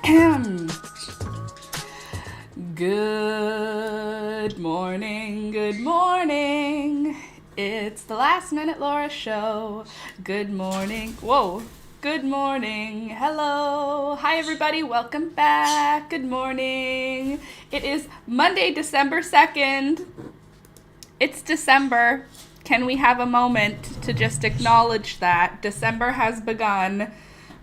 Good morning, good morning. It's the Last Minute Laura Show. Good morning. Whoa. Good morning. Hello. Hi, everybody. Welcome back. Good morning. It is Monday, December 2nd. It's December. Can we have a moment to just acknowledge that December has begun?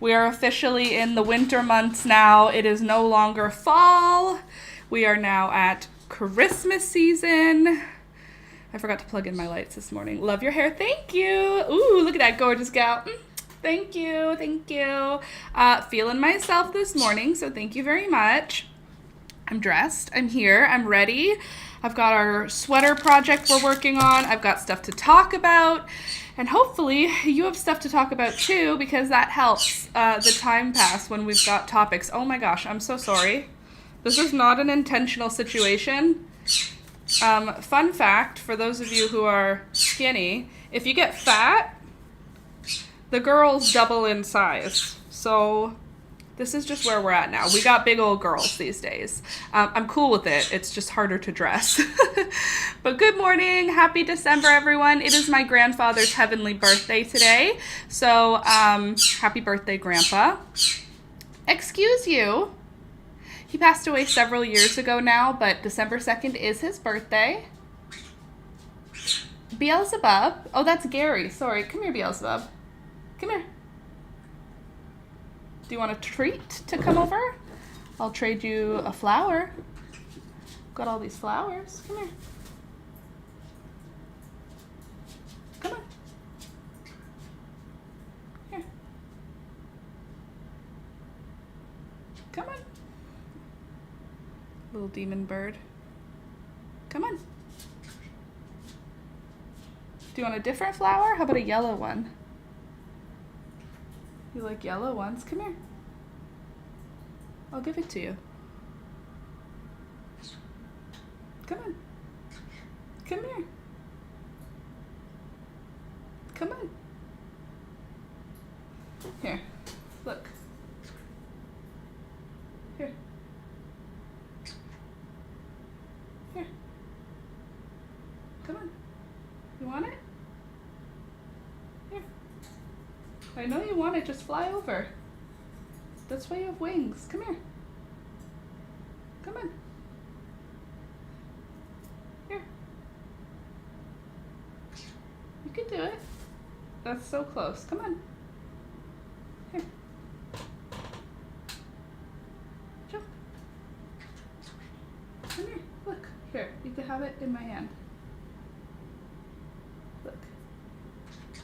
We are officially in the winter months now. It is no longer fall. We are now at Christmas season. I forgot to plug in my lights this morning. Love your hair. Thank you. Ooh, look at that gorgeous gal. Thank you. Thank you. Feeling myself this morning, so thank you very much. I'm dressed. I'm here. I'm ready. I've got our sweater project we're working on. I've got stuff to talk about. And hopefully you have stuff to talk about too, because that helps the time pass when we've got topics. Oh my gosh, I'm so sorry. This is not an intentional situation. Fun fact, for those of you who are skinny, if you get fat, the girls double in size. So this is just where we're at now. We got big old girls these days. I'm cool with it. It's just harder to dress. But good morning. Happy December, everyone. It is my grandfather's heavenly birthday today. So happy birthday, Grandpa. Excuse you. He passed away several years ago now, but December 2nd is his birthday. Beelzebub. Oh, that's Gary. Sorry. Come here, Beelzebub. Come here. Do you want a treat to come over? I'll trade you a flower. Got all these flowers. Come here. Come on. Here. Come on. Little demon bird. Come on. Do you want a different flower? How about a yellow one? You like yellow ones? Come here. I'll give it to you. Come on. Come here. Come on. Here. Look. Here. Here. Come on. You want it? Here. I know you want it. Just fly over. That's why you have wings. Come here. Come on. Here. You can do it. That's so close. Come on. Here. Jump. Come here. Look. Here. You can have it in my hand. Look.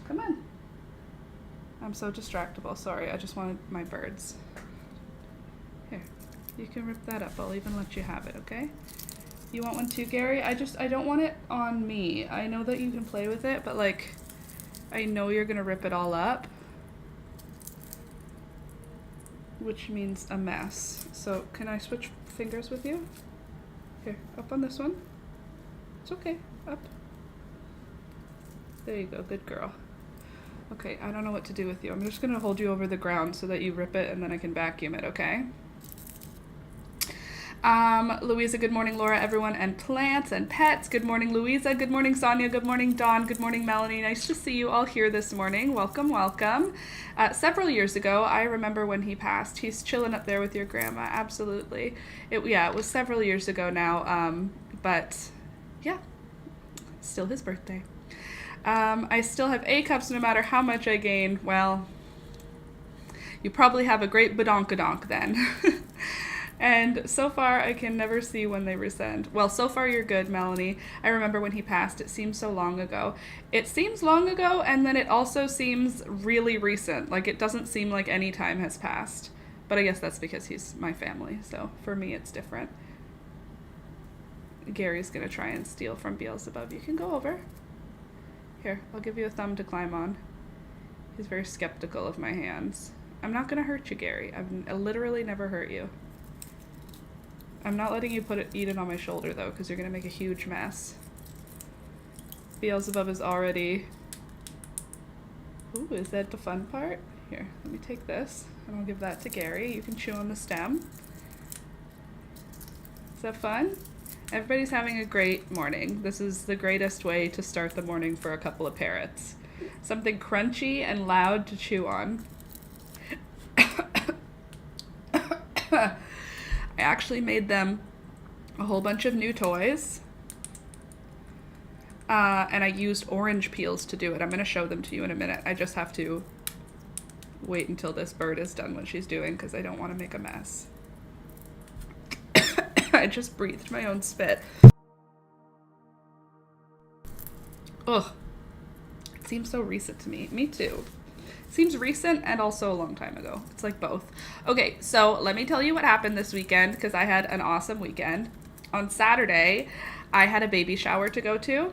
Come on. I'm so distractible. Sorry, I just wanted my birds. Here, you can rip that up. I'll even let you have it, okay? You want one too, Gary? I don't want it on me. I know that you can play with it, but like, I know you're gonna rip it all up, which means a mess. So can I switch fingers with you? Here, up on this one. It's okay, up. There you go, good girl. Okay, I don't know what to do with you. I'm just going to hold you over the ground so that you rip it and then I can vacuum it, okay? Louisa, good morning, Laura, everyone, and plants and pets. Good morning, Louisa. Good morning, Sonia. Good morning, Dawn. Good morning, Melanie. Nice to see you all here this morning. Welcome, welcome. Several years ago, I remember when he passed. He's chilling up there with your grandma. Absolutely. It was several years ago now, but yeah, still his birthday. I still have A cups no matter how much I gain. Well, you probably have a great badonkadonk then. And so far, I can never see when they rescind. Well, so far you're good, Melanie. I remember when he passed, it seems so long ago. It seems long ago, and then it also seems really recent. Like, it doesn't seem like any time has passed. But I guess that's because he's my family, so for me it's different. Gary's gonna try and steal from Beelzebub. You can go over. Here, I'll give you a thumb to climb on. He's very skeptical of my hands. I'm not gonna hurt you, Gary. I've literally never hurt you. I'm not letting you eat it on my shoulder, though, because you're gonna make a huge mess. Beelzebub is already... Ooh, is that the fun part? Here, let me take this and I'll give that to Gary. You can chew on the stem. Is that fun? Everybody's having a great morning. This is the greatest way to start the morning for a couple of parrots. Something crunchy and loud to chew on. I actually made them a whole bunch of new toys. And I used orange peels to do it. I'm going to show them to you in a minute. I just have to wait until this bird is done what she's doing because I don't want to make a mess. I just breathed my own spit. Ugh. It seems so recent to me. Me too. Seems recent and also a long time ago. It's like both. Okay, so let me tell you what happened this weekend because I had an awesome weekend. On Saturday, I had a baby shower to go to.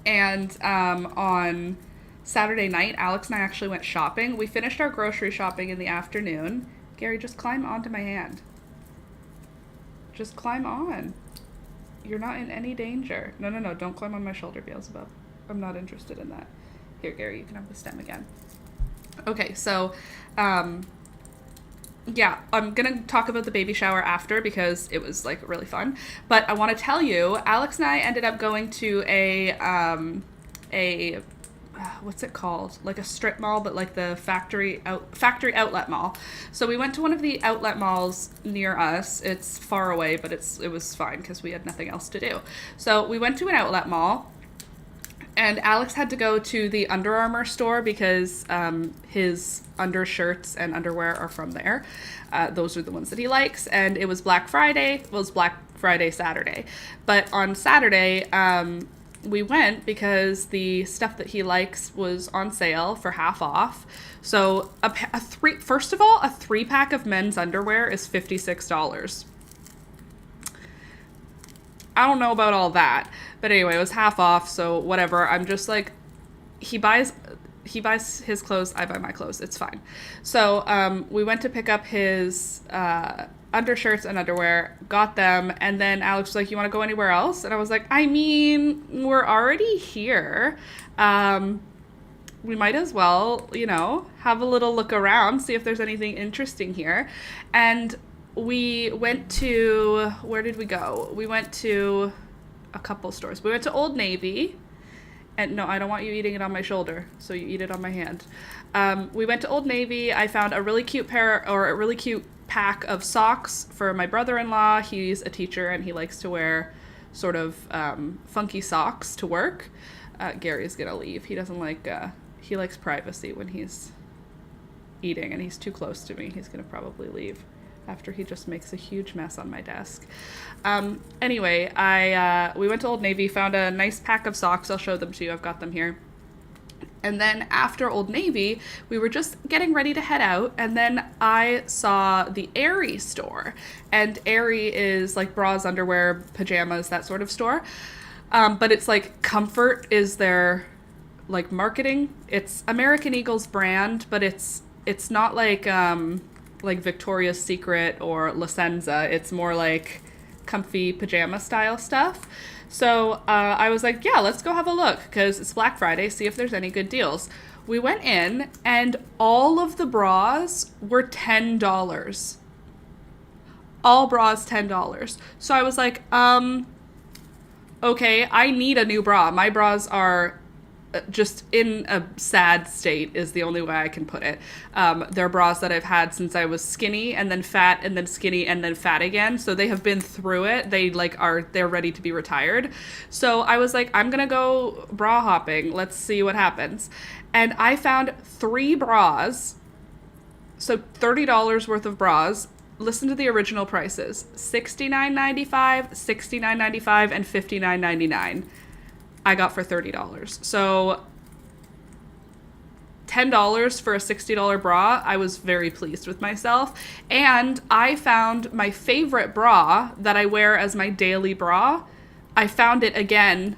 And on Saturday night, Alex and I actually went shopping. We finished our grocery shopping in the afternoon. Gary, just climb onto my hand. Just climb on. You're not in any danger. No, don't climb on my shoulder, Beelzebub. I'm not interested in that. Here, Gary, you can have the stem again. Okay, so, yeah, I'm going to talk about the baby shower after because it was, like, really fun. But I want to tell you, Alex and I ended up going to a what's it called? Like a strip mall, but like the factory outlet mall. So we went to one of the outlet malls near us. It's far away, but it was fine because we had nothing else to do. So we went to an outlet mall. And Alex had to go to the Under Armour store because his undershirts and underwear are from there. Those are the ones that he likes. And it was Black Friday. Well, it was Black Friday Saturday. But on Saturday, we went because the stuff that he likes was on sale for half off. So first of all, a 3-pack of men's underwear is $56. I don't know about all that. But anyway, it was half off, so whatever. I'm just like, he buys his clothes, I buy my clothes. It's fine. So we went to pick up his undershirts and underwear, got them, and then Alex was like, you want to go anywhere else? And I was like, I mean, we're already here. We might as well, have a little look around, see if there's anything interesting here. And we went to, where did we go? We went to a couple stores. We went to Old Navy. And no, I don't want you eating it on my shoulder, so you eat it on my hand. We went to Old Navy. I found a really cute pack of socks for my brother-in-law. He's a teacher and he likes to wear sort of funky socks to work. Gary's gonna leave. He doesn't like, he likes privacy when he's eating and he's too close to me. He's gonna probably leave after he just makes a huge mess on my desk. Anyway, we went to Old Navy, found a nice pack of socks. I'll show them to you. I've got them here. And then after Old Navy, we were just getting ready to head out. And then I saw the Aerie store. And Aerie is like bras, underwear, pajamas, that sort of store. But it's like Comfort is their like marketing. It's American Eagle's brand, but it's not like Victoria's Secret or La Senza. It's more like comfy pajama style stuff. So I was like, yeah, let's go have a look because it's Black Friday, see if there's any good deals. We went in and all of the bras were $10. All bras $10. So I was like, okay, I need a new bra. My bras are just in a sad state is the only way I can put it. They're bras that I've had since I was skinny and then fat and then skinny and then fat again. So they have been through it. They're ready to be retired. So I was like, I'm going to go bra hopping. Let's see what happens. And I found 3 bras. So $30 worth of bras. Listen to the original prices. $69.95, $69.95, and $59.99. I got for $30. So $10 for a $60 bra. I was very pleased with myself. And I found my favorite bra that I wear as my daily bra. I found it again,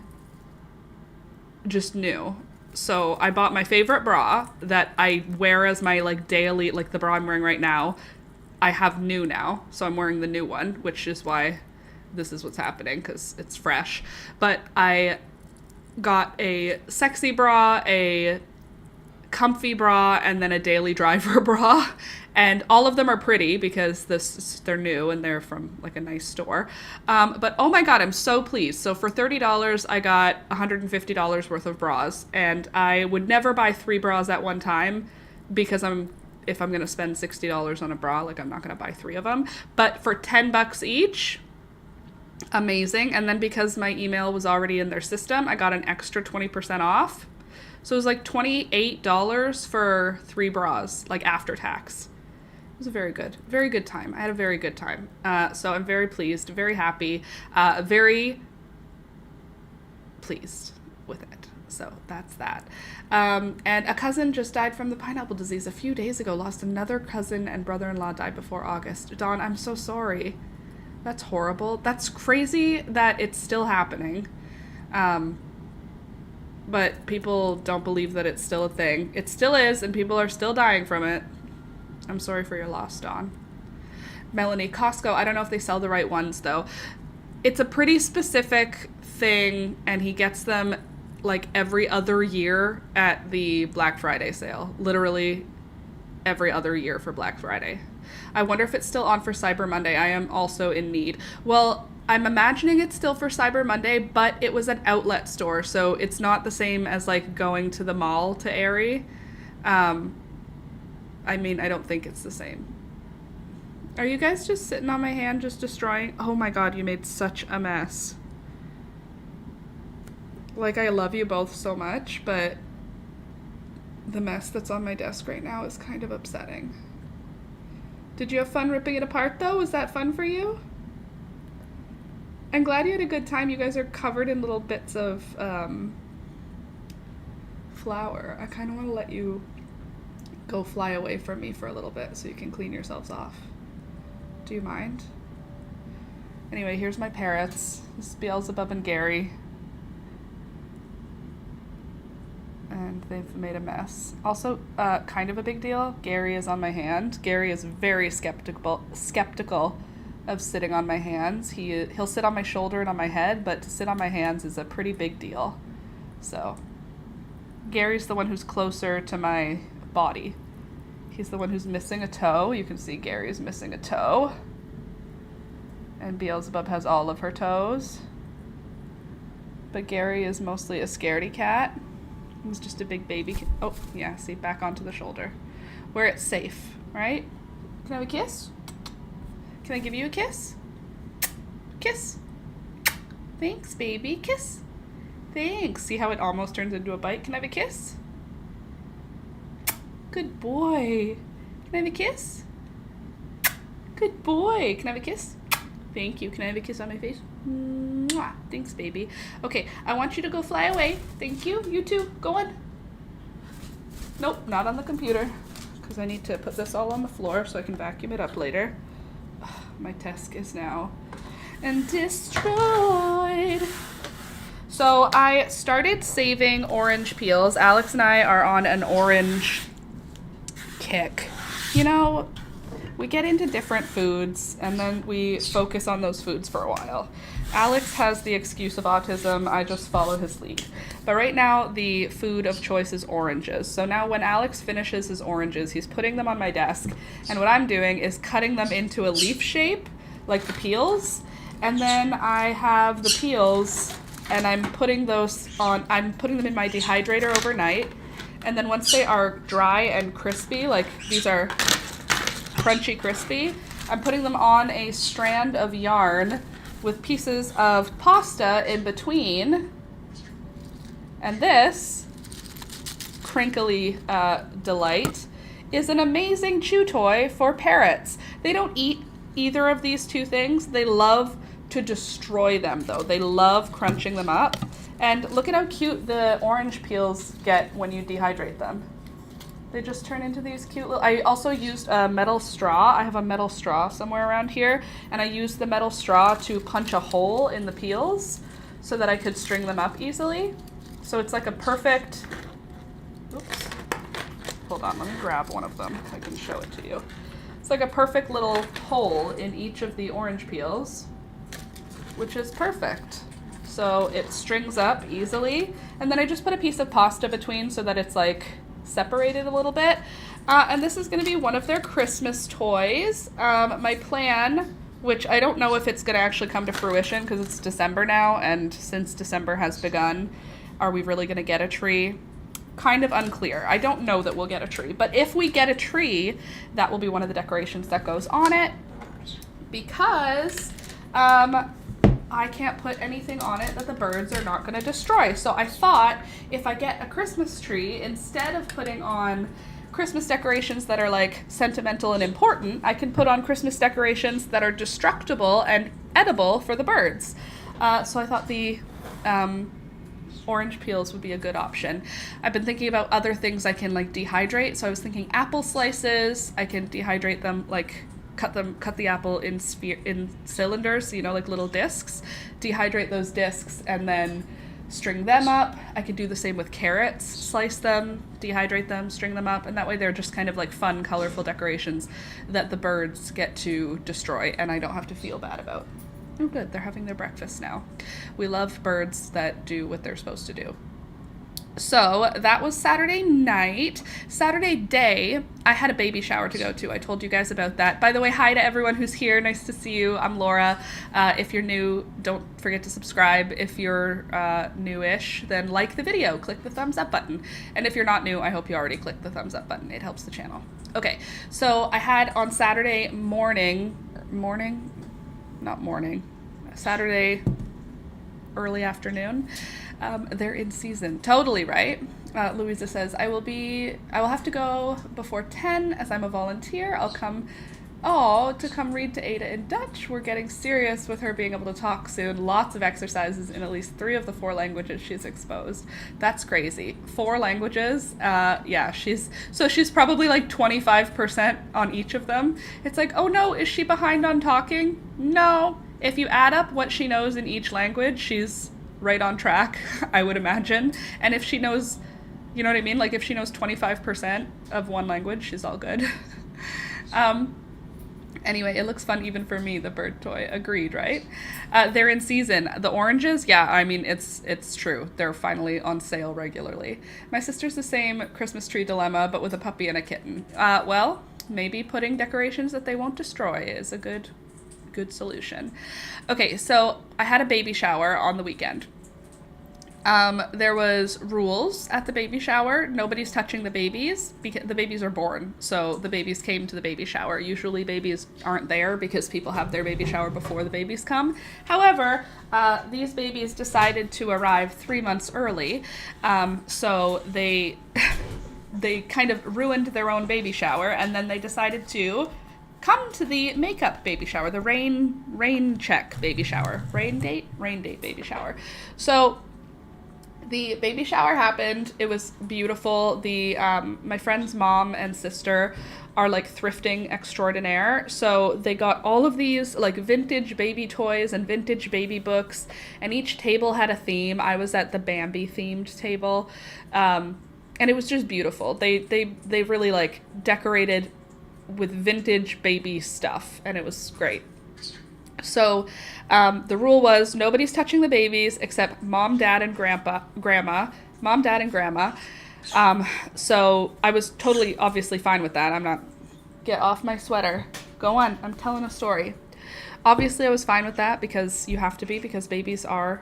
just new. So I bought my favorite bra that I wear as my daily, the bra I'm wearing right now. I have new now. So I'm wearing the new one, which is why this is what's happening because it's fresh. But I got a sexy bra, a comfy bra, and then a daily driver bra. And all of them are pretty because they're new and they're from like a nice store. But oh my God, I'm so pleased. So for $30, I got $150 worth of bras, and I would never buy 3 bras at one time because if I'm going to spend $60 on a bra, like I'm not going to buy 3 of them. But for $10 each, amazing. And then because my email was already in their system, I got an extra 20% off. So it was like $28 for 3 bras, like after tax. It was a very good time. I had a very good time. So I'm very pleased, very happy, very pleased with it. So that's that. And a cousin just died from the pineapple disease a few days ago. Lost another cousin, and brother-in-law died before August. Dawn, I'm so sorry. That's horrible. That's crazy that it's still happening. But people don't believe that it's still a thing. It still is, and people are still dying from it. I'm sorry for your loss, Dawn. Melanie, Costco, I don't know if they sell the right ones, though. It's a pretty specific thing, and he gets them like every other year at the Black Friday sale. Literally every other year for Black Friday. I wonder if it's still on for Cyber Monday. I am also in need. Well, I'm imagining it's still for Cyber Monday, but it was an outlet store, so it's not the same as like going to the mall to Aerie. I mean, I don't think it's the same. Are you guys just sitting on my hand, just destroying? Oh my God, you made such a mess. Like, I love you both so much, but the mess that's on my desk right now is kind of upsetting. Did you have fun ripping it apart, though? Was that fun for you? I'm glad you had a good time. You guys are covered in little bits of flour. I kind of want to let you go fly away from me for a little bit so you can clean yourselves off. Do you mind? Anyway, here's my parrots. This is Beelzebub and Gary. And they've made a mess. Also, kind of a big deal, Gary is on my hand. Gary is very skeptical of sitting on my hands. He'll sit on my shoulder and on my head, but to sit on my hands is a pretty big deal. So, Gary's the one who's closer to my body. He's the one who's missing a toe. You can see Gary's missing a toe. And Beelzebub has all of her toes. But Gary is mostly a scaredy cat. He's just a big baby. Oh, yeah, see, back onto the shoulder. Where it's safe, right? Can I have a kiss? Can I give you a kiss? Kiss. Thanks, baby. Kiss. Thanks. See how it almost turns into a bite? Can I have a kiss? Good boy. Can I have a kiss? Good boy. Can I have a kiss? Thank you. Can I have a kiss on my face? Mwah. Thanks, baby. Okay, I want you to go fly away. Thank you. You too. Go on. Nope, not on the computer, because I need to put this all on the floor so I can vacuum it up later. Ugh, my desk is now destroyed. So I started saving orange peels. Alex and I are on an orange kick. You know, we get into different foods and then we focus on those foods for a while. Alex has the excuse of autism. I just follow his lead. But right now, the food of choice is oranges. So now when Alex finishes his oranges, he's putting them on my desk. And what I'm doing is cutting them into a leaf shape, like the peels. And then I have the peels, and I'm putting them in my dehydrator overnight. And then once they are dry and crispy, like these are crunchy crispy, I'm putting them on a strand of yarn with pieces of pasta in between. And this crinkly delight is an amazing chew toy for parrots. They don't eat either of these two things. They love to destroy them, though. They love crunching them up. And look at how cute the orange peels get when you dehydrate them. They just turn into these cute little... I also used a metal straw. I have a metal straw somewhere around here. And I used the metal straw to punch a hole in the peels so that I could string them up easily. So it's like a perfect... Oops. Hold on, let me grab one of them so I can show it to you. It's like a perfect little hole in each of the orange peels, which is perfect. So it strings up easily. And then I just put a piece of pasta between so that it's like separated a little bit. And this is going to be one of their Christmas toys. My plan, which I don't know if it's going to actually come to fruition because it's December now, and since December has begun, are we really going to get a tree? Kind of unclear. I don't know that we'll get a tree, but if we get a tree, that will be one of the decorations that goes on it, because I can't put anything on it that the birds are not going to destroy. So I thought if I get a Christmas tree, instead of putting on Christmas decorations that are like sentimental and important, I can put on Christmas decorations that are destructible and edible for the birds. So I thought the orange peels would be a good option. I've been thinking about other things I can like dehydrate. So I was thinking apple slices. I can dehydrate them, like cut the apple in cylinders, you know, like little discs, dehydrate those discs and then string them up. I could do the same with carrots, slice them, dehydrate them, string them up, and that way they're just kind of like fun, colorful decorations that the birds get to destroy and I don't have to feel bad about. Oh good, they're having their breakfast now. We love birds that do what they're supposed to do. So that was Saturday night. Saturday day, I had a baby shower to go to. I told you guys about that. By the way, hi to everyone who's here. Nice to see you. I'm Laura. If you're new, don't forget to subscribe. If you're newish, then like the video. Click the thumbs up button. And if you're not new, I hope you already clicked the thumbs up button. It helps the channel. Okay, so I had on Saturday Saturday early afternoon. They're in season. Totally right. Louisa says, I will have to go before 10 as I'm a volunteer. I'll come to come read to Ada in Dutch. We're getting serious with her being able to talk soon. Lots of exercises in at least 3 of the 4 languages she's exposed. That's crazy. 4 languages. Yeah, she's probably like 25% on each of them. It's like, oh no, is she behind on talking? No. If you add up what she knows in each language, she's right on track, I would imagine. And if she knows, you know what I mean? Like if she knows 25% of one language, she's all good. Anyway, it looks fun even for me, the bird toy. Agreed, right? They're in season. The oranges, yeah, I mean, it's true. They're finally on sale regularly. My sister's the same Christmas tree dilemma, but with a puppy and a kitten. Well, maybe putting decorations that they won't destroy is a good solution. Okay, so I had a baby shower on the weekend. There was rules at the baby shower. Nobody's touching the babies because the babies are born. So the babies came to the baby shower. Usually babies aren't there because people have their baby shower before the babies come. However, these babies decided to arrive 3 months early. So they kind of ruined their own baby shower, and then they decided to come to the makeup baby shower, the rain check baby shower, rain date baby shower. So the baby shower happened. It was beautiful. My friend's mom and sister are like thrifting extraordinaire. So they got all of these like vintage baby toys and vintage baby books, and each table had a theme. I was at the Bambi themed table. And it was just beautiful. They really like decorated with vintage baby stuff, and it was great. So the rule was nobody's touching the babies except mom, dad, and grandma. So I was totally obviously fine with that. Get off my sweater. Go on. I'm telling a story. Obviously I was fine with that because you have to be, because babies are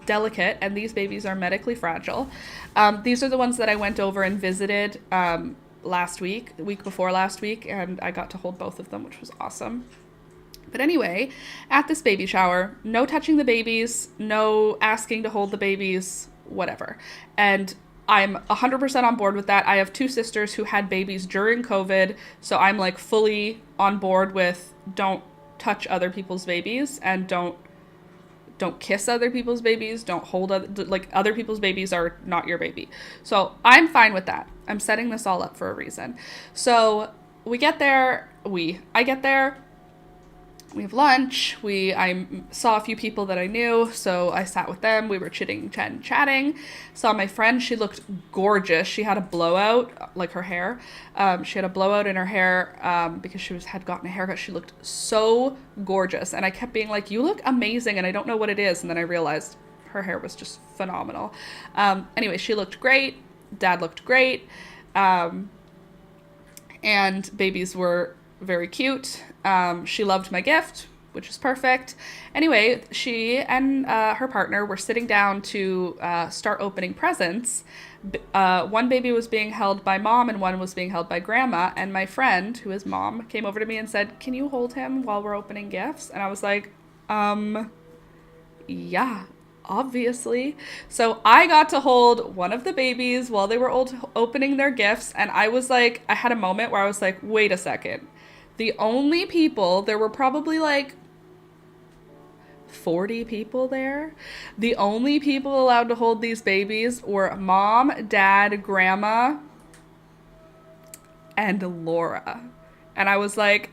delicate and these babies are medically fragile. These are the ones that I went over and visited the week before last week, and I got to hold both of them, which was awesome. But anyway, at this baby shower, no touching the babies, no asking to hold the babies, whatever. And I'm 100% on board with that. I have 2 sisters who had babies during COVID, so I'm like fully on board with don't touch other people's babies and don't kiss other people's babies, don't hold other people's babies are not your baby. So I'm fine with that. I'm setting this all up for a reason. So I get there, we have lunch, I saw a few people that I knew, so I sat with them, we were chatting, saw my friend, she looked gorgeous, she had a blowout, like her hair, she had a blowout in her hair, because she had gotten a haircut, she looked so gorgeous, and I kept being like, you look amazing, and I don't know what it is, and then I realized her hair was just phenomenal. Anyway, she looked great. Dad looked great. And babies were very cute. She loved my gift, which is perfect. Anyway, she and her partner were sitting down to start opening presents. One baby was being held by mom and one was being held by grandma. And my friend, who is mom, came over to me and said, "Can you hold him while we're opening gifts?" And I was like, yeah, obviously. So I got to hold one of the babies while they were opening their gifts. And I was like, I had a moment where I was like, wait a second. The only people, there were probably like 40 people there. The only people allowed to hold these babies were mom, dad, grandma, and Laura. And I was like,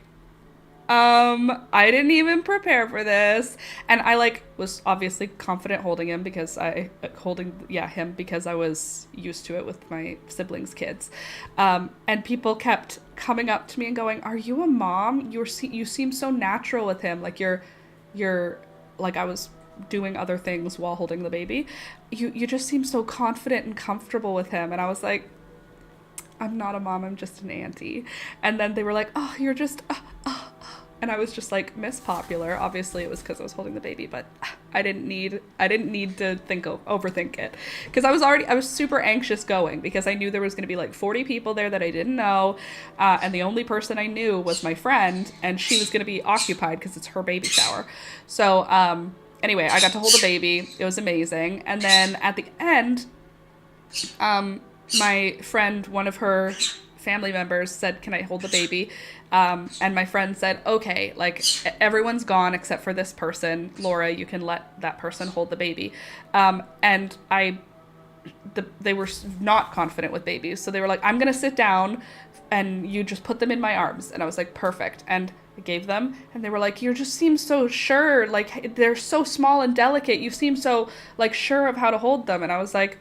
I didn't even prepare for this. And I like was obviously confident holding him because I was used to it with my siblings' kids. And people kept coming up to me and going, "Are you a mom? You seem so natural with him. Like you're like," I was doing other things while holding the baby. You just seem so confident and comfortable with him. And I was like, "I'm not a mom, I'm just an auntie." And then they were like, "Oh, you're just and I was just like, Miss Popular. Obviously it was because I was holding the baby, but I didn't need to overthink it, because I was super anxious going, because I knew there was going to be like 40 people there that I didn't know, and the only person I knew was my friend, and she was going to be occupied because it's her baby shower. So anyway, I got to hold the baby. It was amazing. And then at the end, my friend, one of her family members, said, "Can I hold the baby?" And my friend said, "Okay, like everyone's gone except for this person. Laura, you can let that person hold the baby." And they were not confident with babies. So they were like, "I'm going to sit down and you just put them in my arms." And I was like, "Perfect." And I gave them, and they were like, "You just seem so sure. Like they're so small and delicate. You seem so like sure of how to hold them." And I was like,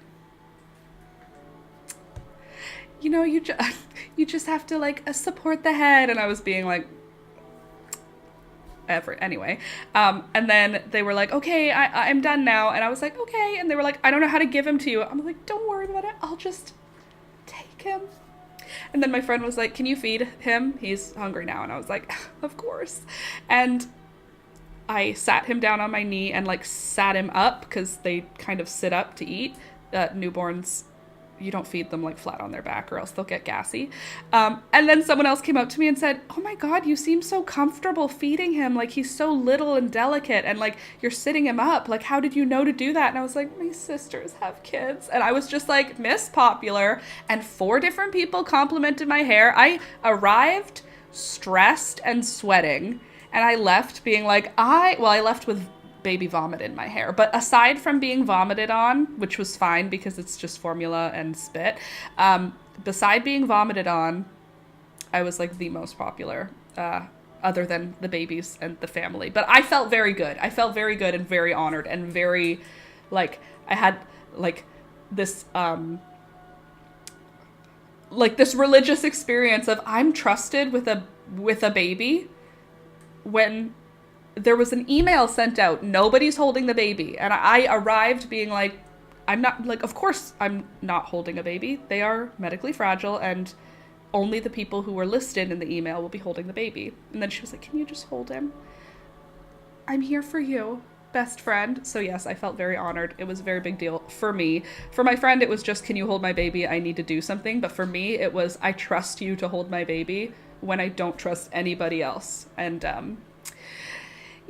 "You know, you just have to like support the head." And I was being like, anyway. And then they were like, "Okay, I'm done now." And I was like, "Okay." And they were like, "I don't know how to give him to you." I'm like, "Don't worry about it. I'll just take him." And then my friend was like, "Can you feed him? He's hungry now." And I was like, "Of course." And I sat him down on my knee and like sat him up, because they kind of sit up to eat. Newborns, you don't feed them like flat on their back or else they'll get gassy. And then someone else came up to me and said, "Oh my God, you seem so comfortable feeding him. Like he's so little and delicate, and like you're sitting him up. Like how did you know to do that?" And I was like, "My sisters have kids." And I was just like Miss Popular, and 4 different people complimented my hair. I arrived stressed and sweating, and I left being like, I left with baby vomit in my hair. But aside from being vomited on, which was fine because it's just formula and spit, beside being vomited on, I was like the most popular, other than the babies and the family. But I felt very good. I felt very good and very honored and very, like, I had like this, this religious experience of I'm trusted with a baby when there was an email sent out, nobody's holding the baby. And I arrived being like, I'm not, like, of course I'm not holding a baby. They are medically fragile, and only the people who were listed in the email will be holding the baby. And then she was like, "Can you just hold him? I'm here for you, best friend." So yes, I felt very honored. It was a very big deal for me. For my friend, it was just, "Can you hold my baby? I need to do something." But for me, it was, I trust you to hold my baby when I don't trust anybody else. And,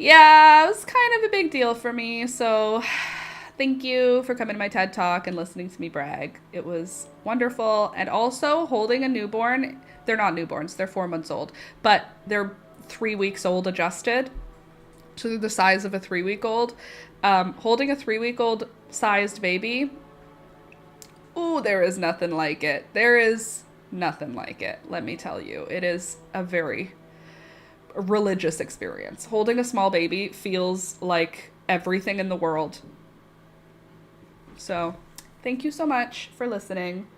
yeah, it was kind of a big deal for me. So thank you for coming to my TED Talk and listening to me brag. It was wonderful. And also holding a newborn, they're not newborns, they're 4 months old, but they're 3 weeks old adjusted. So they're the size of a 3-week-old. Holding a 3-week-old sized baby, ooh, there is nothing like it. There is nothing like it, let me tell you. It is a very religious experience. Holding a small baby feels like everything in the world. So thank you so much for listening.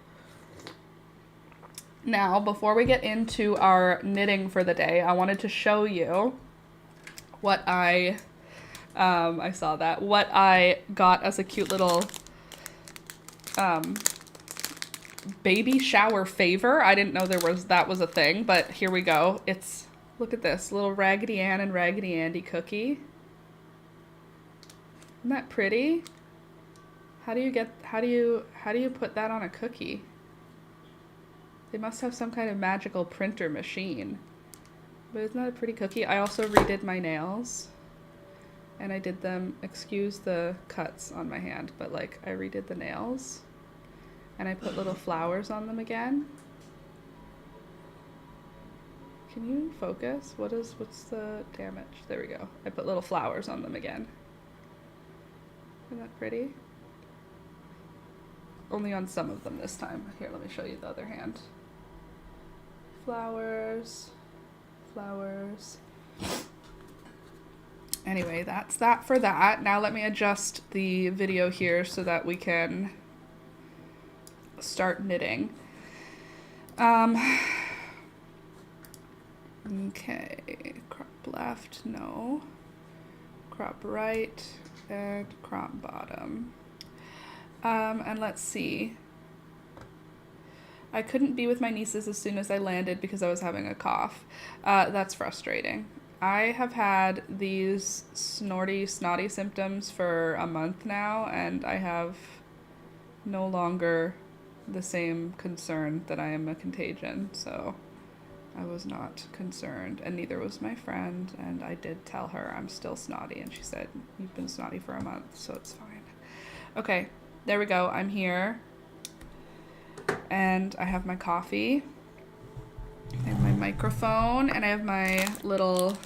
Now, before we get into our knitting for the day, I wanted to show you what I got as a cute little baby shower favor. I didn't know that was a thing, but here we go. Look at this little Raggedy Ann and Raggedy Andy cookie. Isn't that pretty? How do you put that on a cookie? They must have some kind of magical printer machine. But isn't that a pretty cookie? I also redid my nails. And I did them, excuse the cuts on my hand, but like I redid the nails. And I put little flowers on them again. Can you focus? What's the damage? There we go. I put little flowers on them again. Isn't that pretty? Only on some of them this time. Here, let me show you the other hand. Flowers. Flowers. Anyway, that's that for that. Now let me adjust the video here so that we can start knitting. Okay, crop left, no. Crop right, and crop bottom. And let's see. I couldn't be with my nieces as soon as I landed because I was having a cough. That's frustrating. I have had these snotty symptoms for a month now, and I have no longer the same concern that I am a contagion, so I was not concerned, and neither was my friend, and I did tell her I'm still snotty, and she said, you've been snotty for a month, so it's fine. Okay, there we go. I'm here, and I have my coffee. I have my microphone, and I have my little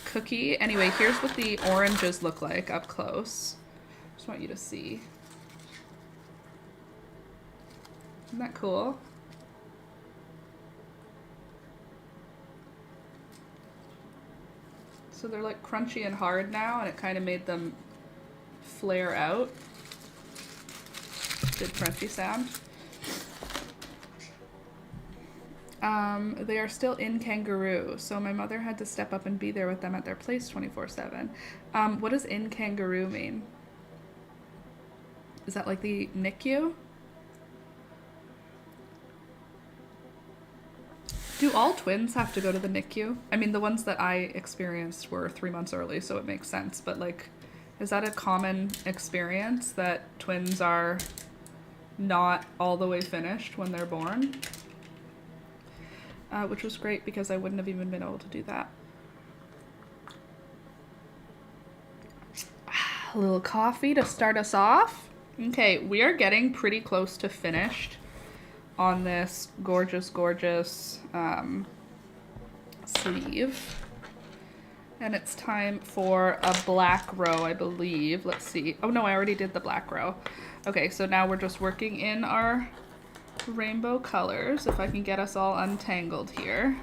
cookie. Anyway, here's what the oranges look like up close. Just want you to see. Isn't that cool? So they're like crunchy and hard now, and it kind of made them flare out. Good crunchy sound. They are still in Kangaroo, so my mother had to step up and be there with them at their place 24/7. What does in Kangaroo mean? Is that like the NICU? Do all twins have to go to the NICU? I mean, the ones that I experienced were 3 months early, so it makes sense, but like, is that a common experience that twins are not all the way finished when they're born? Which was great because I wouldn't have even been able to do that. A little coffee to start us off. Okay, we are getting pretty close to finished on this gorgeous, gorgeous sleeve. And it's time for a black row, I believe. Let's see. Oh no, I already did the black row. Okay, so now we're just working in our rainbow colors, if I can get us all untangled here.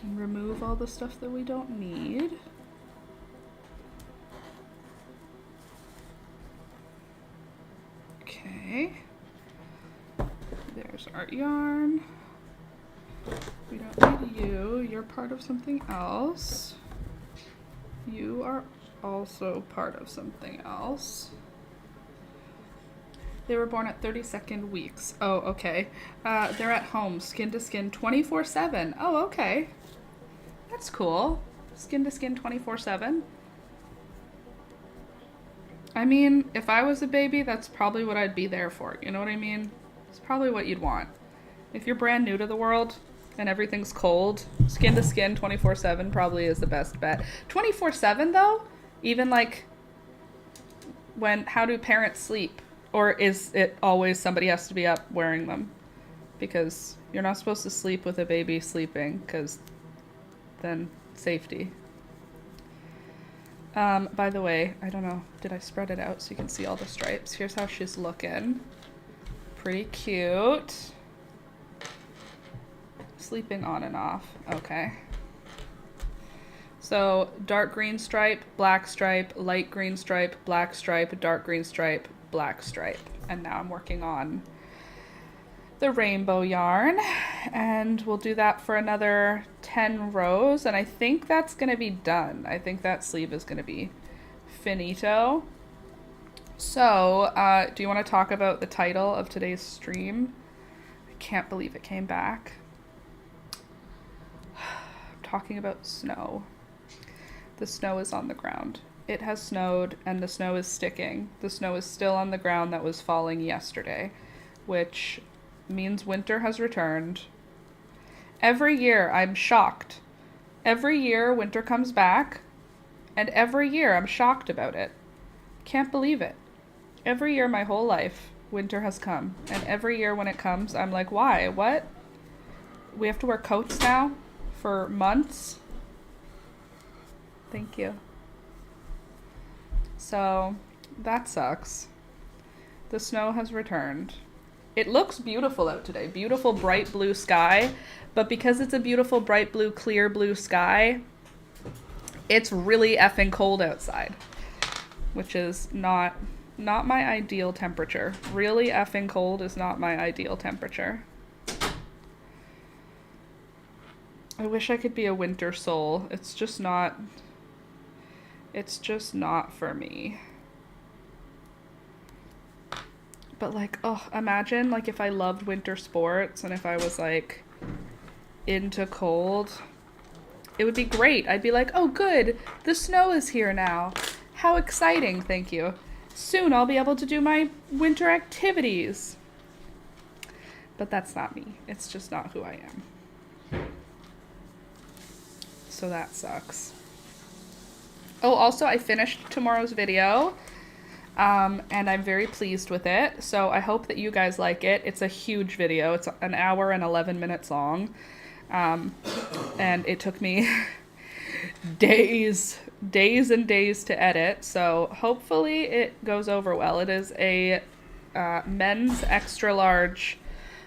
And remove all the stuff that we don't need. Okay. There's our yarn. We don't need you. You're part of something else. You are also part of something else. They were born at 32nd weeks. Oh, okay. They're at home, skin to skin, 24/7. Oh, okay. That's cool. Skin to skin, 24/7. I mean, if I was a baby, that's probably what I'd be there for. You know what I mean? It's probably what you'd want. If you're brand new to the world and everything's cold, skin to skin, 24/7 probably is the best bet. 24/7 though? Even like, how do parents sleep? Or is it always somebody has to be up wearing them? Because you're not supposed to sleep with a baby sleeping, because then safety. By the way, I don't know, did I spread it out so you can see all the stripes? Here's how she's looking. Pretty cute. Sleeping on and off. Okay. So dark green stripe, black stripe, light green stripe, black stripe, dark green stripe, black stripe. And now I'm working on the rainbow yarn, and we'll do that for another 10 rows, and I think that's gonna be done. I think that sleeve is gonna be finito. So, do you want to talk about the title of today's stream? I can't believe it came back. I'm talking about snow. The snow is on the ground. It has snowed and the snow is sticking. The snow is still on the ground that was falling yesterday, which means winter has returned. Every year I'm shocked. Every year winter comes back, and every year I'm shocked about it. Can't believe it. Every year my whole life, winter has come. And every year when it comes, I'm like, why? What? We have to wear coats now for months? Thank you. So, that sucks. The snow has returned. It looks beautiful out today. Beautiful bright blue sky. But because it's a beautiful bright blue, clear blue sky, it's really effing cold outside. Which is not my ideal temperature. Really effing cold is not my ideal temperature. I wish I could be a winter soul. It's just not for me. But like, oh, imagine like if I loved winter sports and if I was like into cold, it would be great. I'd be like, oh good, the snow is here now. How exciting, thank you. Soon I'll be able to do my winter activities. But that's not me. It's just not who I am. So that sucks. Oh, also I finished tomorrow's video. And I'm very pleased with it. So I hope that you guys like it. It's a huge video. It's an hour and 11 minutes long. And it took me days and days to edit. So hopefully it goes over well. It is a men's extra large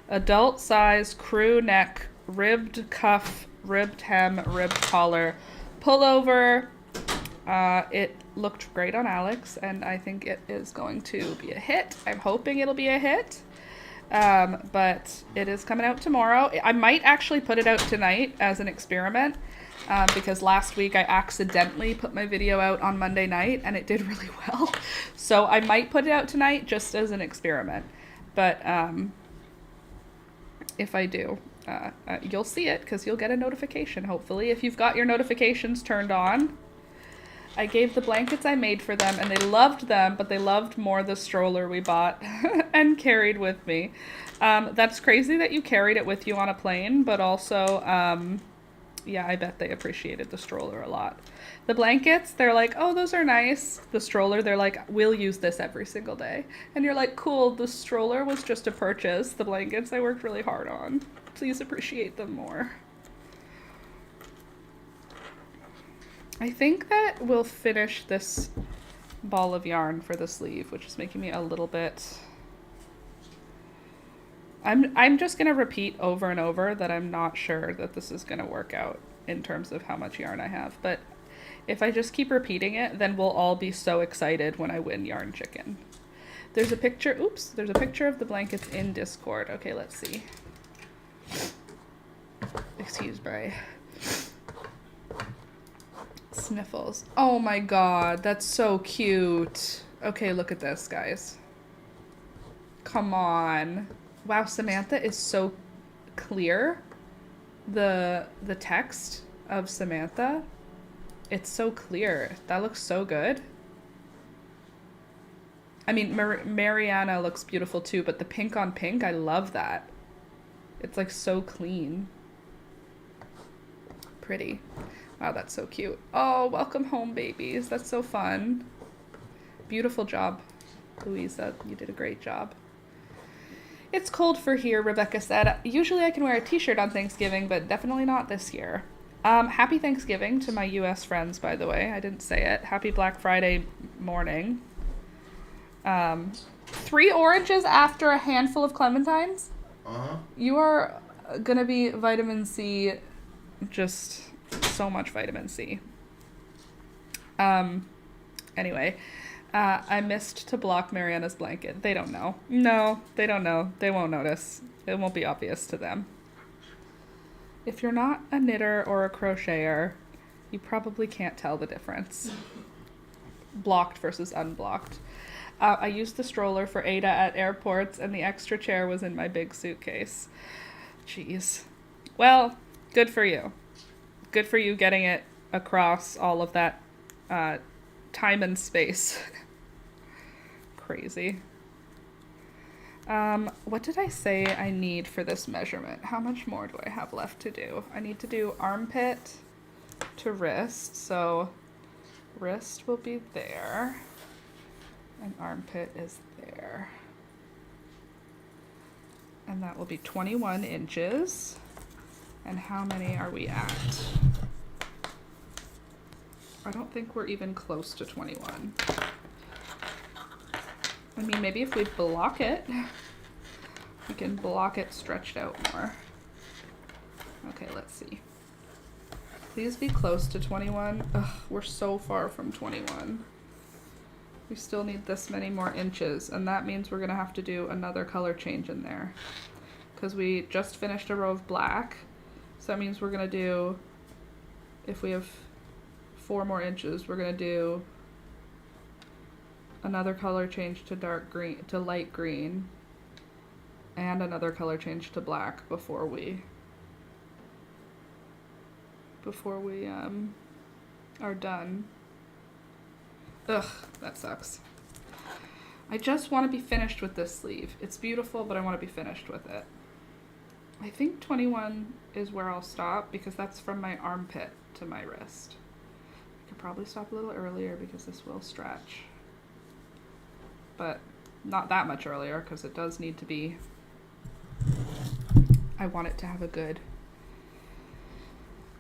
adult size crew neck, ribbed cuff, ribbed hem, ribbed collar pullover. It looked great on Alex, and I think it is going to be a hit. I'm hoping it'll be a hit, but it is coming out tomorrow. I might actually put it out tonight as an experiment, because last week I accidentally put my video out on Monday night, and it did really well. So I might put it out tonight just as an experiment, but if I do, you'll see it, because you'll get a notification, hopefully, if you've got your notifications turned on. I gave the blankets I made for them, and they loved them, but they loved more the stroller we bought and carried with me. That's crazy that you carried it with you on a plane, but also, yeah, I bet they appreciated the stroller a lot. The blankets, they're like, oh, those are nice. The stroller, they're like, we'll use this every single day. And you're like, cool, the stroller was just a purchase. The blankets I worked really hard on. Please appreciate them more. I think that we'll finish this ball of yarn for the sleeve, which is making me a little bit... I'm just going to repeat over and over that I'm not sure that this is going to work out in terms of how much yarn I have. But if I just keep repeating it, then we'll all be so excited when I win Yarn Chicken. There's a picture of the blankets in Discord. Okay, let's see. Excuse me. Sniffles. Oh my god, that's so cute. Okay, look at this, guys. Come on. Wow, Samantha is so clear. The text of Samantha, it's so clear. That looks so good. I mean, Mariana looks beautiful too, but the pink on pink, I love that. It's like so clean. Pretty. Wow, that's so cute. Oh, welcome home, babies. That's so fun. Beautiful job, Louisa. You did a great job. It's cold for here, Rebecca said. Usually I can wear a t-shirt on Thanksgiving, but definitely not this year. Happy Thanksgiving to my U.S. friends, by the way. I didn't say it. Happy Black Friday morning. 3 oranges after a handful of clementines? Uh-huh. You are gonna be vitamin C, just so much vitamin C. Anyway, I missed to block Mariana's blanket. They don't know. No, they don't know. They won't notice. It won't be obvious to them. If you're not a knitter or a crocheter, you probably can't tell the difference. Blocked versus unblocked. I used the stroller for Ada at airports, and the extra chair was in my big suitcase. Jeez. Well, good for you. Good for you getting it across all of that time and space. Crazy. What did I say I need for this measurement? How much more do I have left to do? I need to do armpit to wrist, so wrist will be there, and armpit is there. And that will be 21 inches. And how many are we at? I don't think we're even close to 21. I mean, maybe if we block it, we can block it stretched out more. Okay, let's see. Please be close to 21. Ugh, we're so far from 21. We still need this many more inches, and that means we're gonna have to do another color change in there. Because we just finished a row of black, so that means we're gonna do, if we have 4 more inches, we're gonna do another color change to dark green, to light green, and another color change to black before we are done. Ugh, that sucks. I just want to be finished with this sleeve. It's beautiful, but I want to be finished with it. I think 21 is where I'll stop because that's from my armpit to my wrist. I could probably stop a little earlier because this will stretch. But not that much earlier because it does need to be, I want it to have a good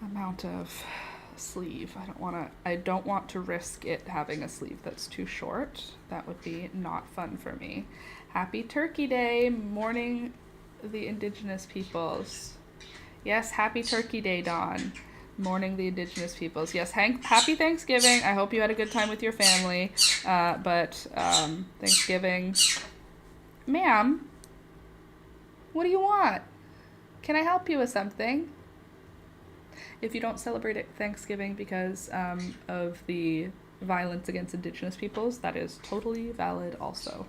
amount of sleeve. I don't want to risk it having a sleeve that's too short. That would be not fun for me. Happy Turkey Day, mourning the Indigenous peoples. Yes, happy Turkey Day, Dawn. Mourning the Indigenous peoples. Yes, happy Thanksgiving. I hope you had a good time with your family. But Thanksgiving. Ma'am, what do you want? Can I help you with something? If you don't celebrate Thanksgiving because of the violence against Indigenous peoples, that is totally valid also.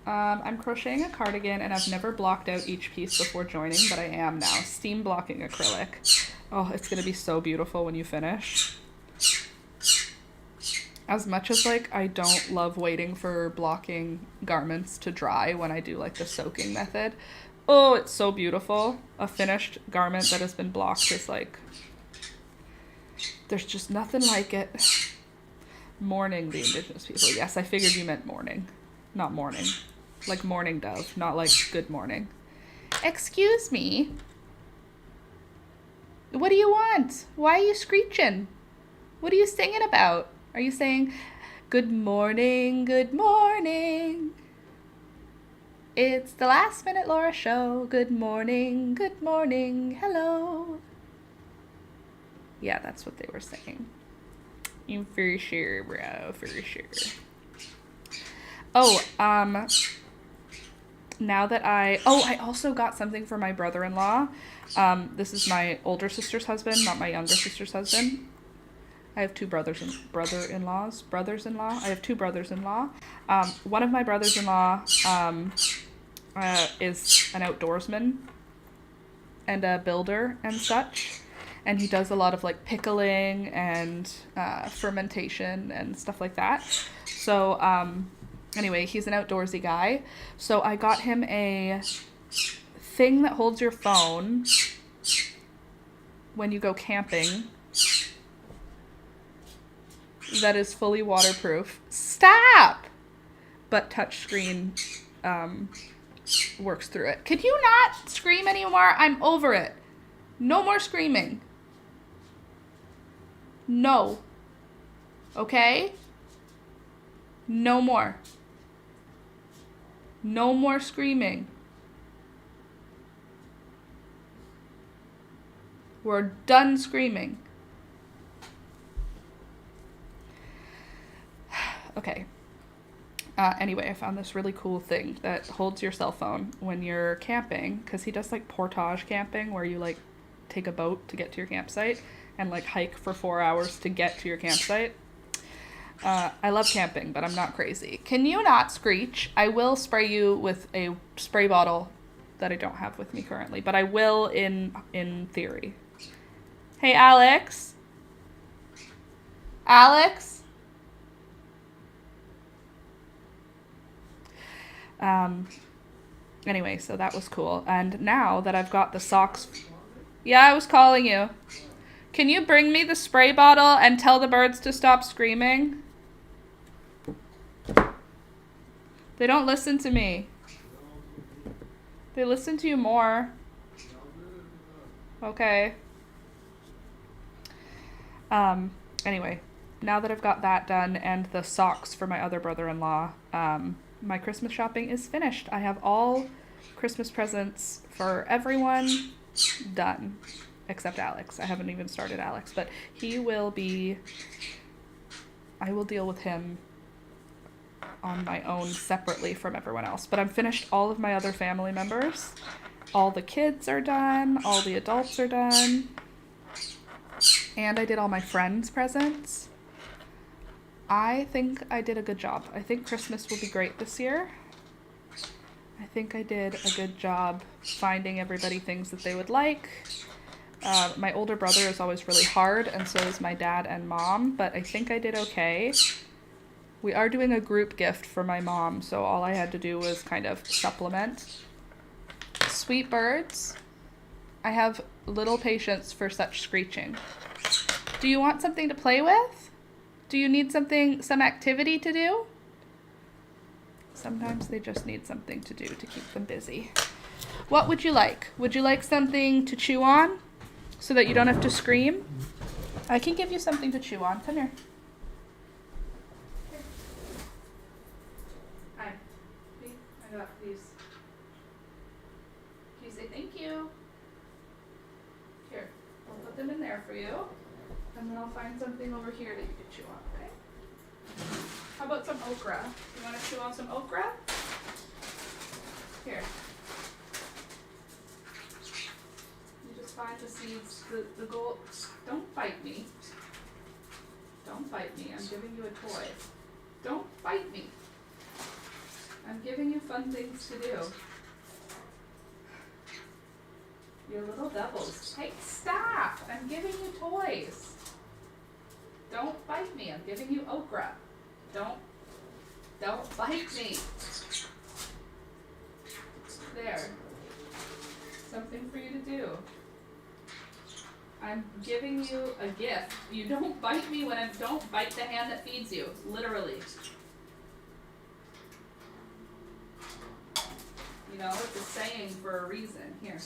I'm crocheting a cardigan, and I've never blocked out each piece before joining, but I am now. Steam blocking acrylic. Oh, it's going to be so beautiful when you finish. As much as, like, I don't love waiting for blocking garments to dry when I do, like, the soaking method, oh, it's so beautiful. A finished garment that has been blocked is, like, there's just nothing like it. Mourning the Indigenous people. Yes, I figured you meant mourning, not morning. Like morning dove, not like good morning. Excuse me. What do you want? Why are you screeching? What are you singing about? Are you saying, good morning, good morning? It's the Last Minute Laura Show. Good morning, hello. Yeah, that's what they were saying. You for sure, bro, for sure. Oh, now that I also got something for my brother-in-law. This is my older sister's husband, not my younger sister's husband. I have two brother-in-law. I have two brothers-in-law. One of my brothers-in-law is an outdoorsman and a builder and such. And he does a lot of like pickling and fermentation and stuff like that. So anyway, he's an outdoorsy guy. So I got him a thing that holds your phone when you go camping that is fully waterproof. Stop! But touchscreen works through it. Could you not scream anymore? I'm over it. No more screaming. No. Okay? No more. No more screaming. We're done screaming. Okay. Anyway, I found this really cool thing that holds your cell phone when you're camping, because he does like portage camping where you like take a boat to get to your campsite and like hike for 4 hours to get to your campsite. I love camping, but I'm not crazy. Can you not screech? I will spray you with a spray bottle that I don't have with me currently, but I will in theory. Hey, Alex. Alex? Anyway, so that was cool. And now that I've got the socks... Yeah, I was calling you. Can you bring me the spray bottle and tell the birds to stop screaming? They don't listen to me. They listen to you more. Okay. Anyway, now that I've got that done and the socks for my other brother-in-law, my Christmas shopping is finished. I have all Christmas presents for everyone done, except Alex. I haven't even started Alex, but he will be... I will deal with him on my own separately from everyone else. But I've finished all of my other family members. All the kids are done. All the adults are done. And I did all my friends' presents. I think I did a good job. I think Christmas will be great this year. I think I did a good job finding everybody things that they would like. My older brother is always really hard, and so is my dad and mom, but I think I did okay. We are doing a group gift for my mom, so all I had to do was kind of supplement. Sweet birds, I have little patience for such screeching. Do you want something to play with? Do you need some activity to do? Sometimes they just need something to do to keep them busy. What would you like? Would you like something to chew on so that you don't have to scream? I can give you something to chew on. Come here. Hi. See? I got these. Can you say thank you? Here. I'll put them in there for you. And then I'll find something over here that you can chew on, okay? How about some okra? You want to chew on some okra? Here. You just find the seeds, the gold. Don't bite me. Don't bite me. I'm giving you a toy. Don't bite me. I'm giving you fun things to do. You little devils. Hey, stop! I'm giving you toys. Don't bite me. I'm giving you okra. Don't bite me. There. Something for you to do. I'm giving you a gift. You don't bite me when don't bite the hand that feeds you. Literally. You know, it's a saying for a reason. Here.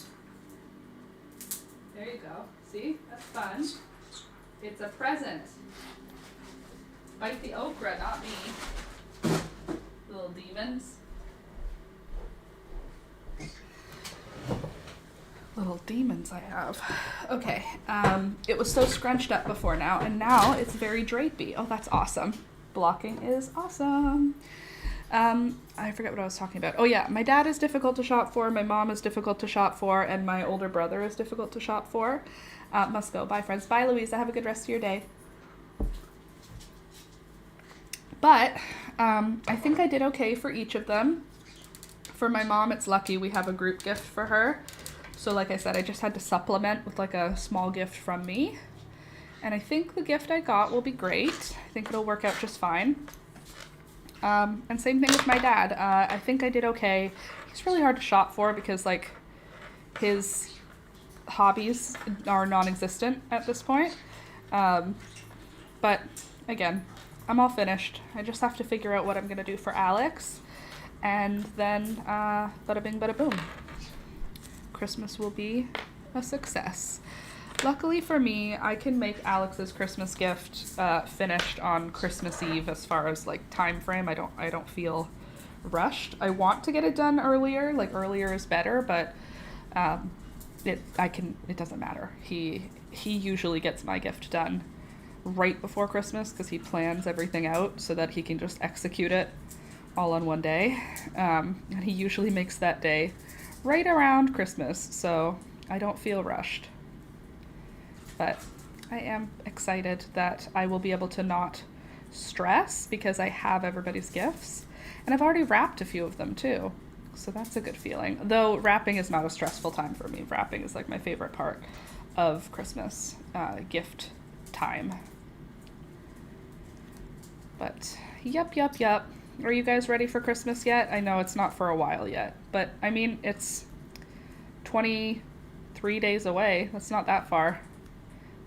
There you go. See? That's fun. It's a present. Bite the okra, not me. Little demons. Little demons I have. Okay. It was so scrunched up before now, and now it's very drapey. Oh, that's awesome. Blocking is awesome. I forget what I was talking about. Oh yeah, my dad is difficult to shop for, my mom is difficult to shop for, and my older brother is difficult to shop for. Must go. Bye, friends. Bye, Louisa. Have a good rest of your day. But I think I did okay for each of them. For my mom, it's lucky we have a group gift for her. So like I said, I just had to supplement with like a small gift from me. And I think the gift I got will be great. I think it'll work out just fine. And same thing with my dad. I think I did okay. He's really hard to shop for because like his hobbies are non-existent at this point. But again, I'm all finished. I just have to figure out what I'm gonna do for Alex, and then bada bing bada boom. Christmas will be a success. Luckily for me, I can make Alex's Christmas gift finished on Christmas Eve as far as like time frame. I don't feel rushed. I want to get it done earlier, like earlier is better, but it doesn't matter. He usually gets my gift done right before Christmas because he plans everything out so that he can just execute it all on one day. And he usually makes that day right around Christmas, so I don't feel rushed. But I am excited that I will be able to not stress because I have everybody's gifts. And I've already wrapped a few of them too. So that's a good feeling. Though wrapping is not a stressful time for me. Wrapping is like my favorite part of Christmas gift time. But yep. Are you guys ready for Christmas yet? I know it's not for a while yet, but I mean, it's 23 days away. That's not that far.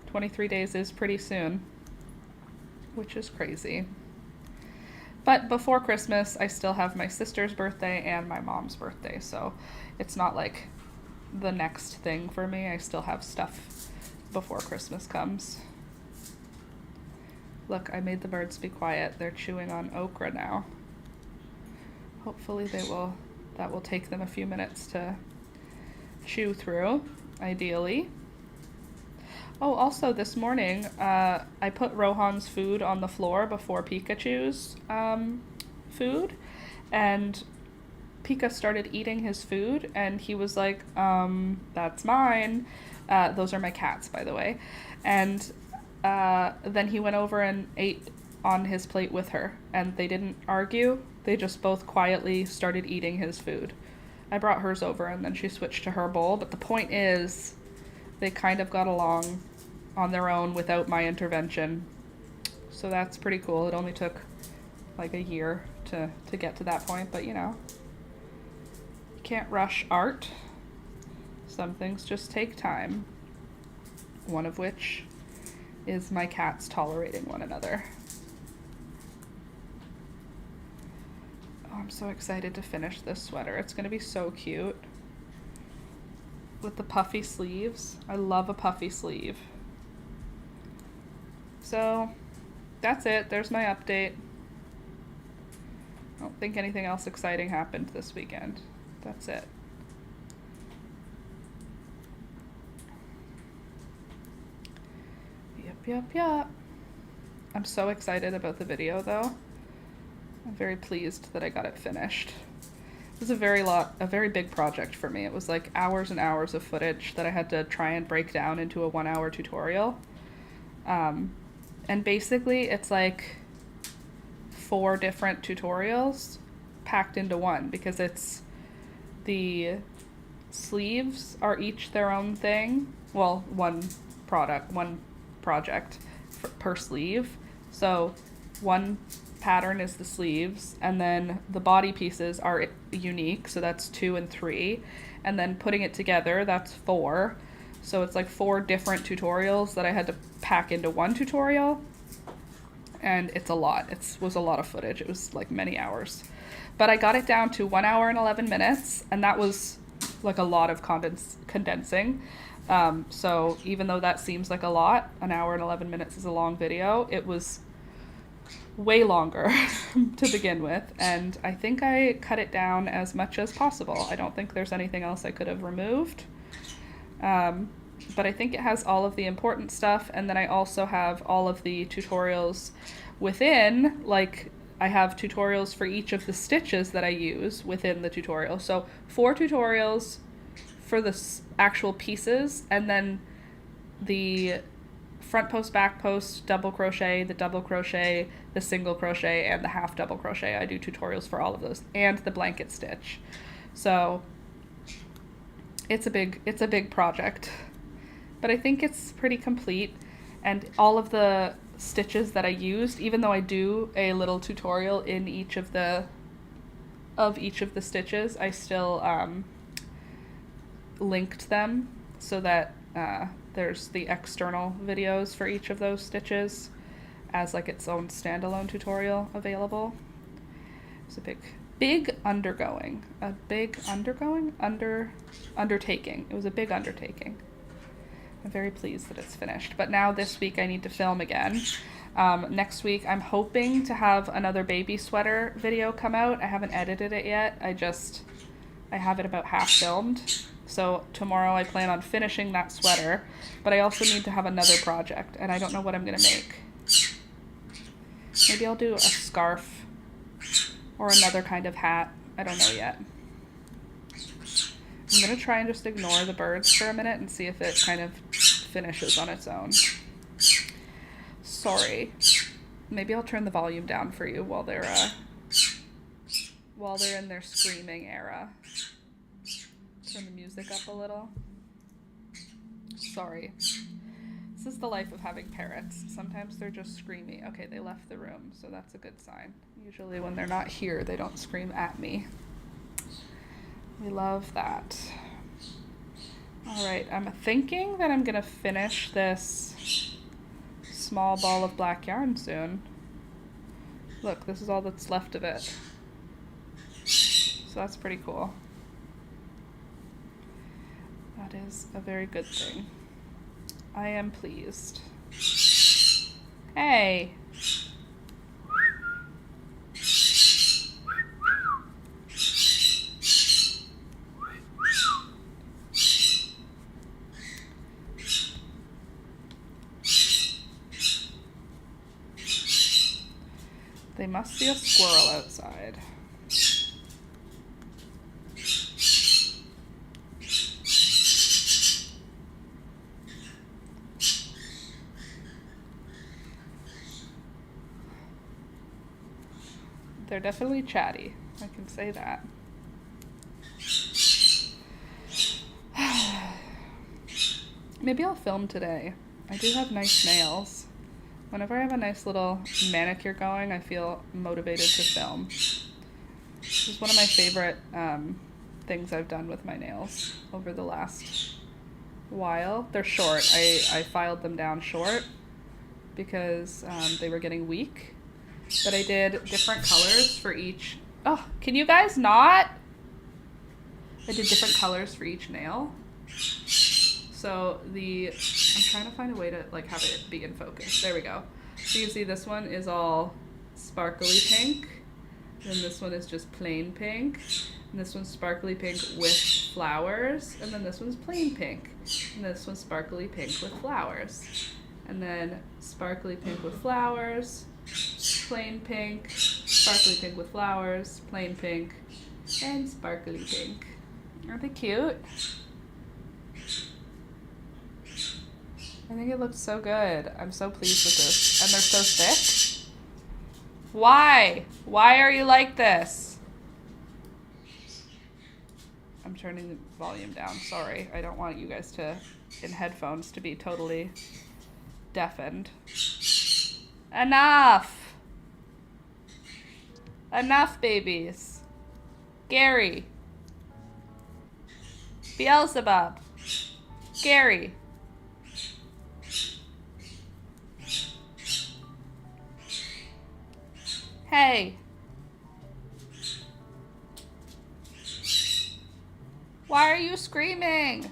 23 days is pretty soon, which is crazy. But before Christmas, I still have my sister's birthday and my mom's birthday, so it's not like the next thing for me. I still have stuff before Christmas comes. Look, I made the birds be quiet. They're chewing on okra now. Hopefully that will take them a few minutes to chew through, ideally. Oh, also this morning, I put Rohan's food on the floor before Pikachu's food, and Pika started eating his food, and he was like, that's mine. Those are my cats, by the way. And then he went over and ate on his plate with her, and they didn't argue. They just both quietly started eating his food. I brought hers over, and then she switched to her bowl, but the point is, they kind of got along on their own without my intervention. So that's pretty cool. It only took like a year to get to that point, but you know, you can't rush art. Some things just take time. One of which is my cats tolerating one another. Oh, I'm so excited to finish this sweater. It's gonna be so cute. With the puffy sleeves. I love a puffy sleeve. So that's it. There's my update. I don't think anything else exciting happened this weekend. That's it. Yep. I'm so excited about the video though. I'm very pleased that I got it finished. It was a very big project for me. It was like hours and hours of footage that I had to try and break down into a 1-hour tutorial. And basically it's like 4 different tutorials packed into one, because it's the sleeves are each their own thing. Well, one project per sleeve. So one pattern is the sleeves, and then the body pieces are unique, so that's 2 and 3, and then putting it together, that's 4. So it's like 4 different tutorials that I had to pack into one tutorial, and it's a lot. It was a lot of footage. It was like many hours, but I got it down to 1 hour and 11 minutes, and that was like a lot of condensing. So even though that seems like a lot, 1 hour and 11 minutes is a long video, it was way longer to begin with, and I think I cut it down as much as possible. I don't think there's anything else I could have removed, but I think it has all of the important stuff, and then I also have all of the tutorials within, like I have tutorials for each of the stitches that I use within the tutorial. So 4 tutorials for the actual pieces, and then the front post, back post, double crochet, the double crochet, the single crochet, and the half double crochet. I do tutorials for all of those, and the blanket stitch. So it's a big project, but I think it's pretty complete. And all of the stitches that I used, even though I do a little tutorial in each of the stitches, I still linked them so that there's the external videos for each of those stitches as like its own standalone tutorial available. It's a big undertaking. It was a big undertaking. I'm very pleased that it's finished. But now this week I need to film again. Next week I'm hoping to have another baby sweater video come out. I haven't edited it yet. I have it about half filmed. So tomorrow I plan on finishing that sweater, but I also need to have another project, and I don't know what I'm going to make. Maybe I'll do a scarf or another kind of hat. I don't know yet. I'm going to try and just ignore the birds for a minute and see if it kind of finishes on its own. Sorry. Maybe I'll turn the volume down for you while they're in their screaming era. Turn the music up a little. Sorry. This is the life of having parrots. Sometimes they're just screaming. Okay, they left the room, so that's a good sign. Usually when they're not here, they don't scream at me. We love that. All right, I'm thinking that I'm going to finish this small ball of black yarn soon. Look, this is all that's left of it. So that's pretty cool. That is a very good thing. I am pleased. Hey. They must see a squirrel outside. They're definitely chatty. I can say that. Maybe I'll film today. I do have nice nails. Whenever I have a nice little manicure going, I feel motivated to film. This is one of my favorite things I've done with my nails over the last while. They're short. I filed them down short because they were getting weak. But I did different colors for each. Oh, can you guys not? I did different colors for each nail. So I'm trying to find a way to like have it be in focus. There we go. So you can see this one is all sparkly pink. Then this one is just plain pink. And this one's sparkly pink with flowers. And then this one's plain pink. And this one's sparkly pink with flowers. And then sparkly pink with flowers. Plain pink, sparkly pink with flowers, plain pink, and sparkly pink. Aren't they cute? I think it looks so good. I'm so pleased with this. And they're so thick. Why? Why are you like this? I'm turning the volume down. Sorry. I don't want you guys in headphones to be totally deafened. Enough! Enough, babies. Gary. Beelzebub. Gary. Hey. Why are you screaming?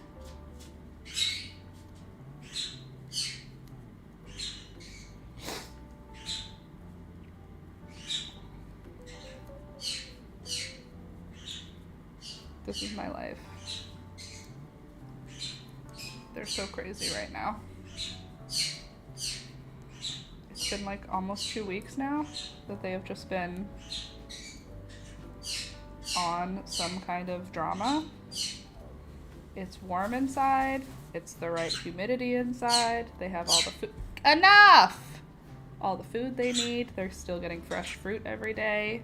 This is my life. They're so crazy right now. It's been like almost 2 weeks now that they have just been on some kind of drama. It's warm inside. It's the right humidity inside. They have all the food. Enough! All the food they need. They're still getting fresh fruit every day.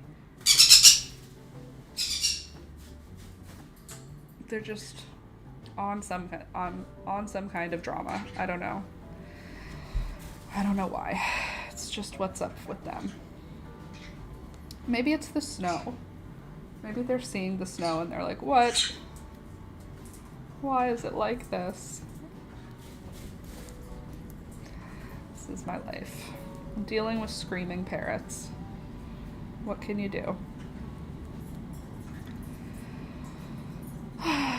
They're just on some kind of drama. I don't know. I don't know why. It's just what's up with them. Maybe it's the snow. Maybe they're seeing the snow and they're like, what? Why is it like this? This is my life. I'm dealing with screaming parrots. What can you do?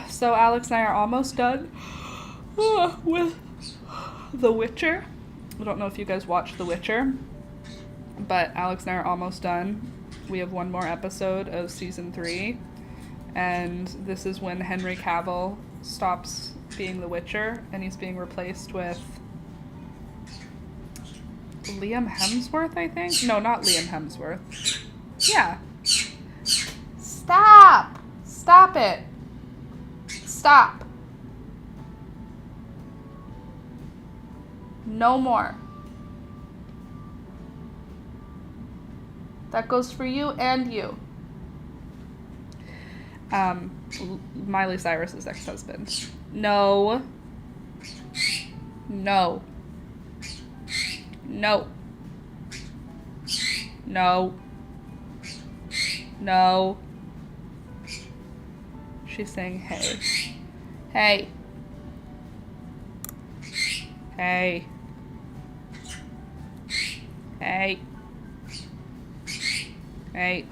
So Alex and I are almost done with The Witcher. I don't know if you guys watched The Witcher, but Alex and I are almost done. We have one more episode of season 3, and this is when Henry Cavill stops being The Witcher, and he's being replaced with Liam Hemsworth, I think? No, not Liam Hemsworth. Yeah. Stop! Stop it! Stop. No more. That goes for you and you. Miley Cyrus's ex-husband. No. No. No. No. No. She's saying, hey. Hey. Hey. Hey. Hey.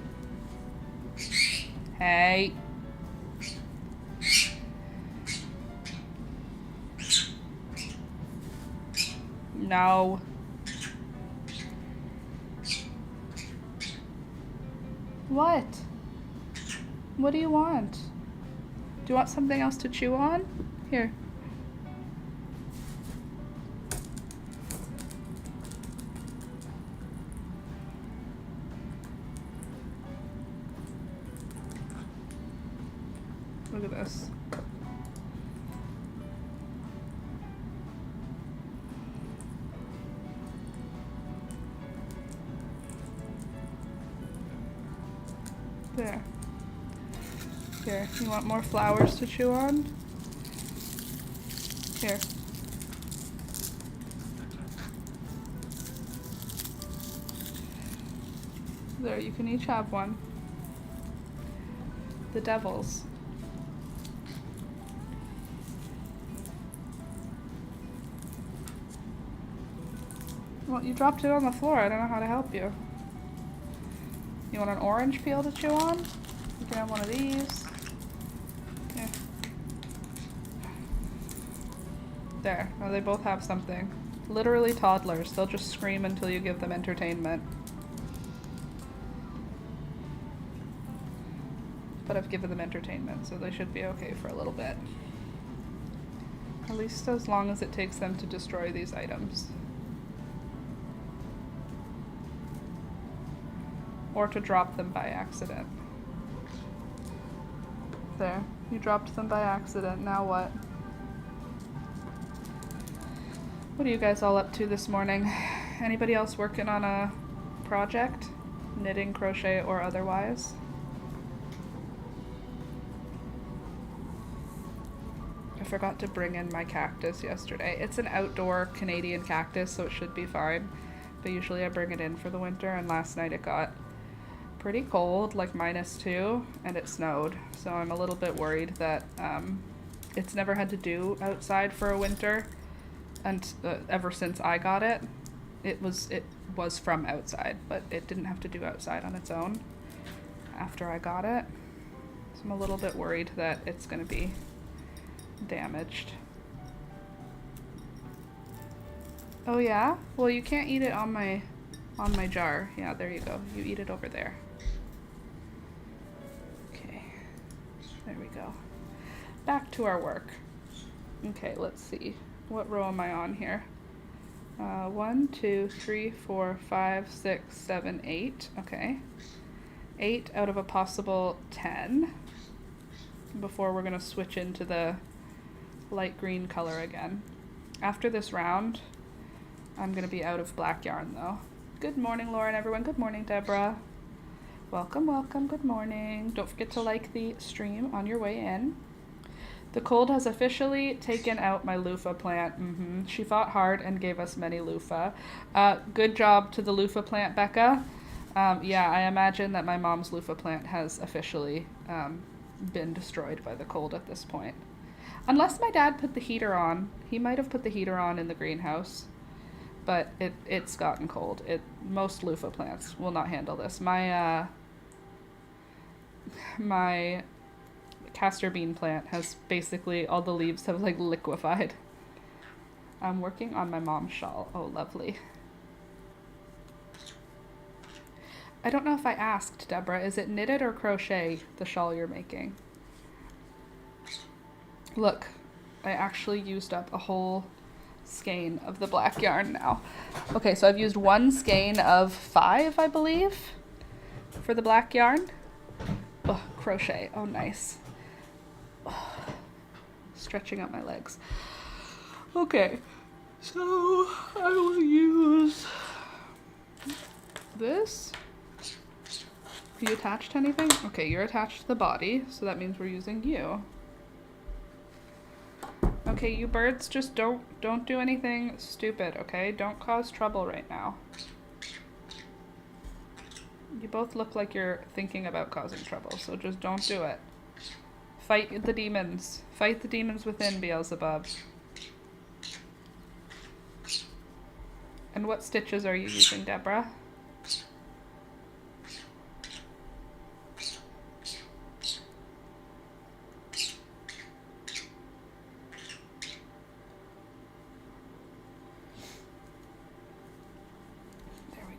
Hey. No. What? What do you want? Do you want something else to chew on? Here. Look at this. There. Here, you want more flowers to chew on? Here. There, you can each have one. The devils. Well, you dropped it on the floor. I don't know how to help you. You want an orange peel to chew on? You can have one of these. Here. There. Now they both have something. Literally toddlers. They'll just scream until you give them entertainment. But I've given them entertainment, so they should be okay for a little bit. At least as long as it takes them to destroy these items. Or to drop them by accident. There, you dropped them by accident, now what? What are you guys all up to this morning? Anybody else working on a project? Knitting, crochet, or otherwise? I forgot to bring in my cactus yesterday. It's an outdoor Canadian cactus, so it should be fine. But usually I bring it in for the winter, and last night it got pretty cold, like -2, and it snowed. So I'm a little bit worried that it's never had to do outside for a winter, and ever since I got it, it was from outside, but it didn't have to do outside on its own after I got it. So I'm a little bit worried that it's going to be damaged. Oh yeah? Well, you can't eat it on my jar. Yeah, there you go. You eat it over there. Okay. There we go. Back to our work. Okay, let's see. What row am I on here? 1, 2, 3, 4, 5, 6, 7, 8. Okay. 8 out of a possible 10. Before we're going to switch into the light green color again. After this round, I'm going to be out of black yarn though. Good morning, Lauren, everyone. Good morning, Deborah. Welcome, welcome. Good morning. Don't forget to like the stream on your way in. The cold has officially taken out my loofah plant. She fought hard and gave us many loofah. Good job to the loofah plant, Becca. Yeah, I imagine that my mom's loofah plant has officially been destroyed by the cold at this point. Unless my dad put the heater on. He might have put the heater on in the greenhouse. But it's gotten cold. Most loofah plants will not handle this. My castor bean plant has basically, all the leaves have like liquefied. I'm working on my mom's shawl. Oh, lovely. I don't know if I asked, Deborah, is it knitted or crochet, the shawl you're making? Look, I actually used up a whole skein of the black yarn now. Okay, so I've used one skein of 5, I believe, for the black yarn. Oh, crochet. Oh, nice. Oh, stretching out my legs. Okay, so I will use this Are you attached to anything? Okay, you're attached to the body, so that means we're using you. Okay, you birds, just don't do anything stupid, okay? Don't cause trouble right now. You both look like you're thinking about causing trouble, so just don't do it. Fight the demons. Fight the demons within, Beelzebub. And what stitches are you using, Deborah?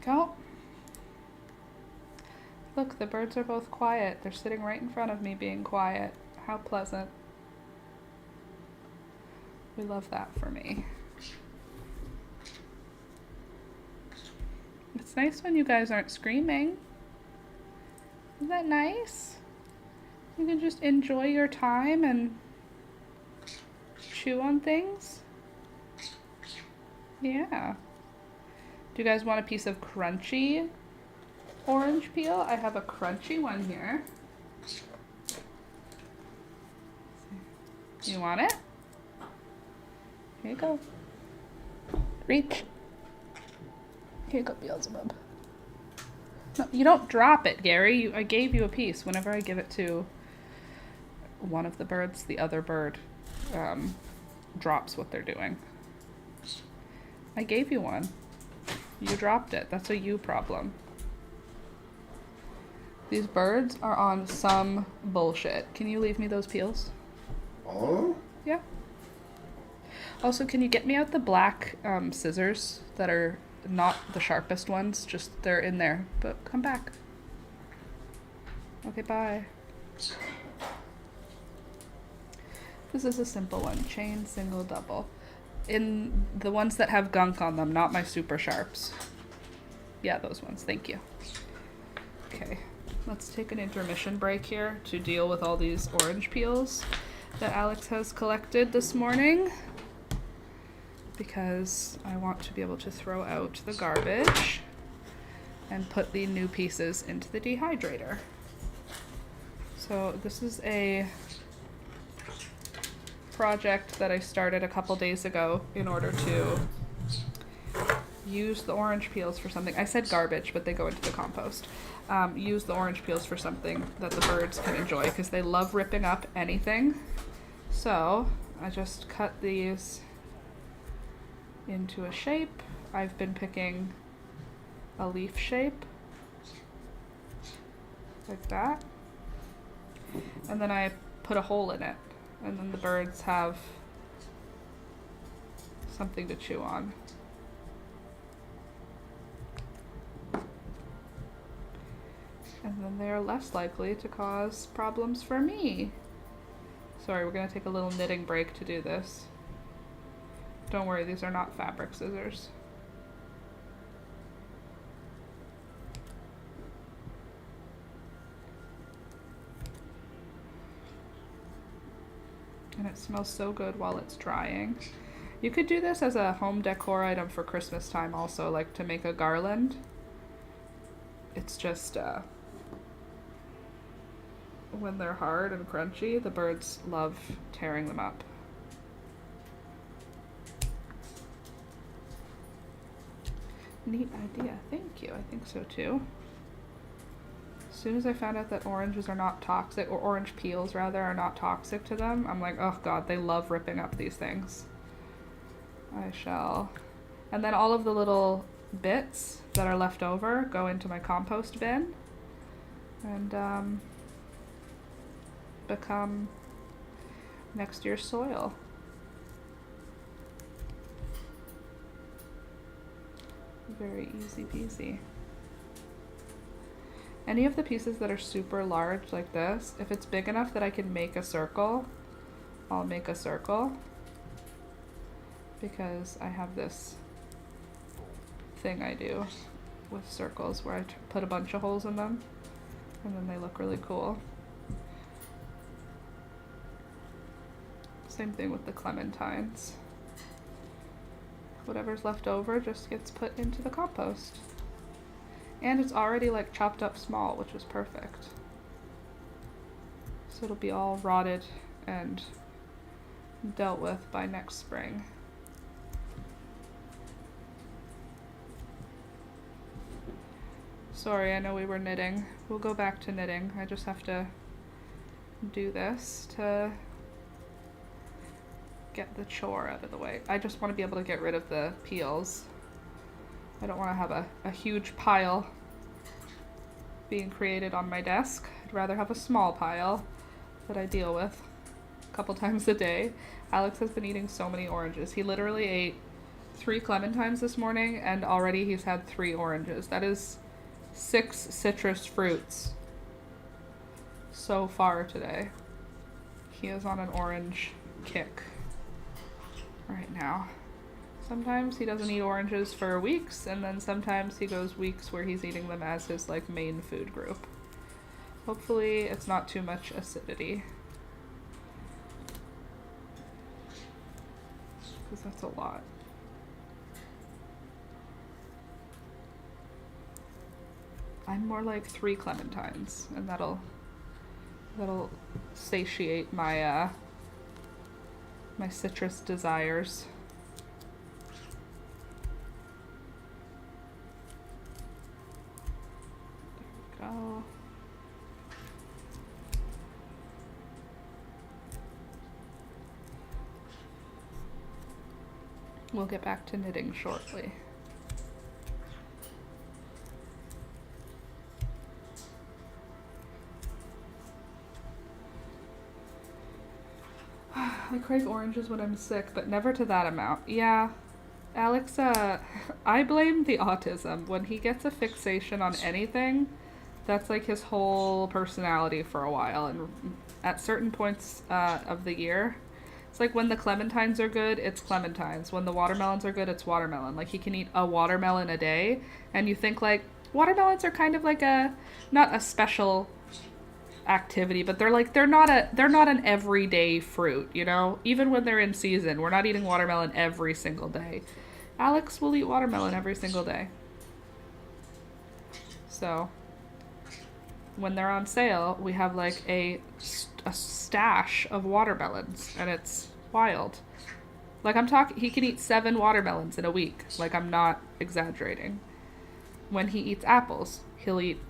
Go. Look, the birds are both quiet. They're sitting right in front of me being quiet. How pleasant. We love that for me. It's nice when you guys aren't screaming. Isn't that nice? You can just enjoy your time and chew on things. Yeah. Do you guys want a piece of crunchy orange peel? I have a crunchy one here. You want it? Here you go. Reach. Here you go, Beelzebub. No, you don't drop it, Gary. I gave you a piece. Whenever I give it to one of the birds, the other bird drops what they're doing. I gave you one. You dropped it. That's a you problem. These birds are on some bullshit. Can you leave me those peels? Oh? Yeah. Also, can you get me out the black scissors that are not the sharpest ones? Just they're in there. But come back. Okay, bye. This is a simple one. Chain, single, double. In the ones that have gunk on them, not my super sharps. Yeah, those ones. Thank you. Okay, let's take an intermission break here to deal with all these orange peels that Alex has collected this morning, because I want to be able to throw out the garbage and put the new pieces into the dehydrator. So this is a project that I started a couple days ago in order to use the orange peels for something. I said garbage, but they go into the compost. Use the orange peels for something that the birds can enjoy, because they love ripping up anything. So I just cut these into a shape. I've been picking a leaf shape like that, and then I put a hole in it. And then the birds have something to chew on. And then they're less likely to cause problems for me. Sorry, we're going to take a little knitting break to do this. Don't worry, these are not fabric scissors. And it smells so good while it's drying. You could do this as a home decor item for Christmas time also, like to make a garland. It's just, when they're hard and crunchy, the birds love tearing them up. Neat idea, thank you, I think so too. As soon as I found out that oranges are not toxic, or orange peels rather, are not toxic to them, I'm like, oh god, they love ripping up these things. I shall. And then all of the little bits that are left over go into my compost bin and become next year's soil. Very easy peasy. Any of the pieces that are super large like this, if it's big enough that I can make a circle, I'll make a circle, because I have this thing I do with circles where I put a bunch of holes in them and then they look really cool. Same thing with the clementines. Whatever's left over just gets put into the compost. And it's already like chopped up small, which is perfect. So it'll be all rotted and dealt with by next spring. Sorry, I know we were knitting. We'll go back to knitting. I just have to do this to get the chore out of the way. I just want to be able to get rid of the peels. I don't want to have a huge pile being created on my desk. I'd rather have a small pile that I deal with a couple times a day. Alex has been eating so many oranges. He literally ate 3 clementines this morning and already he's had 3 oranges. That is 6 citrus fruits so far today. He is on an orange kick right now. Sometimes he doesn't eat oranges for weeks, and then sometimes he goes weeks where he's eating them as his like main food group. Hopefully it's not too much acidity, because that's a lot. I'm more like 3 clementines, and that'll satiate my my citrus desires. There we go. We'll get back to knitting shortly. I crave oranges when I'm sick, but never to that amount. Yeah, Alex, I blame the autism. When he gets a fixation on anything, that's like his whole personality for a while. And at certain points of the year, it's like when the clementines are good, it's clementines. When the watermelons are good, it's watermelon. Like he can eat a watermelon a day, and you think like, watermelons are kind of like not a special activity, but they're not an everyday fruit, you know? Even when they're in season, we're not eating watermelon every single day. Alex will eat watermelon every single day. So when they're on sale, we have like a stash of watermelons, and it's wild. Like he can eat 7 watermelons in a week. Like I'm not exaggerating. When he eats apples, he'll eat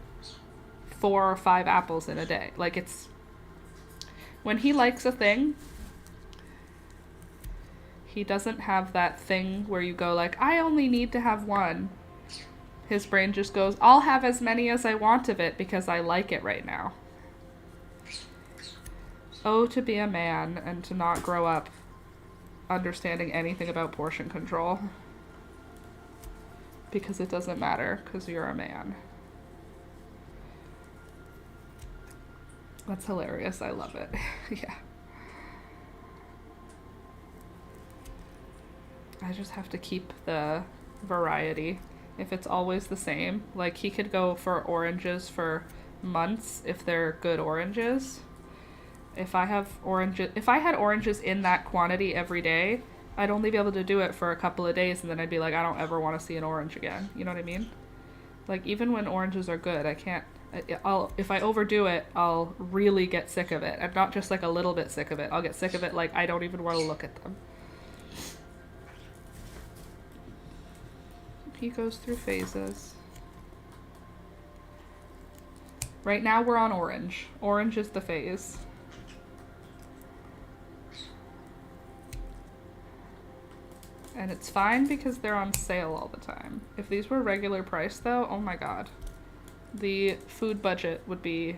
4 or 5 apples in a day. Like it's, when he likes a thing, he doesn't have that thing where you go like, I only need to have 1. His brain just goes, I'll have as many as I want of it because I like it right now. Oh, to be a man and to not grow up understanding anything about portion control. Because it doesn't matter, because you're a man. That's hilarious. I love it. Yeah. I just have to keep the variety. If it's always the same, like he could go for oranges for months if they're good oranges. If I had oranges in that quantity every day, I'd only be able to do it for a couple of days, and then I'd be like, I don't ever want to see an orange again. You know what I mean? Like even when oranges are good, I can't. If I overdo it, I'll really get sick of it. I'm not just like a little bit sick of it. I'll get sick of it like I don't even want to look at them. He goes through phases. Right now we're on orange. Orange is the phase. And it's fine because they're on sale all the time. If these were regular price though, oh my god. The food budget would be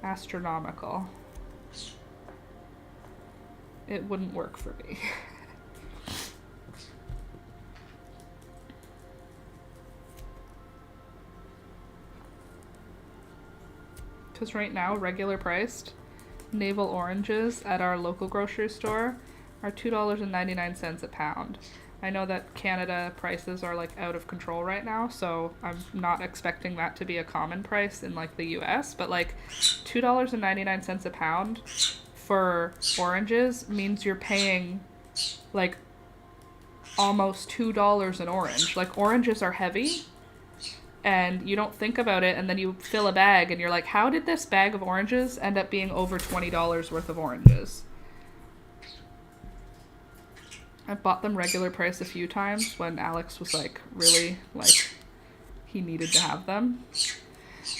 astronomical. It wouldn't work for me. Because right now, regular priced navel oranges at our local grocery store are $2.99 a pound. I know that Canada prices are like out of control right now, so I'm not expecting that to be a common price in like the US, but like $2.99 a pound for oranges means you're paying like almost $2 an orange. Like oranges are heavy, and you don't think about it, and then you fill a bag and you're like, how did this bag of oranges end up being over $20 worth of oranges? I've bought them regular price a few times when Alex was like really like he needed to have them.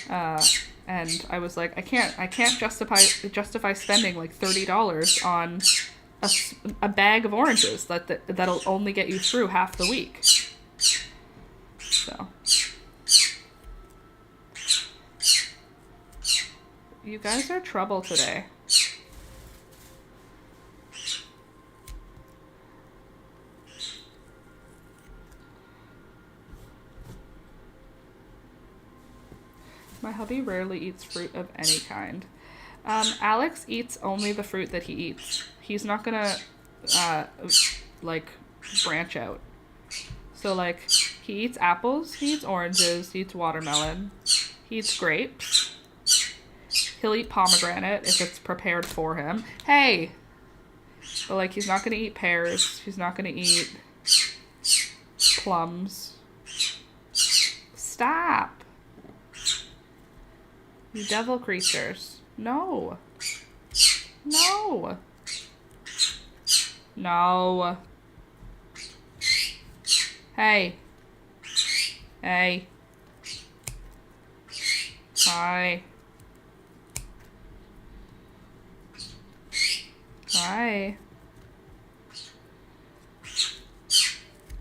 And I was like, I can't justify spending like $30 on a bag of oranges that'll only get you through half the week. So you guys are trouble today. My hubby rarely eats fruit of any kind. Alex eats only the fruit that he eats. He's not gonna, like, branch out. So, like, he eats apples, he eats oranges, he eats watermelon, he eats grapes. He'll eat pomegranate if it's prepared for him. Hey! But, like, he's not gonna eat pears. He's not gonna eat plums. Stop! You devil creatures. No. No. No. Hey. Hey. Hi. Hi.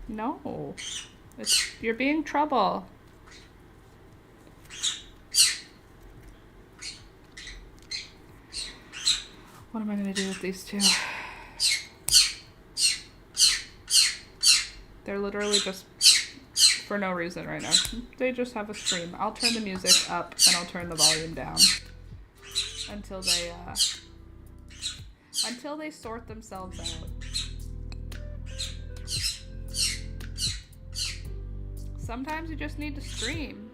No. You're being trouble. What am I going to do with these two? They're literally just for no reason right now. They just have a scream. I'll turn the music up and I'll turn the volume down until they sort themselves out. Sometimes you just need to scream.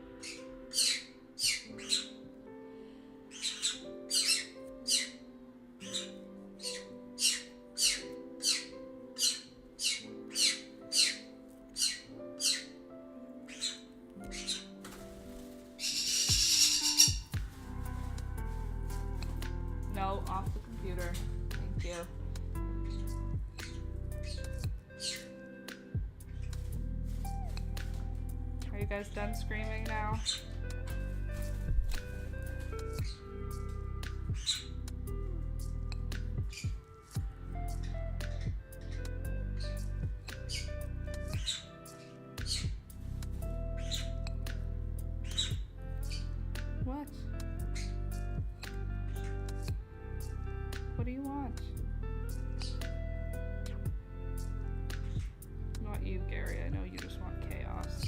No, off the computer. Thank you. Are you guys done screaming now? What? What do you want? Not you, Gary. I know you just want chaos.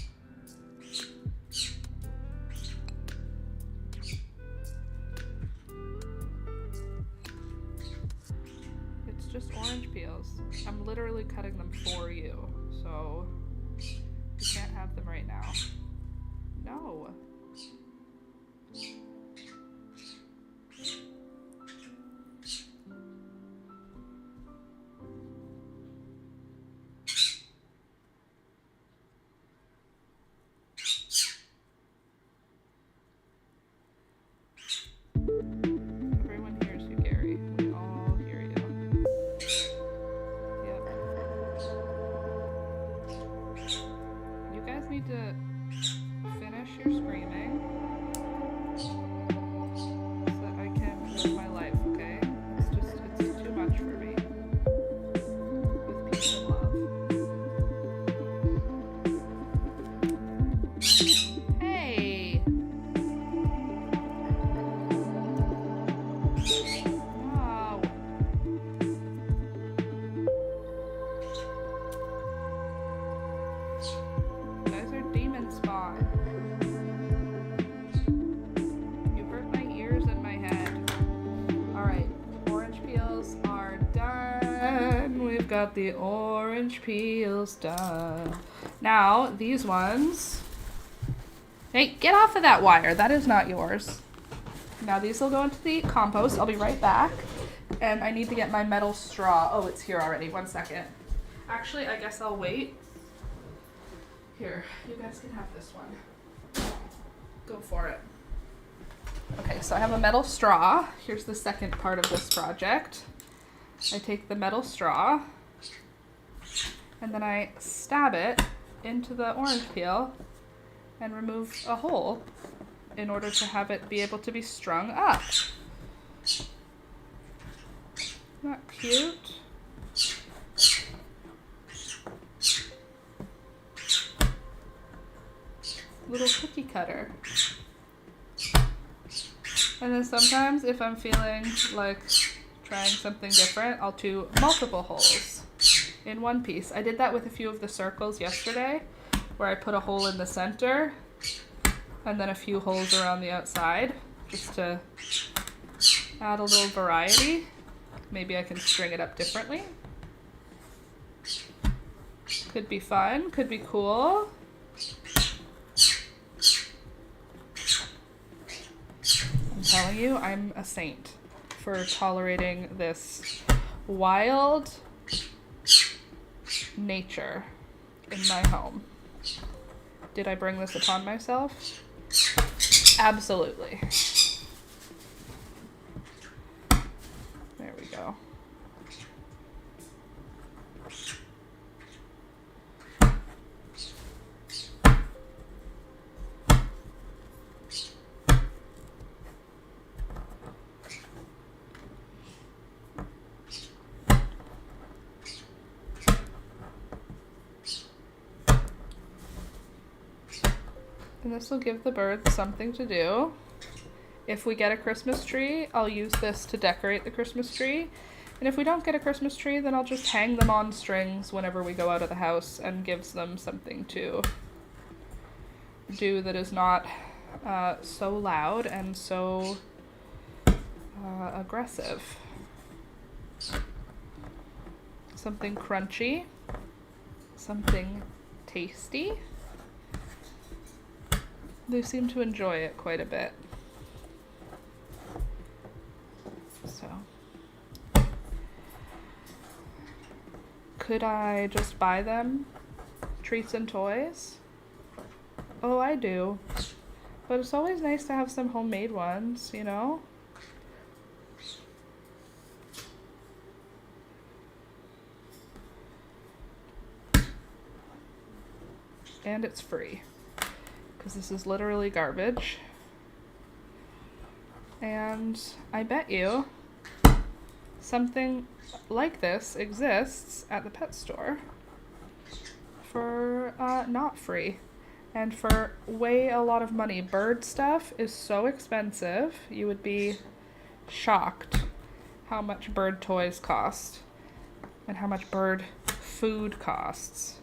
It's just orange peels. I'm literally cutting them for you, so you can't have them right now. No. Everyone hears you, Gary. We all hear you. Yep. You guys need to finish your screaming so that I can live my life, okay? It's too much for me. With peace and love. Hey! Wow. You guys are demon spawn. You hurt my ears and my head. Alright, orange peels are done. We've got the orange peels done. Now, these ones... Hey, get off of that wire. That is not yours. Now these will go into the compost. I'll be right back. And I need to get my metal straw. Oh, it's here already. 1 second. Actually, I guess I'll wait. Here, you guys can have this one. Go for it. Okay, so I have a metal straw. Here's the second part of this project. I take the metal straw and then I stab it into the orange peel and remove a hole in order to have it be able to be strung up. Isn't that cute? Little cookie cutter. And then sometimes if I'm feeling like trying something different, I'll do multiple holes in one piece. I did that with a few of the circles yesterday, where I put a hole in the center and then a few holes around the outside, just to add a little variety. Maybe I can string it up differently. Could be fun, could be cool. I'm telling you, I'm a saint for tolerating this wild nature in my home. Did I bring this upon myself? Absolutely. There we go. And this will give the birds something to do. If we get a Christmas tree, I'll use this to decorate the Christmas tree. And if we don't get a Christmas tree, then I'll just hang them on strings whenever we go out of the house, and gives them something to do that is not so loud and so aggressive. Something crunchy, something tasty. They seem to enjoy it quite a bit. So, could I just buy them treats and toys? Oh, I do. But it's always nice to have some homemade ones, you know? And it's free, because this is literally garbage. And I bet you something like this exists at the pet store for not free, and for a lot of money. Bird stuff is so expensive. You would be shocked how much bird toys cost and how much bird food costs.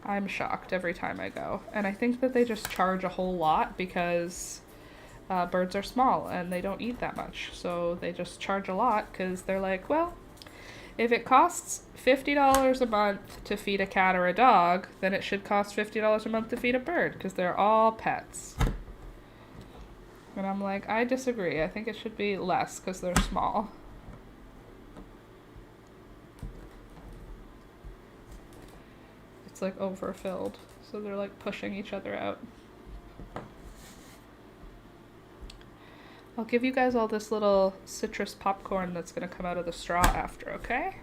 I'm shocked every time I go. And I think that they just charge a whole lot because birds are small and they don't eat that much. So they just charge a lot because they're like, well, if it costs $50 a month to feed a cat or a dog, then it should cost $50 a month to feed a bird, because they're all pets. And I'm like, I disagree. I think it should be less because they're small. It's like overfilled, so they're like pushing each other out. I'll give you guys all this little citrus popcorn that's gonna come out of the straw after, okay?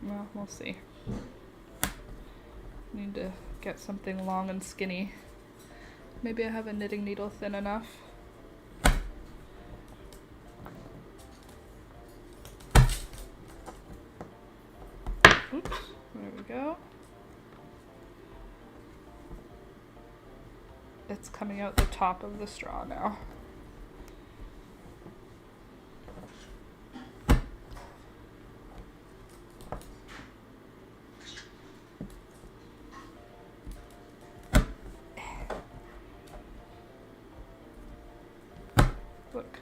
Well, we'll see. Need to get something long and skinny. Maybe I have a knitting needle thin enough. Oops, there we go. It's coming out the top of the straw now. Look,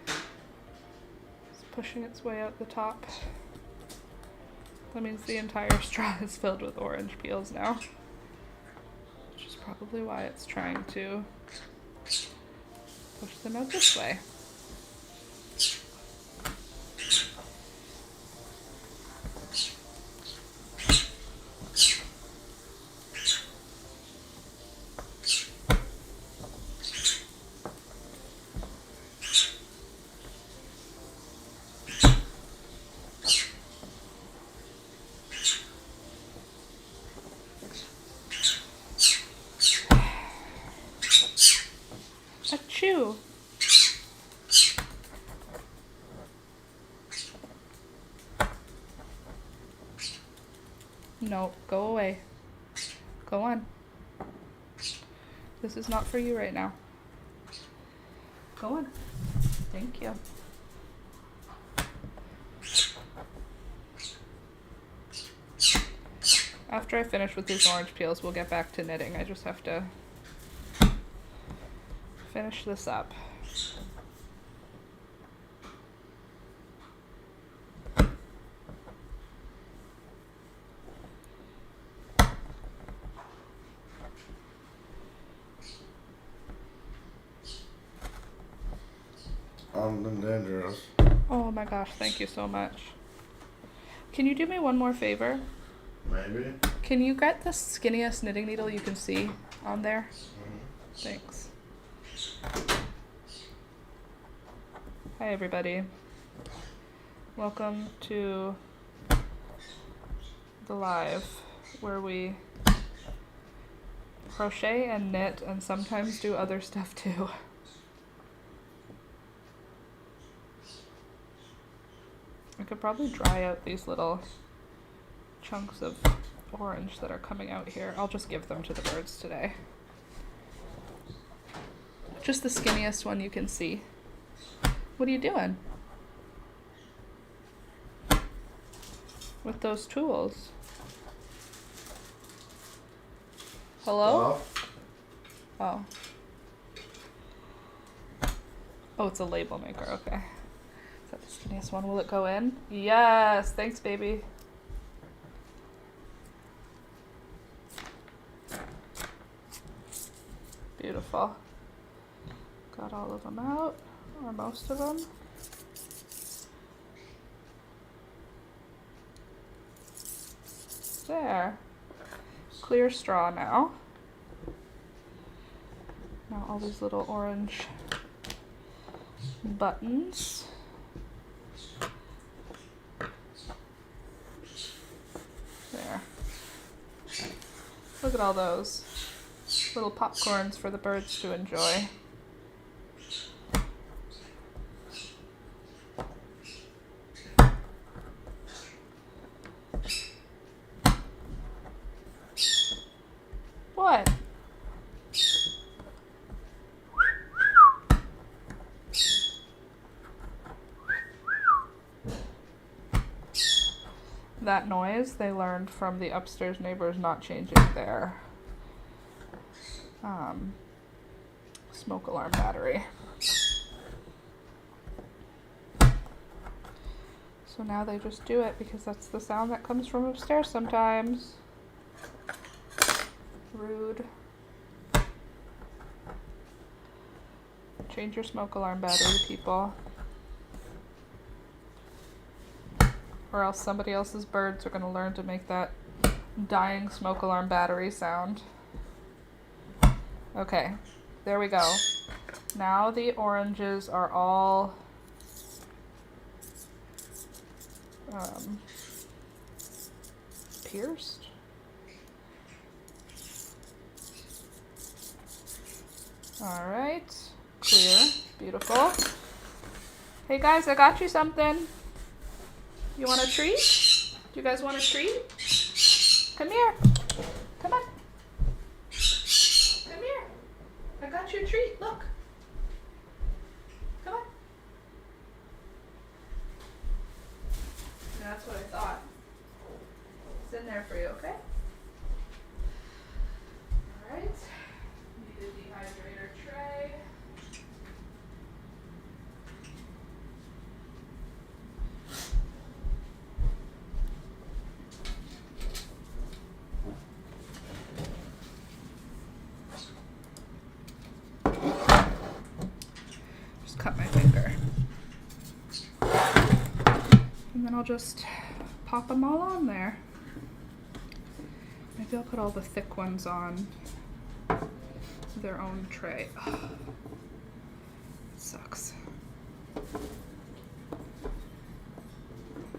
it's pushing its way out the top. That means the entire straw is filled with orange peels now, which is probably why it's trying to push them out this way. No, go away. Go on. This is not for you right now. Go on. Thank you. After I finish with these orange peels, we'll get back to knitting. I just have to finish this up. Dangerous. Oh my gosh, thank you so much. Can you do me one more favor? Maybe. Can you get the skinniest knitting needle you can see on there? Mm-hmm. Thanks. Hi everybody. Welcome to the live where we crochet and knit and sometimes do other stuff too. I could probably dry out these little chunks of orange that are coming out here. I'll just give them to the birds today. Just the skinniest one you can see. What are you doing with those tools? Hello? Oh. Oh, it's a label maker. Okay. Is that the skinniest one? Will it go in? Yes. Thanks, baby. Beautiful. Got all of them out, or most of them. There. Clear straw now. Now all these little orange buttons. There. Look at all those little popcorns for the birds to enjoy. What? That noise they learned from the upstairs neighbors not changing their smoke alarm battery. So now they just do it because that's the sound that comes from upstairs sometimes. Rude. Change your smoke alarm battery, people. Or else somebody else's birds are going to learn to make that dying smoke alarm battery sound. Okay, there we go. Now the oranges are all pierced. All right, clear, beautiful. Hey guys, I got you something. You want a treat? Do you guys want a treat? Come here. Come on. Come here. I got you a treat. Look. Come on. That's what I thought. It's in there for you, okay? All right. Need a dehydrator tray. Cut my finger. And then I'll just pop them all on there. Maybe I'll put all the thick ones on their own tray. Oh, it sucks.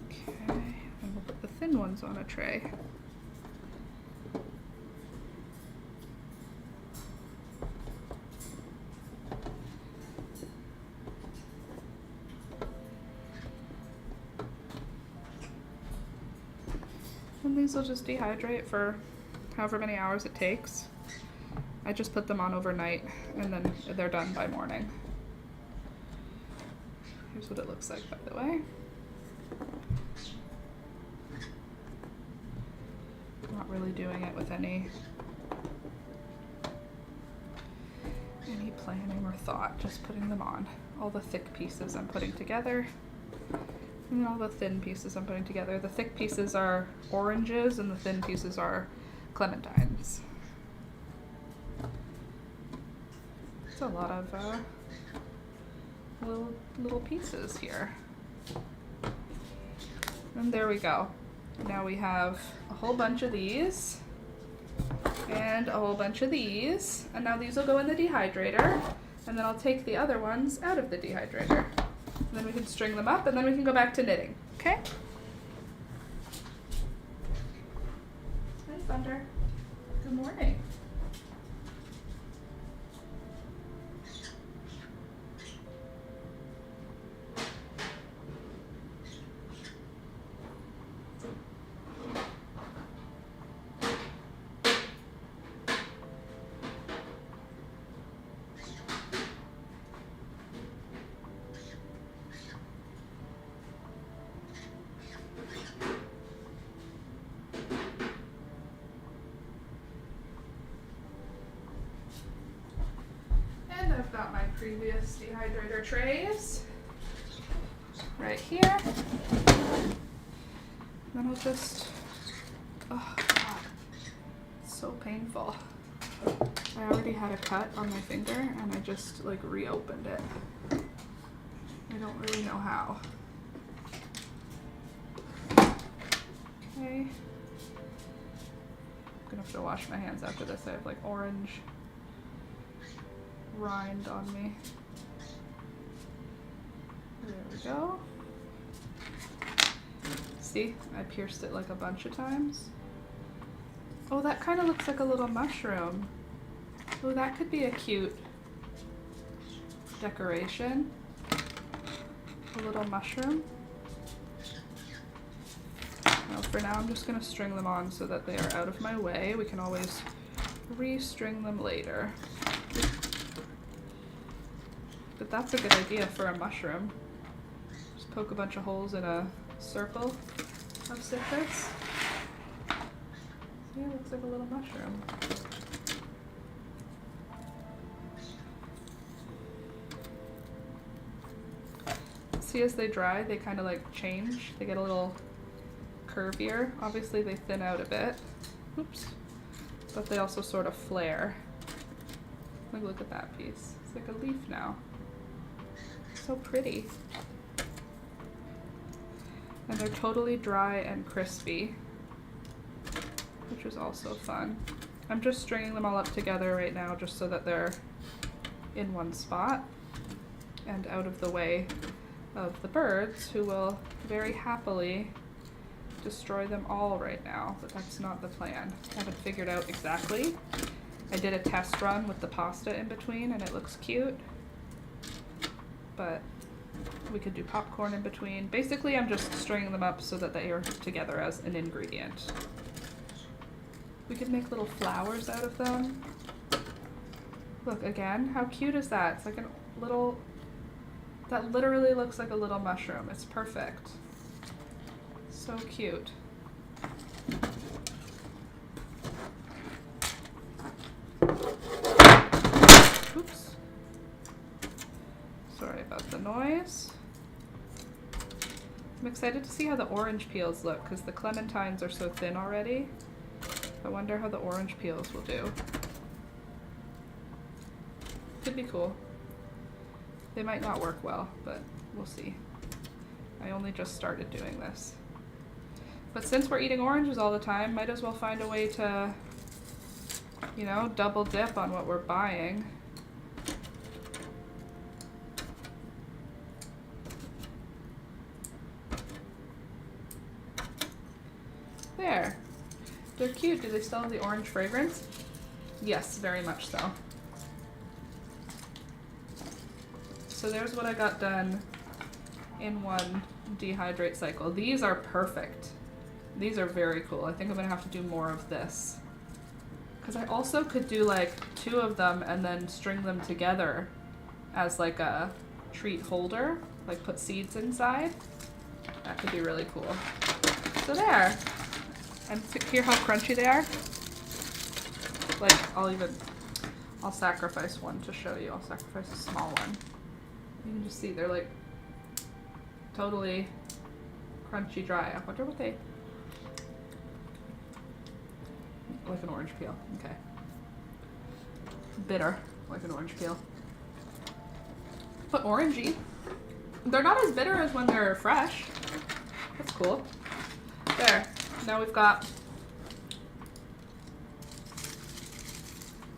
Okay, and we'll put the thin ones on a tray. And these will just dehydrate for however many hours it takes. I just put them on overnight and then they're done by morning. Here's what it looks like, by the way. I'm not really doing it with any planning or thought, just putting them on. All the thick pieces I'm putting together, and all the thin pieces I'm putting together. The thick pieces are oranges and the thin pieces are clementines. It's a lot of little pieces here. And there we go. Now we have a whole bunch of these and a whole bunch of these, and now these will go in the dehydrator, and then I'll take the other ones out of the dehydrator. And then we can string them up, and then we can go back to knitting, okay? Hi, Thunder. Good morning. I've got my previous dehydrator trays right here. Then I'll just, oh God, it's so painful. I already had a cut on my finger and I just like reopened it. I don't really know how. Okay. I'm gonna have to wash my hands after this. I have like orange rind on me. There we go. See, I pierced it like a bunch of times. Oh, that kind of looks like a little mushroom. Oh, that could be a cute decoration. A little mushroom. Well, for now I'm just gonna string them on so that they are out of my way. We can always re-string them later. But that's a good idea for a mushroom. Just poke a bunch of holes in a circle of citrus. See, it looks like a little mushroom. See, as they dry, they kind of like change. They get a little curvier. Obviously, they thin out a bit. Oops. But they also sort of flare. Like, look at that piece. It's like a leaf now. So pretty. And they're totally dry and crispy, which is also fun. I'm just stringing them all up together right now just so that they're in one spot and out of the way of the birds, who will very happily destroy them all right now, but that's not the plan. I haven't figured out exactly. I did a test run with the pasta in between and it looks cute, but we could do popcorn in between. Basically, I'm just stringing them up so that they are together as an ingredient. We could make little flowers out of them. Look, again, how cute is that? It's like a little, that literally looks like a little mushroom. It's perfect. So cute. Oops. Sorry about the noise. I'm excited to see how the orange peels look because the clementines are so thin already. I wonder how the orange peels will do. Could be cool. They might not work well, but we'll see. I only just started doing this. But since we're eating oranges all the time, might as well find a way to, you know, double dip on what we're buying. There. They're cute. Do they still have the orange fragrance? Yes, very much so. So there's what I got done in one dehydrate cycle. These are perfect. These are very cool. I think I'm gonna have to do more of this. Because I also could do like 2 of them and then string them together as like a treat holder. Like put seeds inside. That could be really cool. So there. And hear how crunchy they are? Like I'll sacrifice one to show you. I'll sacrifice a small one. You can just see they're like totally crunchy dry. I wonder what they... Like an orange peel. Okay. Bitter, like an orange peel. But orangey. They're not as bitter as when they're fresh. That's cool. There. Now we've got...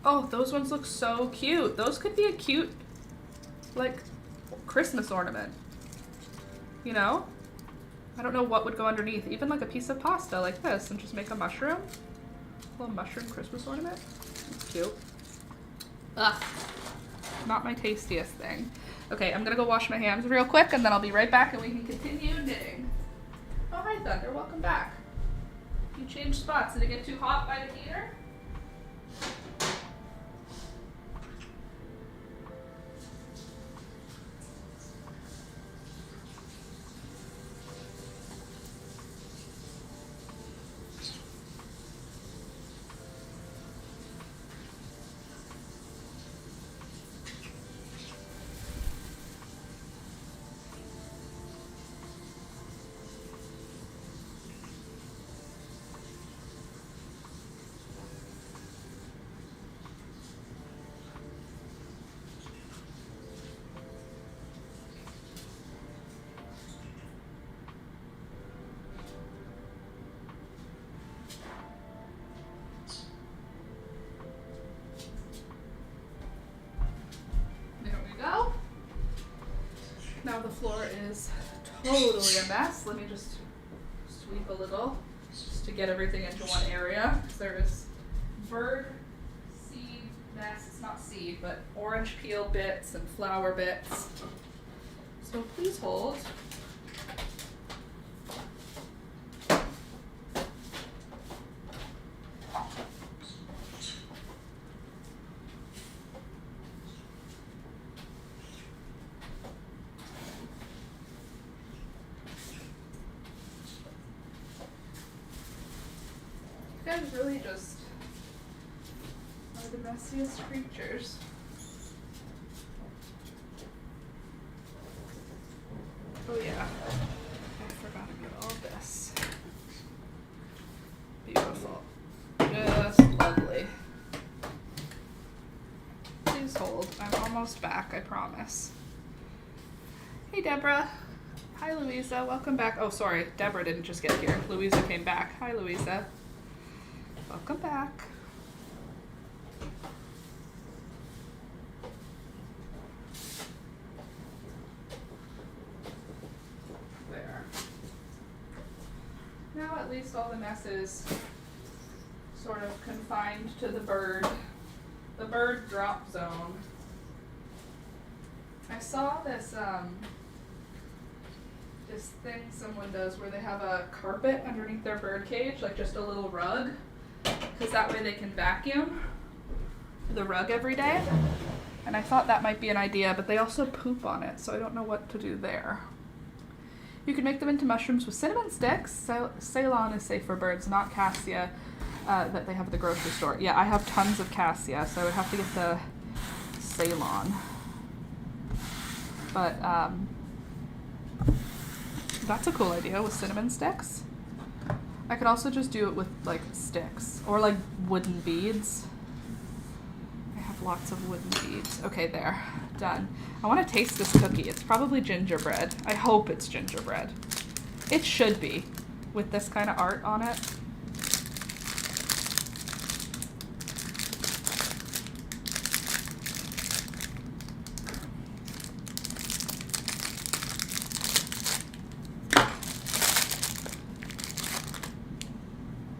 Oh, those ones look so cute. Those could be a cute, like, Christmas ornament. You know? I don't know what would go underneath. Even like a piece of pasta like this and just make a mushroom. A little mushroom Christmas ornament. It's cute. Ugh. Not my tastiest thing. Okay, I'm gonna go wash my hands real quick and then I'll be right back and we can continue knitting. Oh, hi Thunder, welcome back. You changed spots. Did it get too hot by the heater? Now the floor is totally a mess. Let me just sweep a little just to get everything into one area. There is bird seed mess. It's not seed, but orange peel bits and flower bits. So please hold. You guys really just are the messiest creatures. Oh yeah, I forgot about all this. Beautiful. Just lovely. Please hold. I'm almost back, I promise. Hey Deborah. Hi Louisa, welcome back. Oh sorry, Deborah didn't just get here. Louisa came back. Hi Louisa. Welcome back. There. Now at least all the mess is sort of confined to the bird drop zone. I saw this this thing someone does where they have a carpet underneath their bird cage, like just a little rug, because that way they can vacuum the rug every day. And I thought that might be an idea, but they also poop on it, so I don't know what to do there. You can make them into mushrooms with cinnamon sticks. Ceylon is safe for birds, not cassia that they have at the grocery store. Yeah, I have tons of cassia, so I would have to get the Ceylon. But that's a cool idea with cinnamon sticks. I could also just do it with like sticks or like wooden beads. I have lots of wooden beads. Okay, there. Done. I want to taste this cookie. It's probably gingerbread. I hope it's gingerbread. It should be with this kind of art on it.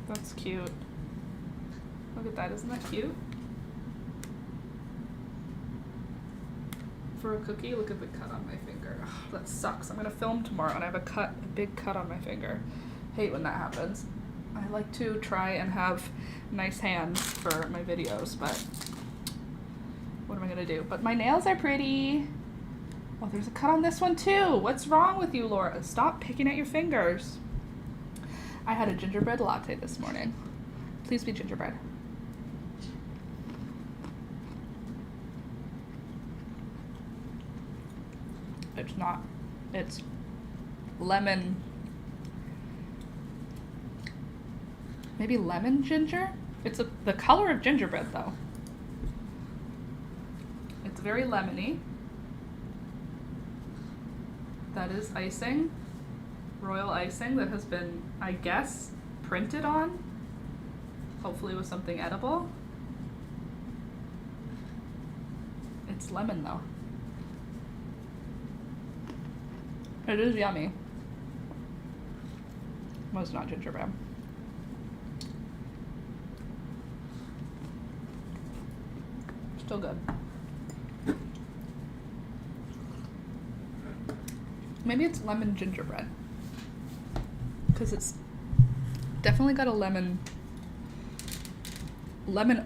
That's cute. Look at that, isn't that cute? For a cookie, look at the cut on my finger. Ugh, that sucks. I'm gonna film tomorrow and I have a big cut on my finger. Hate when that happens. I like to try and have nice hands for my videos, but what am I gonna do? But my nails are pretty. Oh, there's a cut on this one too. What's wrong with you, Laura? Stop picking at your fingers. I had a gingerbread latte this morning. Please be gingerbread. It's not. It's lemon. Maybe lemon ginger? It's the color of gingerbread though. It's very lemony. That is icing. Royal icing that has been, I guess, printed on. Hopefully with something edible. It's lemon though. It is yummy. Well, it's not gingerbread. Still good. Maybe it's lemon gingerbread. Because it's definitely got a lemon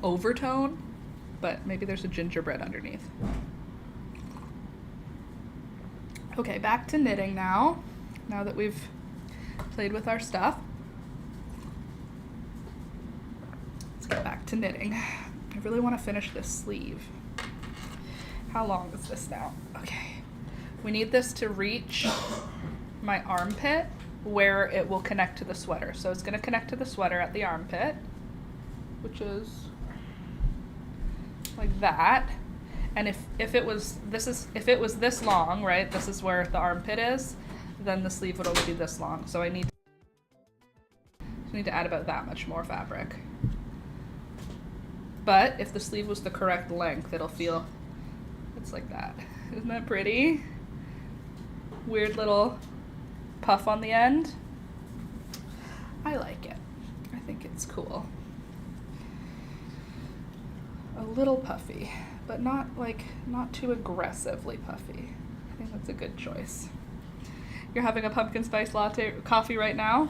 overtone, but maybe there's a gingerbread underneath. Okay, back to knitting now that we've played with our stuff. Let's get back to knitting. I really want to finish this sleeve. How long is this now? Okay. We need this to reach my armpit where it will connect to the sweater. So it's going to connect to the sweater at the armpit, which is like that. And if it was this long, right? This is where the armpit is, then the sleeve would only be this long. So I need to add about that much more fabric. But if the sleeve was the correct length, it'll feel, it's like that. Isn't that pretty? Weird little puff on the end. I like it. I think it's cool. A little puffy, but not too aggressively puffy. I think that's a good choice. You're having a pumpkin spice latte coffee right now?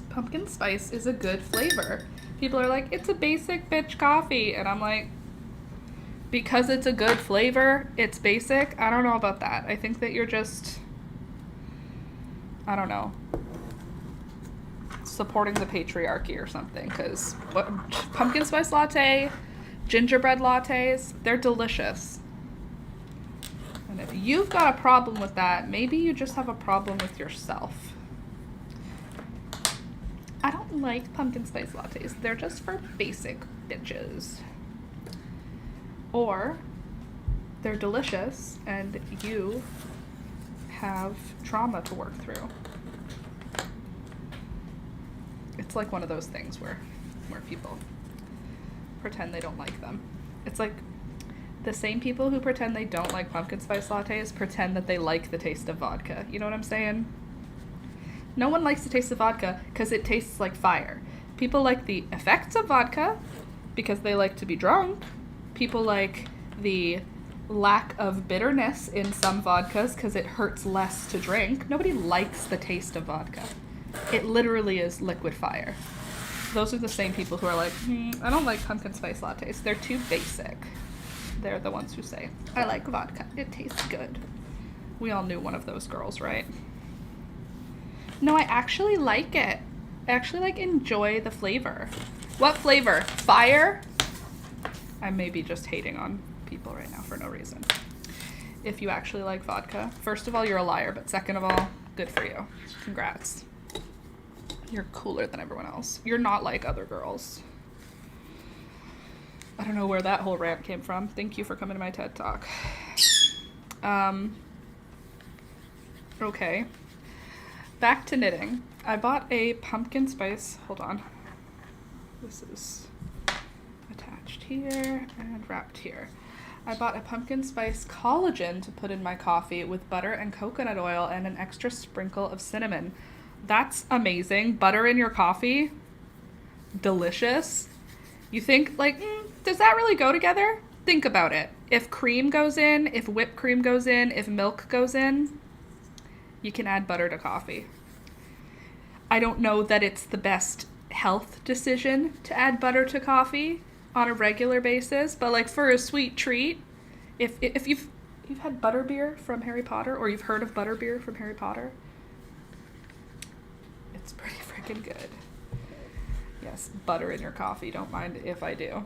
Pumpkin spice is a good flavor. People are like, it's a basic bitch coffee. And I'm like, because it's a good flavor, it's basic? I don't know about that. I think that you're just, I don't know, supporting the patriarchy or something. Because what pumpkin spice latte, gingerbread lattes, they're delicious. And if you've got a problem with that, maybe you just have a problem with yourself. I don't like pumpkin spice lattes. They're just for basic bitches. Or they're delicious and you have trauma to work through. It's like one of those things where people pretend they don't like them. It's like the same people who pretend they don't like pumpkin spice lattes pretend that they like the taste of vodka. You know what I'm saying? No one likes the taste of vodka because it tastes like fire. People like the effects of vodka because they like to be drunk. People like the lack of bitterness in some vodkas because it hurts less to drink. Nobody likes the taste of vodka. It literally is liquid fire. Those are the same people who are like, I don't like pumpkin spice lattes. They're too basic. They're the ones who say, I like vodka. It tastes good. We all knew one of those girls, right? No, I actually like it. I actually enjoy the flavor. What flavor? Fire? I may be just hating on people right now for no reason. If you actually like vodka, first of all, you're a liar, but second of all, good for you. Congrats. You're cooler than everyone else. You're not like other girls. I don't know where that whole rant came from. Thank you for coming to my TED Talk. Okay. Back to knitting. I bought a pumpkin spice. Hold on. This is attached here and wrapped here. I bought a pumpkin spice collagen to put in my coffee with butter and coconut oil and an extra sprinkle of cinnamon. That's amazing. Butter in your coffee? Delicious. You think, does that really go together? Think about it. If cream goes in, if whipped cream goes in, if milk goes in, you can add butter to coffee. I don't know that it's the best health decision to add butter to coffee on a regular basis, but like for a sweet treat, if you've had butterbeer from Harry Potter, or you've heard of butterbeer from Harry Potter, it's pretty freaking good. Yes, butter in your coffee. Don't mind if I do.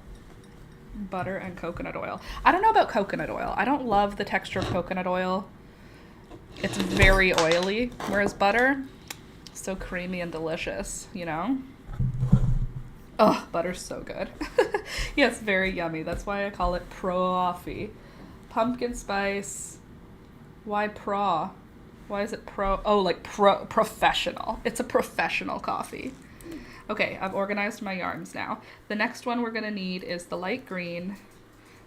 Butter and coconut oil. I don't know about coconut oil. I don't love the texture of coconut oil. It's very oily, whereas butter, so creamy and delicious, you know? Oh, butter's so good. Yes, very yummy. That's why I call it pro-offee. Pumpkin spice. Why pro? Why is it pro? Oh, like professional. It's a professional coffee. Okay, I've organized my yarns now. The next one we're gonna need is the light green,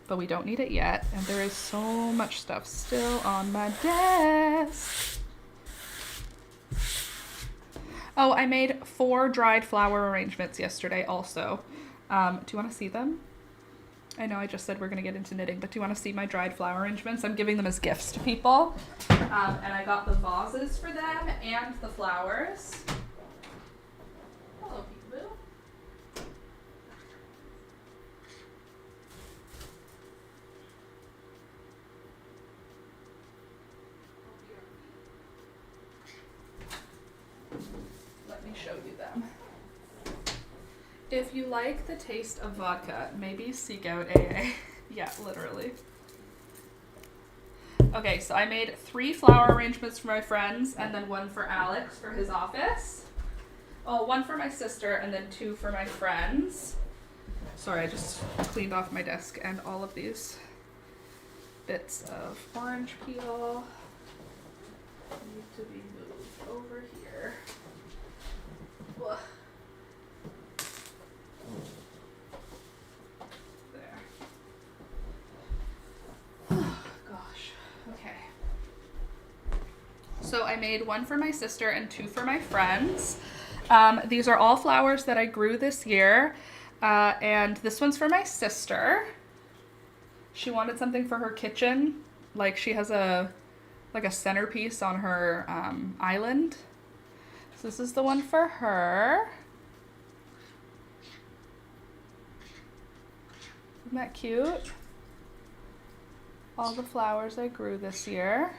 but we don't need it yet. And there is so much stuff still on my desk. Oh, I made 4 dried flower arrangements yesterday also. Do you want to see them? I know I just said we're going to get into knitting, but do you want to see my dried flower arrangements? I'm giving them as gifts to people. And I got the vases for them and the flowers. Hello, peekaboo. Let me show you them. If you like the taste of vodka, maybe seek out AA. Yeah, literally. Okay, so I made 3 flower arrangements for my friends and then 1 for Alex for his office. Oh, 1 for my sister and then 2 for my friends. Sorry, I just cleaned off my desk and all of these bits of orange peel need to be moved over here. Ugh. There. Oh, gosh. Okay. So I made 1 for my sister and 2 for my friends. These are all flowers that I grew this year. And this one's for my sister. She wanted something for her kitchen. Like she has a centerpiece on her island. So this is the one for her. Isn't that cute? All the flowers I grew this year.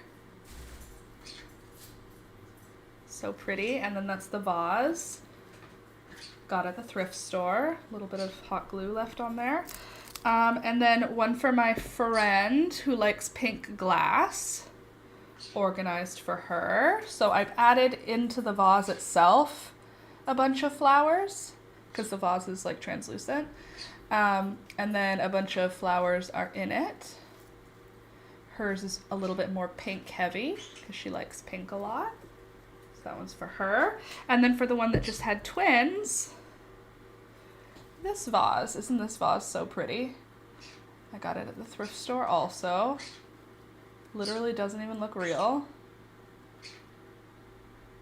So pretty. And then that's the vase. Got at the thrift store. A little bit of hot glue left on there. And then 1 for my friend who likes pink glass. Organized for her. So I've added into the vase itself a bunch of flowers because the vase is like translucent. And then a bunch of flowers are in it. Hers is a little bit more pink heavy because she likes pink a lot. So that one's for her. And then for the one that just had twins, this vase. Isn't this vase so pretty? I got it at the thrift store also. Literally doesn't even look real.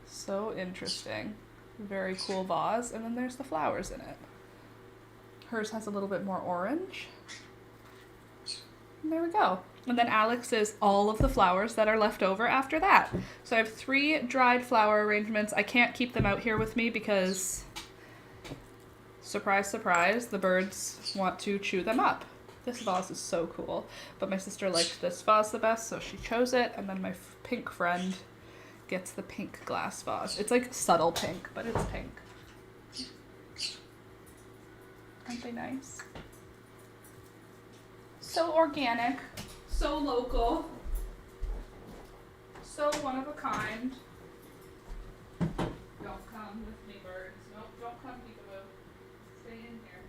So interesting. Very cool vase. And then there's the flowers in it. Hers has a little bit more orange. And there we go. And then Alex is all of the flowers that are left over after that. So I have 3 dried flower arrangements. I can't keep them out here with me because, surprise, surprise, the birds want to chew them up. This vase is so cool. But my sister liked this vase the best, so she chose it. And then my pink friend gets the pink glass vase. It's like subtle pink, but it's pink. Aren't they nice? So organic, so local, so one of a kind. Don't come with me, birds. Nope, don't come, peekaboo. Stay in here.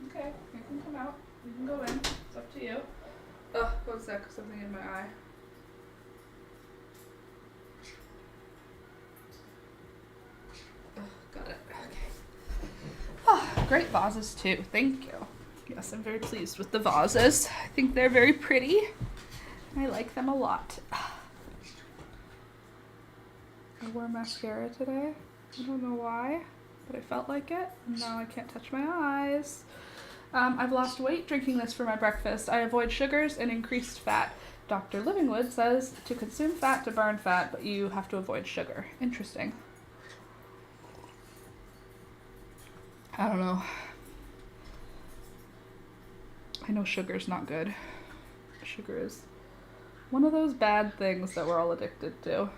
Okay, you can come out. You can go in. It's up to you. Ugh, what's that? Something in my eye. Ugh, got it. Okay. Oh, great vases too. Thank you. Yes, I'm very pleased with the vases. I think they're very pretty. I like them a lot. I wore mascara today. I don't know why, but I felt like it. And now I can't touch my eyes. I've lost weight drinking this for my breakfast. I avoid sugars and increased fat. Dr. Livingwood says to consume fat to burn fat, but you have to avoid sugar. Interesting. I don't know. I know sugar's not good. Sugar is one of those bad things that we're all addicted to.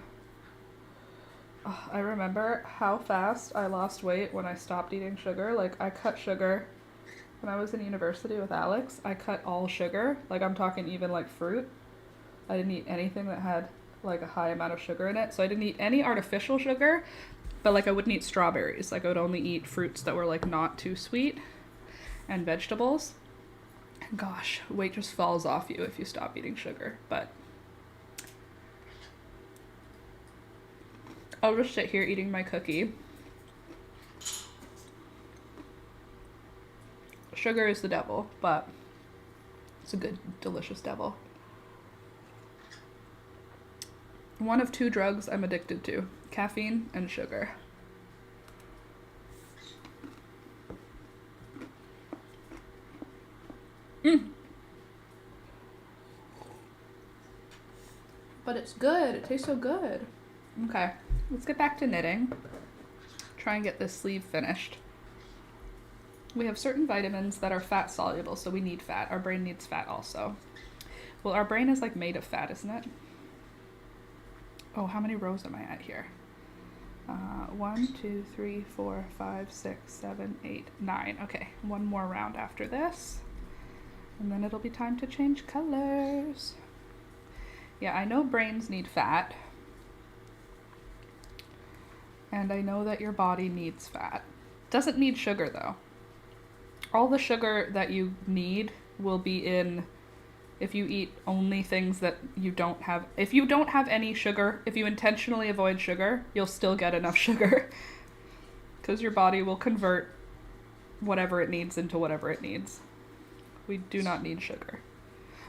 Oh, I remember how fast I lost weight when I stopped eating sugar. Like, I cut sugar when I was in university with Alex. I cut all sugar. Like, I'm talking even like fruit. I didn't eat anything that had like a high amount of sugar in it. So I didn't eat any artificial sugar, but like I wouldn't eat strawberries. Like, I would only eat fruits that were like not too sweet and vegetables. Gosh, weight just falls off you if you stop eating sugar. But I'll just sit here eating my cookie. Sugar is the devil, but it's a good, delicious devil. One of two drugs I'm addicted to: caffeine and sugar. But it's good. It tastes so good. Okay, let's get back to knitting. Try and get this sleeve finished. We have certain vitamins that are fat soluble, so we need fat. Our brain needs fat also. Well, our brain is like made of fat, isn't it? Oh, how many rows am I at here? 1, 2, 3, 4, 5, 6, 7, 8, 9. Okay, one more round after this. And then it'll be time to change colors. Yeah, I know brains need fat. And I know that your body needs fat. Doesn't need sugar though. All the sugar that you need will be in if you eat only things that you don't have. If you don't have any sugar, if you intentionally avoid sugar, you'll still get enough sugar. Because your body will convert whatever it needs into whatever it needs. We do not need sugar.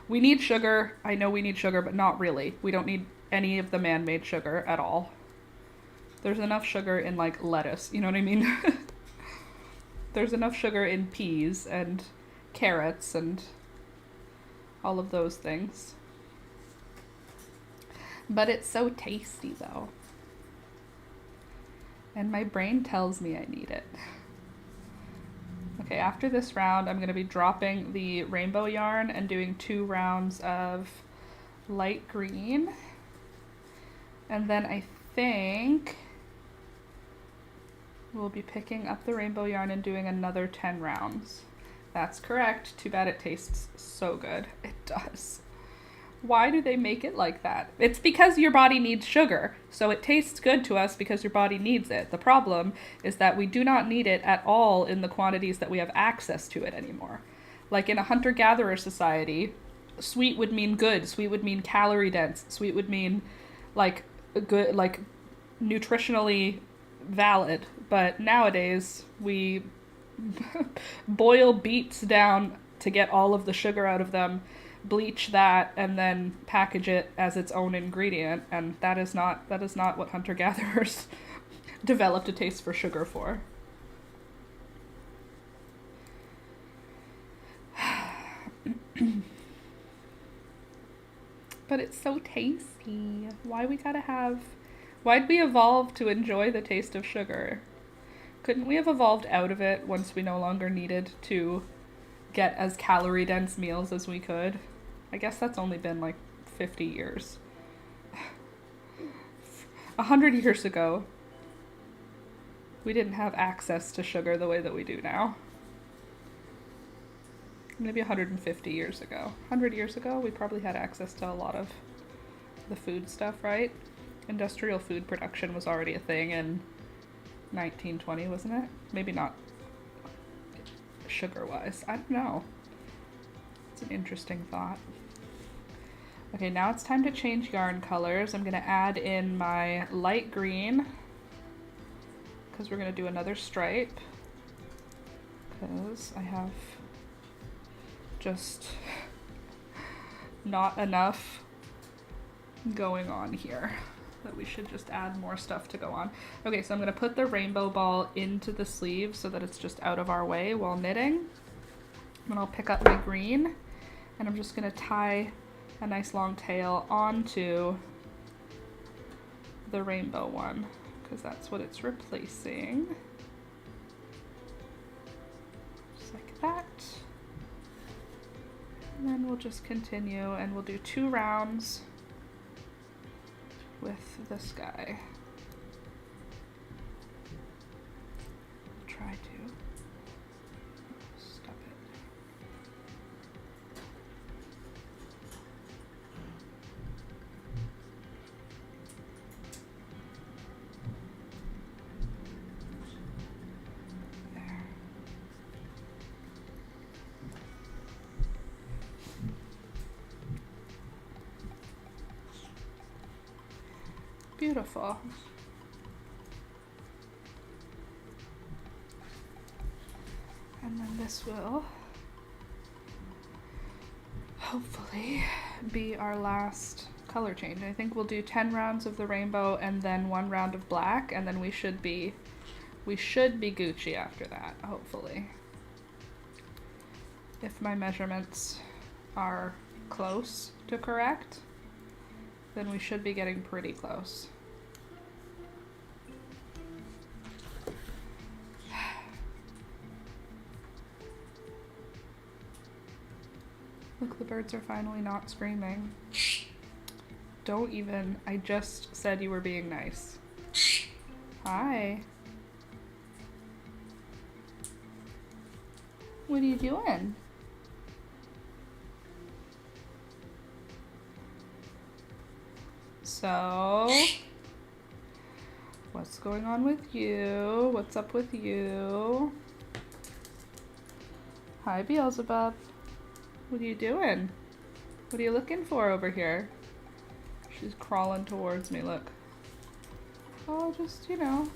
We need sugar. I know we need sugar, but not really. We don't need any of the man-made sugar at all. There's enough sugar in like lettuce, you know what I mean? There's enough sugar in peas and carrots and all of those things. But it's so tasty though. And my brain tells me I need it. Okay, after this round, I'm going to be dropping the rainbow yarn and doing 2 rounds of light green. And then I think we'll be picking up the rainbow yarn and doing another 10 rounds. That's correct. Too bad it tastes so good. It does. Why do they make it like that? It's because your body needs sugar. So it tastes good to us because your body needs it. The problem is that we do not need it at all in the quantities that we have access to it anymore. Like in a hunter-gatherer society, sweet would mean good. Sweet would mean calorie dense. Sweet would mean like good, like nutritionally valid. But nowadays we boil beets down to get all of the sugar out of them, bleach that, and then package it as its own ingredient, and that is not what hunter-gatherers developed a taste for sugar for. But it's so tasty. Why'd we evolve to enjoy the taste of sugar? Couldn't we have evolved out of it once we no longer needed to get as calorie dense meals as we could? I guess that's only been like 50 years. 100 years ago, we didn't have access to sugar the way that we do now. Maybe 150 years ago. 100 years ago, we probably had access to a lot of the food stuff, right? Industrial food production was already a thing in 1920, wasn't it? Maybe not sugar-wise. I don't know. It's an interesting thought. Okay, now it's time to change yarn colors. I'm going to add in my light green because we're going to do another stripe because I have just not enough going on here. That we should just add more stuff to go on. Okay, so I'm gonna put the rainbow ball into the sleeve so that it's just out of our way while knitting. And I'll pick up my green, and I'm just going to tie a nice long tail onto the rainbow one, because that's what it's replacing. Just like that. And then we'll just continue, and we'll do 2 rounds with this guy. Try to stop it. There. Beautiful. And then this will hopefully be our last color change. I think we'll do 10 rounds of the rainbow and then 1 round of black, and then we should be Gucci after that, hopefully. If my measurements are close to correct, then we should be getting pretty close. Look, the birds are finally not screaming. Don't even. I just said you were being nice. Hi. What are you doing? So, what's going on with you? What's up with you? Hi, Beelzebub. What are you doing? What are you looking for over here? She's crawling towards me, look. Oh, just, you know.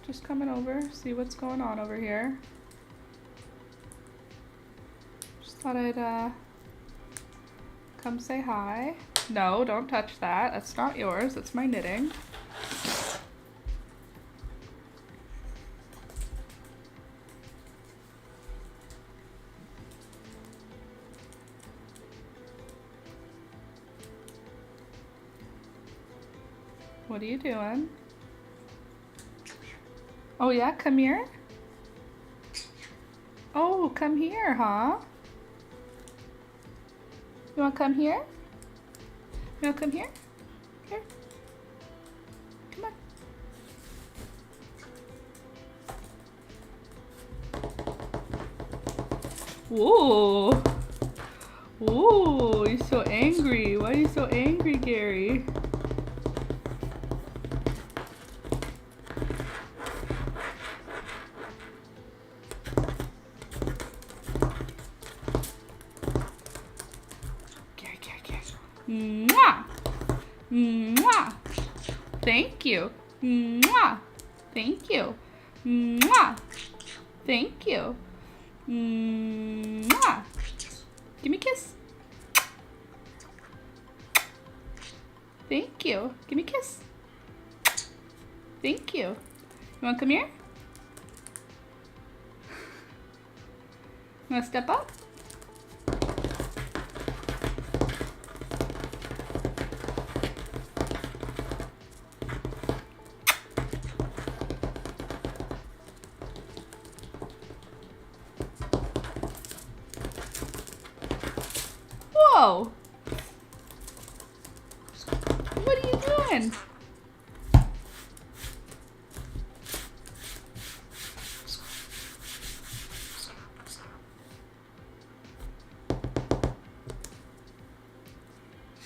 Just coming over, see what's going on over here. Just thought I'd, come say hi. No, don't touch that. That's not yours. That's my knitting. What are you doing? Oh yeah, come here. Oh, come here, huh? You wanna come here? You wanna come here? Here. Come on. Whoa. Whoa, you're so angry. Why are you so angry, Gary? Mwah! Mwah! Thank you. Mwah! Thank you. Mwah! Thank you. Mwah! Give me a kiss. Thank you. Give me a kiss. Thank you. You wanna come here? You wanna step up? Whoa! What are you doing?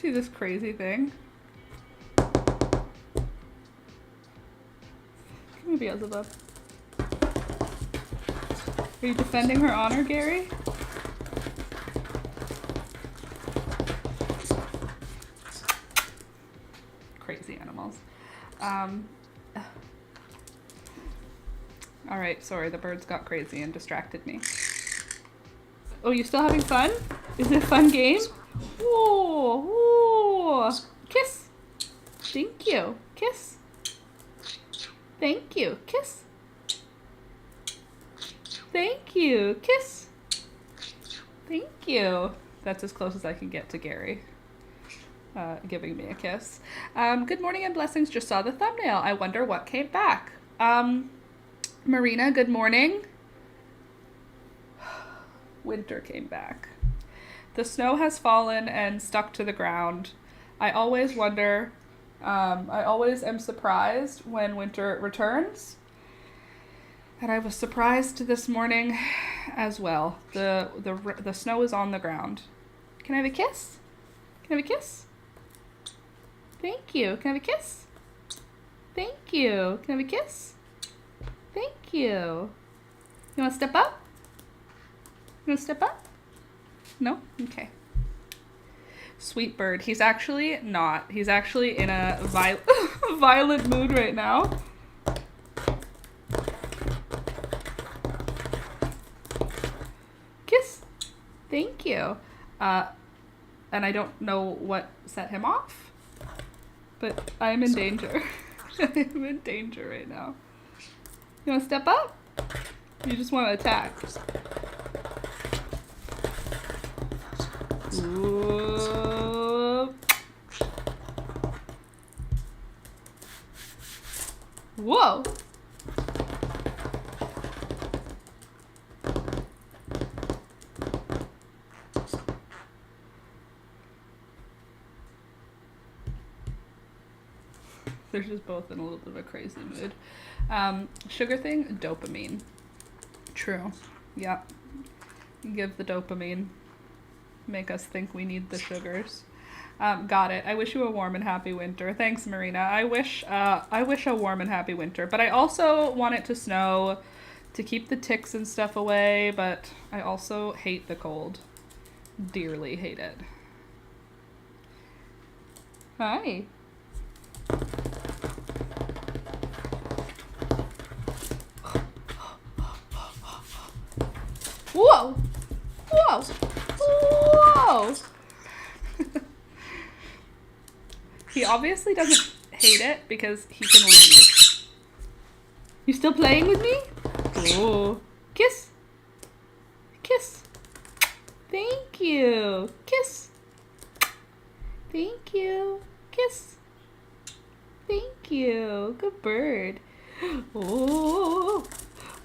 See this crazy thing? Come here, Beelzebub. Are you defending her honor, Gary? Crazy animals. Alright, sorry, the birds got crazy and distracted me. Oh, you still having fun? Is it a fun game? Whoa, whoa. Kiss. Thank you. Kiss. Thank you. Kiss. Thank you. Kiss. Thank you. That's as close as I can get to Gary giving me a kiss. Good morning and blessings. Just saw the thumbnail. I wonder what came back. Marina, good morning. Winter came back. The snow has fallen and stuck to the ground. I always wonder, I always am surprised when winter returns. And I was surprised this morning as well. The snow is on the ground. Can I have a kiss? Can I have a kiss? Thank you. Can I have a kiss? Thank you. Can I have a kiss? Thank you. You want to step up? You want to step up? No? Okay. Sweet bird. He's actually not. He's actually in a violent mood right now. Kiss. Thank you. And I don't know what set him off, but I'm in danger. I'm in danger right now. You want to step up? You just want to attack. Whoa. Whoa. They're just both in a little bit of a crazy mood. Sugar thing, dopamine. True. Yeah. Give the dopamine. Make us think we need the sugars. Got it. I wish you a warm and happy winter. Thanks, Marina. I wish a warm and happy winter. But I also want it to snow to keep the ticks and stuff away. But I also hate the cold. Dearly hate it. Hi. Whoa! Whoa! Whoa! He obviously doesn't hate it because he can leave. You still playing with me? Oh. Kiss. Kiss. Thank you. Kiss. Thank you. Kiss. Thank you. Good bird. Oh.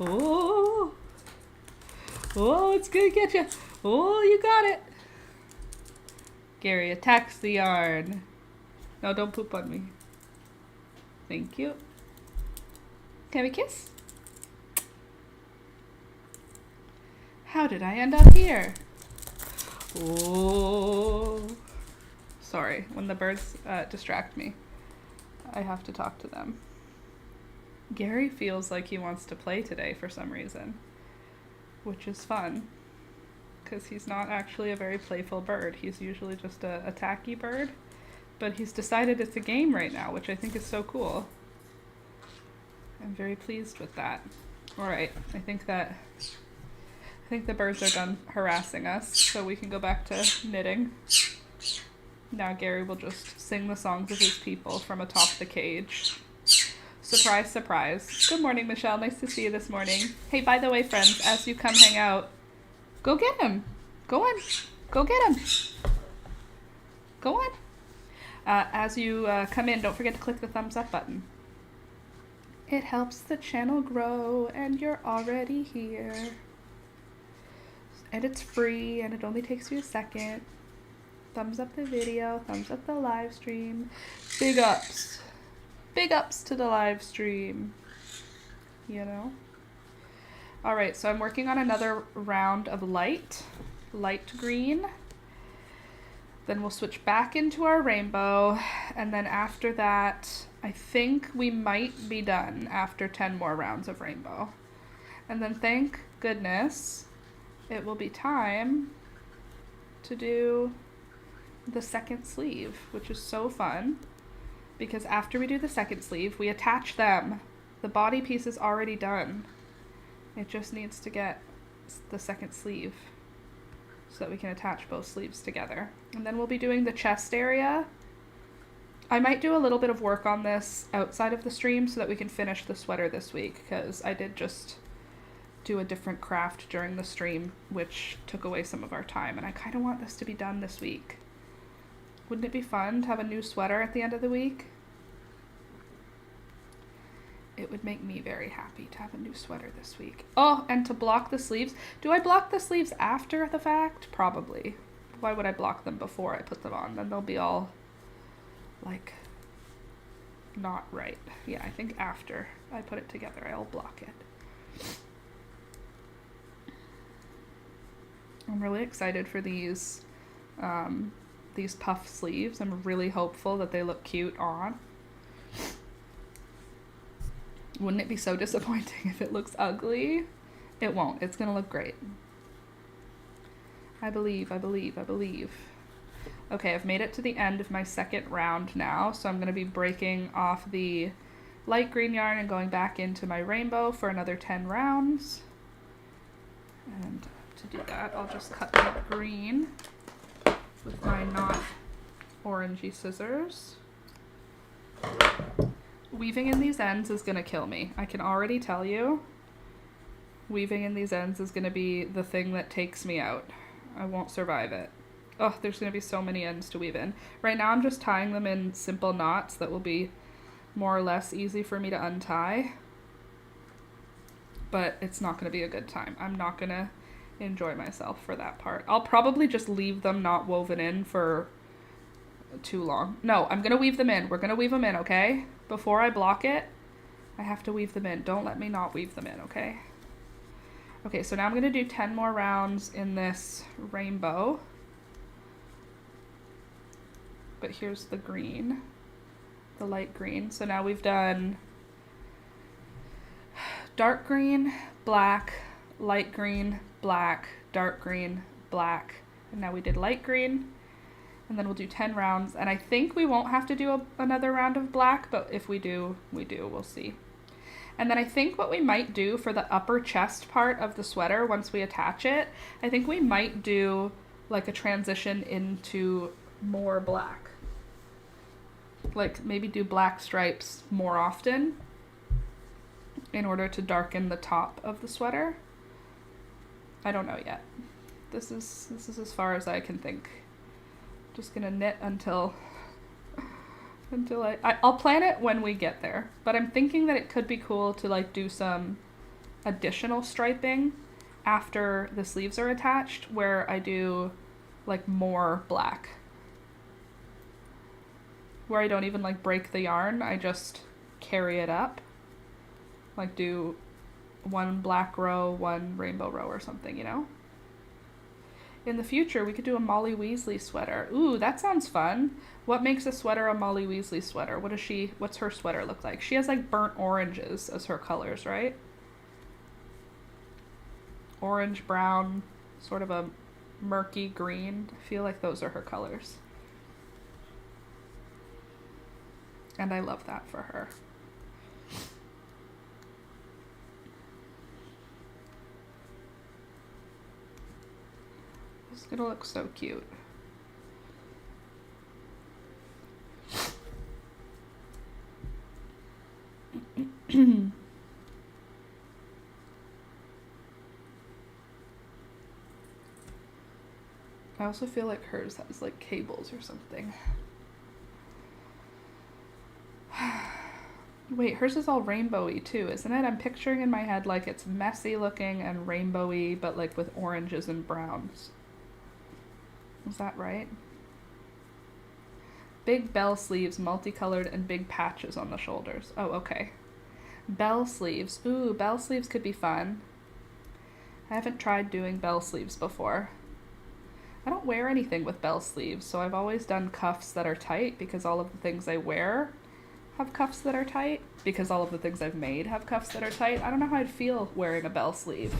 Oh. Oh, it's gonna get you. Oh, you got it. Gary attacks the yarn. No, don't poop on me. Thank you. Can we kiss? How did I end up here? Oh. Sorry, when the birds distract me, I have to talk to them. Gary feels like he wants to play today for some reason, which is fun, because he's not actually a very playful bird. He's usually just a tacky bird, but he's decided it's a game right now, which I think is so cool. I'm very pleased with that. All right, I think the birds are done harassing us, so we can go back to knitting. Now Gary will just sing the songs of his people from atop the cage. Surprise, surprise. Good morning, Michelle. Nice to see you this morning. Hey, by the way, friends, as you come hang out, go get him. Go on. Go get him. Go on. As you come in, don't forget to click the thumbs up button. It helps the channel grow, and you're already here. And it's free, and it only takes you a second. Thumbs up the video, thumbs up the live stream. Big ups. Big ups to the live stream. You know? Alright, so I'm working on another round of light green. Then we'll switch back into our rainbow. And then after that, I think we might be done after 10 more rounds of rainbow. And then thank goodness it will be time to do the second sleeve, which is so fun, because after we do the second sleeve, we attach them. The body piece is already done. It just needs to get the second sleeve so that we can attach both sleeves together. And then we'll be doing the chest area. I might do a little bit of work on this outside of the stream so that we can finish the sweater this week, because I did just do a different craft during the stream, which took away some of our time, and I kind of want this to be done this week. Wouldn't it be fun to have a new sweater at the end of the week? It would make me very happy to have a new sweater this week. Oh, and to block the sleeves. Do I block the sleeves after the fact? Probably. Why would I block them before I put them on? Then they'll be all, like, not right. Yeah, I think after I put it together, I'll block it. I'm really excited for these puff sleeves. I'm really hopeful that they look cute on. Wouldn't it be so disappointing if it looks ugly? It won't. It's gonna look great. I believe. Okay, I've made it to the end of my second round now, so I'm gonna be breaking off the light green yarn and going back into my rainbow for another 10 rounds. And to do that, I'll just cut the green with my not orangey scissors. Weaving in these ends is gonna kill me. I can already tell you. Weaving in these ends is gonna be the thing that takes me out. I won't survive it. Oh, there's gonna be so many ends to weave in. Right now I'm just tying them in simple knots that will be more or less easy for me to untie. But it's not gonna be a good time. I'm not gonna enjoy myself for that part. I'll probably just leave them not woven in for too long. No, I'm gonna weave them in. We're gonna weave them in, okay? Before I block it, I have to weave them in. Don't let me not weave them in, okay? Okay, so now I'm gonna do 10 more rounds in this rainbow. But here's the green, the light green. So now we've done dark green, black, light green, black, dark green, black, and now we did light green. And then we'll do 10 rounds, and I think we won't have to do another round of black, but if we do, we do. We'll see. And then I think what we might do for the upper chest part of the sweater, once we attach it, I think we might do like a transition into more black. Like maybe do black stripes more often in order to darken the top of the sweater. I don't know yet. This is as far as I can think. Just gonna knit until I'll plan it when we get there, but I'm thinking that it could be cool to like do some additional striping after the sleeves are attached, where I do like more black, where I don't even like break the yarn, I just carry it up, like do one black row, one rainbow row or something, you know? In the future, we could do a Molly Weasley sweater. Ooh, that sounds fun. What makes a sweater a Molly Weasley sweater? What's her sweater look like? She has like burnt oranges as her colors, right? Orange, brown, sort of a murky green. I feel like those are her colors. And I love that for her. It's gonna look so cute. I also feel like hers has like cables or something. Wait, hers is all rainbowy too, isn't it? I'm picturing in my head like it's messy looking and rainbowy, but like with oranges and browns. Is that right? Big bell sleeves, multicolored, and big patches on the shoulders. Oh, okay. Bell sleeves. Ooh, bell sleeves could be fun. I haven't tried doing bell sleeves before. I don't wear anything with bell sleeves, so I've always done cuffs that are tight because all of the things I wear have cuffs that are tight, because all of the things I've made have cuffs that are tight. I don't know how I'd feel wearing a bell sleeve,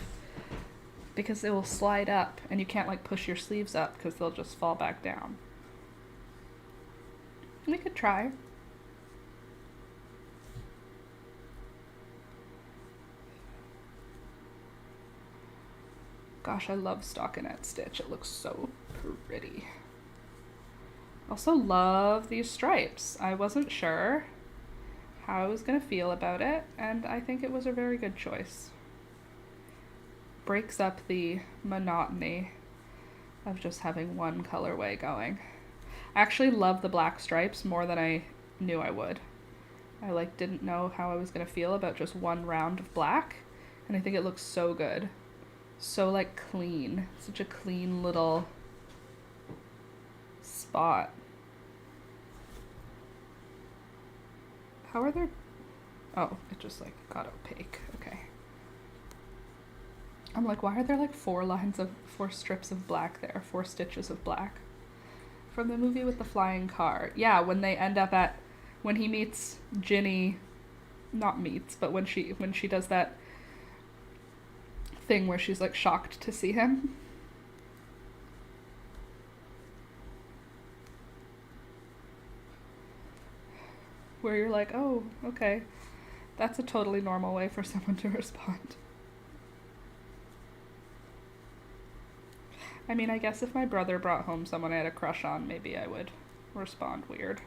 because it will slide up and you can't like push your sleeves up because they'll just fall back down. We could try. Gosh, I love stockinette stitch. It looks so pretty. Also love these stripes. I wasn't sure how I was gonna feel about it, and I think it was a very good choice. breaks up the monotony of just having one colorway going. I actually love the black stripes more than I knew I would. I didn't know how I was gonna feel about just one round of black, and I think it looks so good. So clean. Such a clean little spot. How are there... Oh, it just got opaque. Okay. I'm why are there 4 strips of black there? 4 stitches of black. From the movie with the flying car. Yeah, when they end up when he meets Ginny, not meets, but when she does that thing where she's shocked to see him. Where you're oh, okay. That's a totally normal way for someone to respond. I mean, I guess if my brother brought home someone I had a crush on, maybe I would respond weird.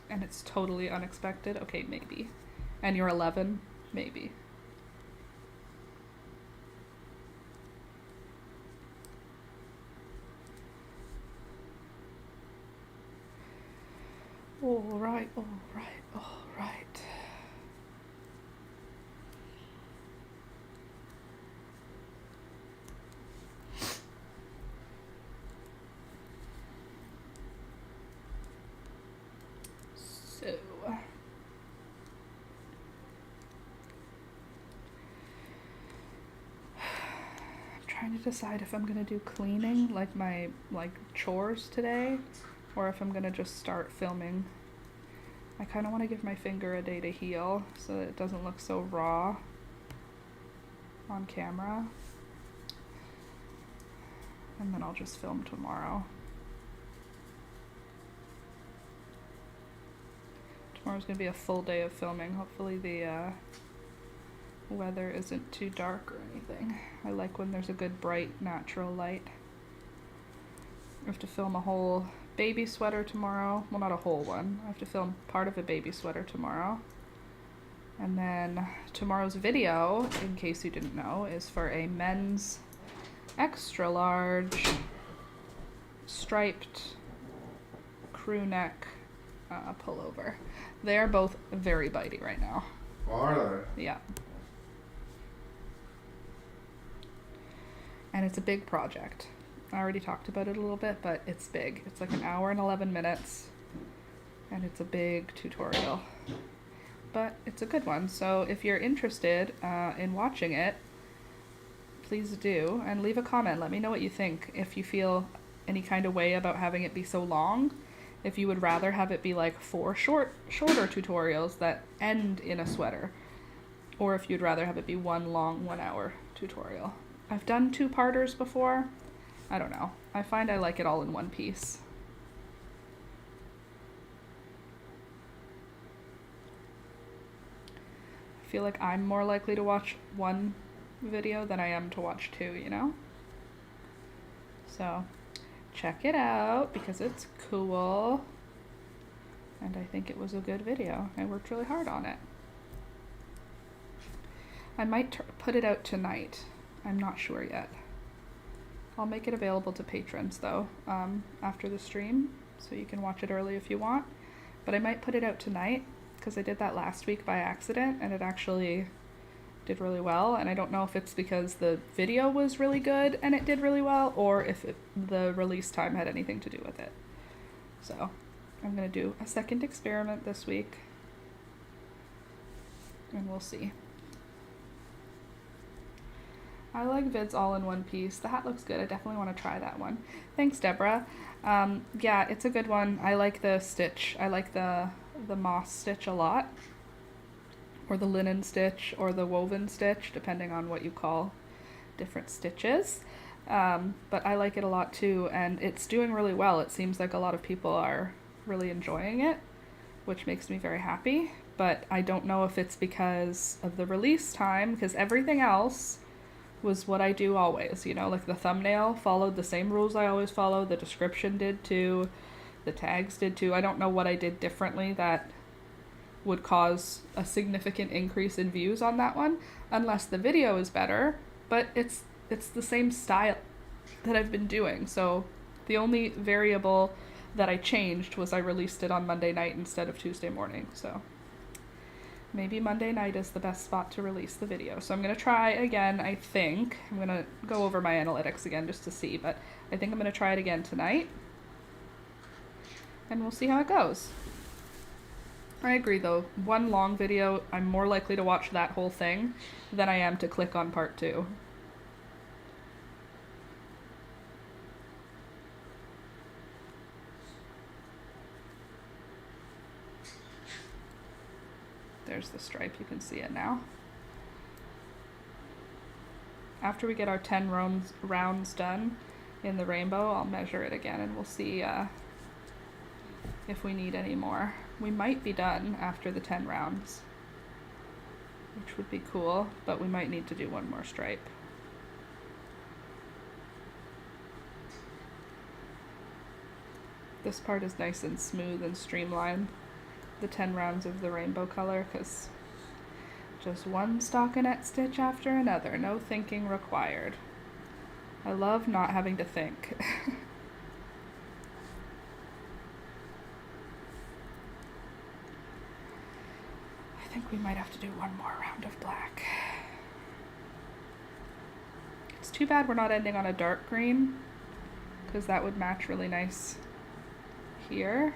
And it's totally unexpected. Okay, maybe. And you're 11? Maybe. All right. So, I'm trying to decide if I'm gonna do cleaning, my chores today, or if I'm gonna just start filming. I kind of want to give my finger a day to heal so that it doesn't look so raw on camera. And then I'll just film tomorrow. Tomorrow's gonna be a full day of filming. Hopefully the weather isn't too dark or anything. I like when there's a good bright natural light. I have to film a whole baby sweater tomorrow. Well, not a whole one. I have to film part of a baby sweater tomorrow. And then tomorrow's video, in case you didn't know, is for a men's extra large striped crew neck pullover. They are both very bitey right now. Are they? Yeah. And it's a big project. I already talked about it a little bit, but it's big. It's an hour and 11 minutes, and it's a big tutorial. But it's a good one, so if you're interested in watching it, please do, and leave a comment. Let me know what you think. If you feel any kind of way about having it be so long, if you would rather have it be 4 shorter tutorials that end in a sweater, or if you'd rather have it be one long 1 hour tutorial. I've done 2-parters before. I don't know. I find I like it all in one piece. I feel like I'm more likely to watch one video than I am to watch 2, you know? So, check it out because it's cool. And I think it was a good video. I worked really hard on it. I might put it out tonight. I'm not sure yet. I'll make it available to patrons though after the stream, so you can watch it early if you want. But I might put it out tonight because I did that last week by accident and it actually did really well. And I don't know if it's because the video was really good and it did really well, or if the release time had anything to do with it. So I'm gonna do a second experiment this week and we'll see. I like vids all in one piece. The hat looks good. I definitely want to try that one. Thanks, Deborah. Yeah, it's a good one. I like the stitch. I like the moss stitch a lot. Or the linen stitch or the woven stitch, depending on what you call different stitches. But I like it a lot too, and it's doing really well. It seems like a lot of people are really enjoying it, which makes me very happy. But I don't know if it's because of the release time, because everything else was what I do always, you know, the thumbnail followed the same rules I always follow, the description did too, the tags did too. I don't know what I did differently that would cause a significant increase in views on that one, unless the video is better, but it's the same style that I've been doing. So the only variable that I changed was I released it on Monday night instead of Tuesday morning. So maybe Monday night is the best spot to release the video. So I'm going to try again, I think. I'm going to go over my analytics again just to see, but I think I'm going to try it again tonight. And we'll see how it goes. I agree though, one long video, I'm more likely to watch that whole thing than I am to click on part 2. There's the stripe, you can see it now. After we get our 10 rounds done in the rainbow, I'll measure it again and we'll see if we need any more. We might be done after the 10 rounds, which would be cool, but we might need to do one more stripe. This part is nice and smooth and streamlined, the 10 rounds of the rainbow color, because just one stockinette stitch after another, no thinking required. I love not having to think. I think we might have to do one more round of black. It's too bad we're not ending on a dark green, because that would match really nice here.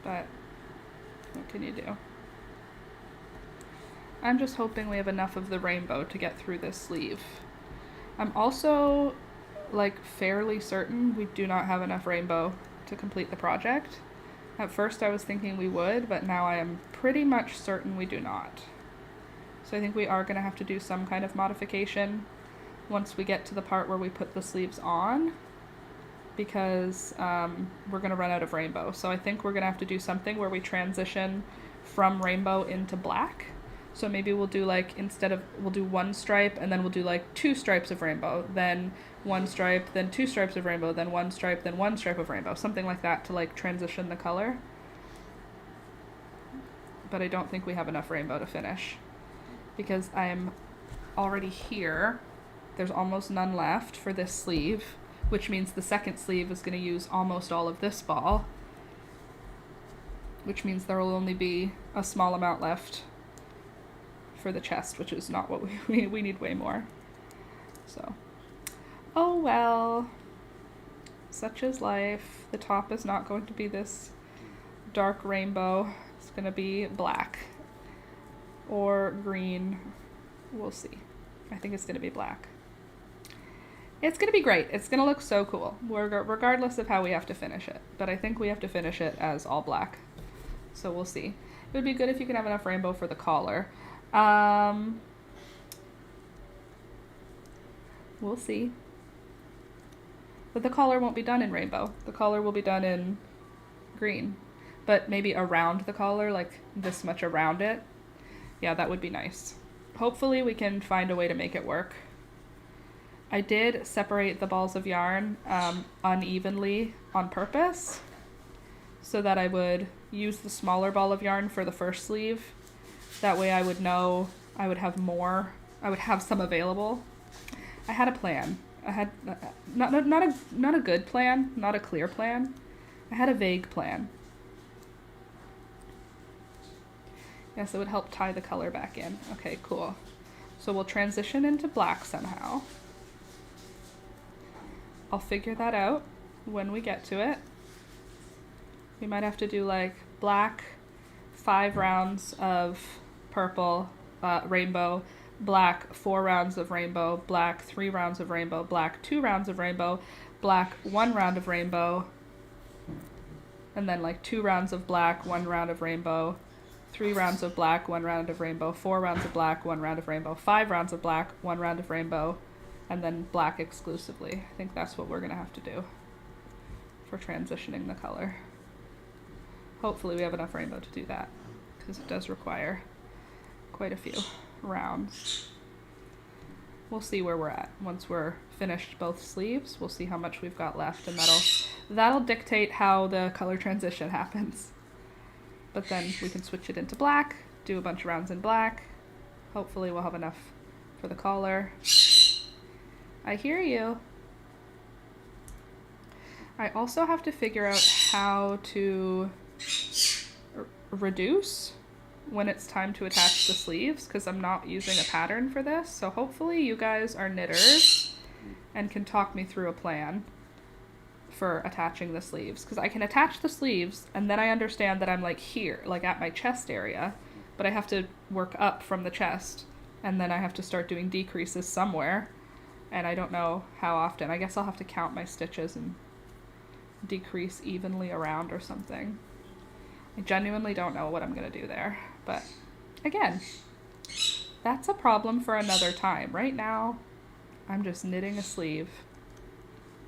But what can you do? I'm just hoping we have enough of the rainbow to get through this sleeve. I'm also fairly certain we do not have enough rainbow to complete the project. At first I was thinking we would, but now I am pretty much certain we do not. So I think we are going to have to do some kind of modification once we get to the part where we put the sleeves on, because we're going to run out of rainbow. So I think we're going to have to do something where we transition from rainbow into black. So maybe we'll do we'll do one stripe and then we'll do 2 stripes of rainbow, then one stripe, then 2 stripes of rainbow, then one stripe, then one stripe of rainbow, something like that to transition the color. But I don't think we have enough rainbow to finish, because I'm already here. There's almost none left for this sleeve, which means the second sleeve is going to use almost all of this ball, which means there will only be a small amount left for the chest, which is not what we need way more. So, oh well, such is life. The top is not going to be this dark rainbow. It's going to be black or green. We'll see. I think it's going to be black. It's going to be great. It's going to look so cool, regardless of how we have to finish it. But I think we have to finish it as all black. So we'll see. It would be good if you can have enough rainbow for the collar. We'll see. But the collar won't be done in rainbow. The collar will be done in green. But maybe around the collar, this much around it. Yeah, that would be nice. Hopefully we can find a way to make it work. I did separate the balls of yarn unevenly on purpose, so that I would use the smaller ball of yarn for the first sleeve. That way I would know I would have more, I would have some available. I had a plan. I had not a good plan, not a clear plan. I had a vague plan. Yes, it would help tie the color back in. Okay, cool. So we'll transition into black somehow. I'll figure that out when we get to it. We might have to do black, 5 rounds of purple, rainbow, black, 4 rounds of rainbow, black, 3 rounds of rainbow, black, 2 rounds of rainbow, black, 1 round of rainbow, and then 2 rounds of black, 1 round of rainbow, 3 rounds of black, 1 round of rainbow, 4 rounds of black, 1 round of rainbow, 5 rounds of black, 1 round of rainbow, and then black exclusively. I think that's what we're going to have to do for transitioning the color. Hopefully we have enough rainbow to do that, because it does require quite a few rounds. We'll see where we're at once we're finished both sleeves. We'll see how much we've got left, and that'll dictate how the color transition happens. but then we can switch it into black, do a bunch of rounds in black. Hopefully we'll have enough for the collar. I hear you. I also have to figure out how to reduce when it's time to attach the sleeves, because I'm not using a pattern for this. So hopefully you guys are knitters and can talk me through a plan for attaching the sleeves, because I can attach the sleeves and then I understand that I'm like here, like at my chest area, but I have to work up from the chest and then I have to start doing decreases somewhere, and I don't know how often. I guess I'll have to count my stitches and decrease evenly around or something. I genuinely don't know what I'm gonna do there, but again, that's a problem for another time. Right now I'm just knitting a sleeve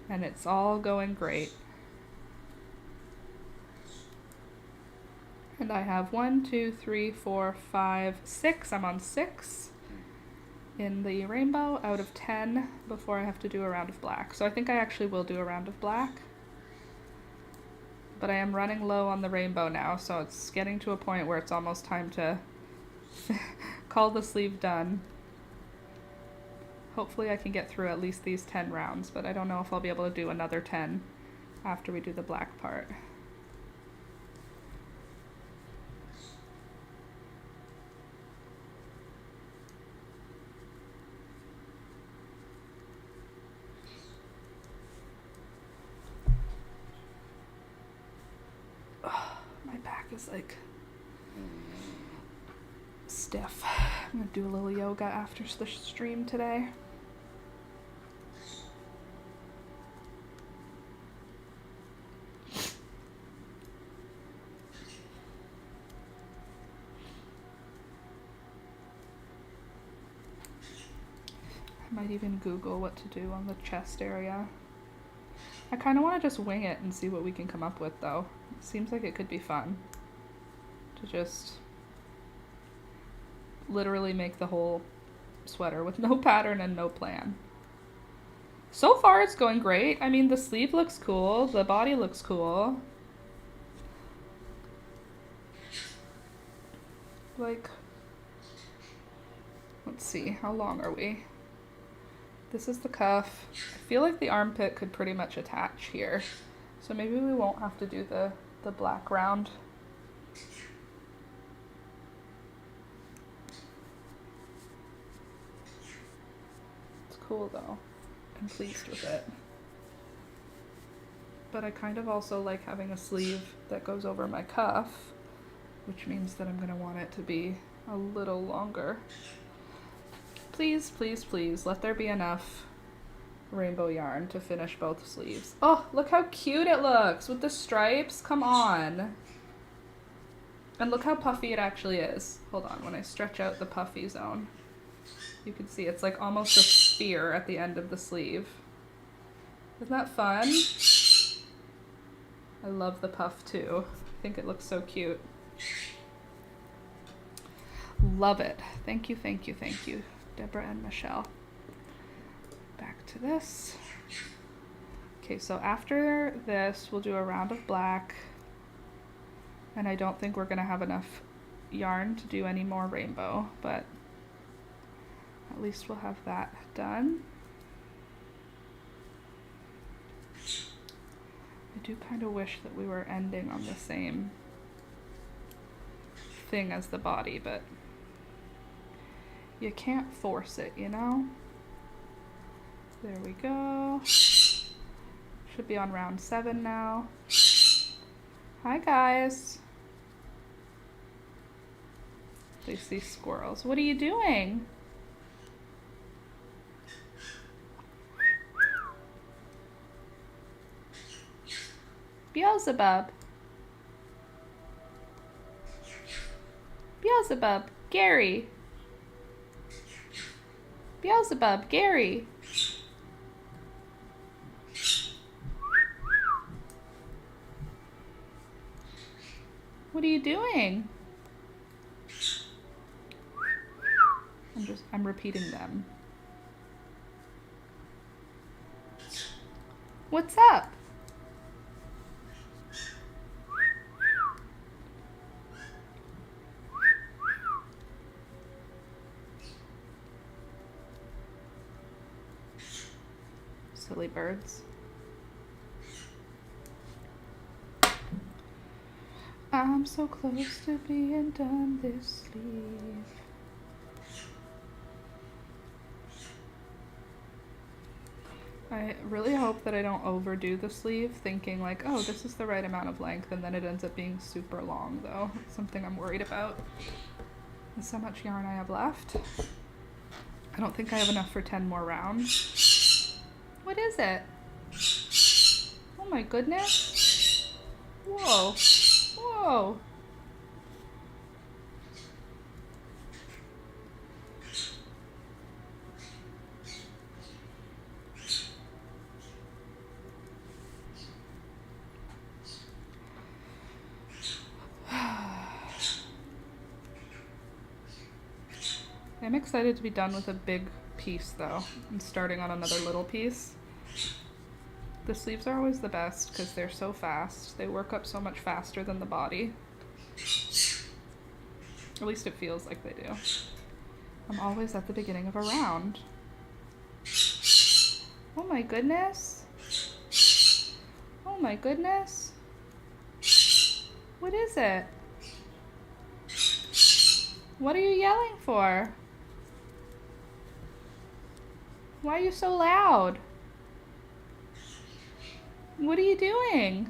and it's all going great. And I have 1, 2, 3, 4, 5, 6. I'm on 6 in the rainbow out of 10 before I have to do a round of black. So I think I actually will do a round of black. But I am running low on the rainbow now, so it's getting to a point where it's almost time to call the sleeve done. Hopefully I can get through at least these 10 rounds, but I don't know if I'll be able to do another 10 after we do the black part. My back is like stiff. I'm gonna do a little yoga after the stream today. I might even Google what to do on the chest area. I kind of want to just wing it and see what we can come up with, though. It seems like it could be fun to just literally make the whole sweater with no pattern and no plan. So far it's going great. I mean, the sleeve looks cool, the body looks cool. Like, let's see, how long are we? This is the cuff. I feel like the armpit could pretty much attach here. So maybe we won't have to do the black round. It's cool though. I'm pleased with it. But I kind of also like having a sleeve that goes over my cuff, which means that I'm gonna want it to be a little longer. Please, please, please, let there be enough rainbow yarn to finish both sleeves. Oh, look how cute it looks with the stripes. Come on. And look how puffy it actually is. Hold on, when I stretch out the puffy zone, you can see it's like almost a sphere at the end of the sleeve. Isn't that fun? I love the puff too. I think it looks so cute. Love it. Thank you, thank you, thank you, Deborah and Michelle. Back to this. Okay, so after this, we'll do a round of black. And I don't think we're gonna have enough yarn to do any more rainbow, but at least we'll have that done. I do kind of wish that we were ending on the same thing as the body, but you can't force it, you know? There we go. Should be on round 7 now. Hi guys. There's these squirrels. What are you doing? Beelzebub. Beelzebub. Gary. Beelzebub. Gary. What are you doing? I'm repeating them. What's up? silly birds. I'm so close to being done this sleeve. I really hope that I don't overdo the sleeve, thinking like, oh, this is the right amount of length, and then it ends up being super long, though. It's something I'm worried about. There's so much yarn I have left. I don't think I have enough for 10 more rounds. What is it? Oh my goodness. Whoa. Whoa. I'm excited to be done with a big piece though. I'm starting on another little piece. The sleeves are always the best because they're so fast. They work up so much faster than the body. At least it feels like they do. I'm always at the beginning of a round. Oh my goodness. Oh my goodness. What is it? What are you yelling for? Why are you so loud? What are you doing?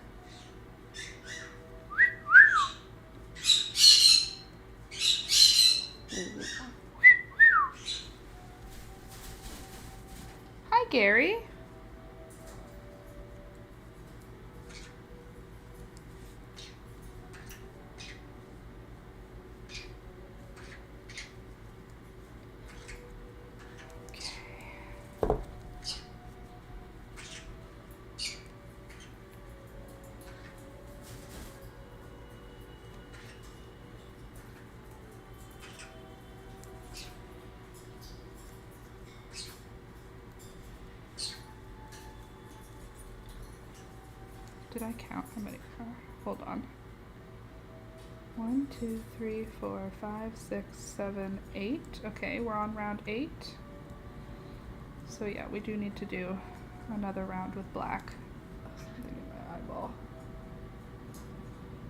Hi, Gary. Did I count how many? Hold on. 1, 2, 3, 4, 5, 6, 7, 8. Okay, we're on round 8. So yeah, we do need to do another round with black. Something in my eyeball.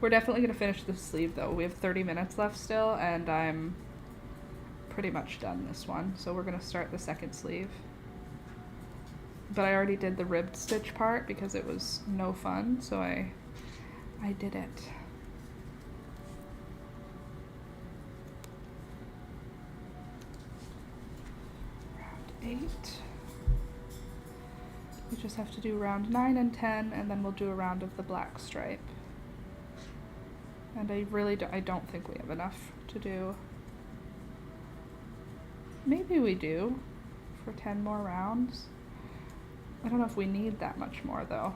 We're definitely gonna finish this sleeve though. We have 30 minutes left still, and I'm pretty much done this one. So we're gonna start the second sleeve. But I already did the ribbed stitch part because it was no fun, so I did it. Round 8. We just have to do round 9 and 10, and then we'll do a round of the black stripe. And I don't think we have enough to do. Maybe we do for 10 more rounds. I don't know if we need that much more though.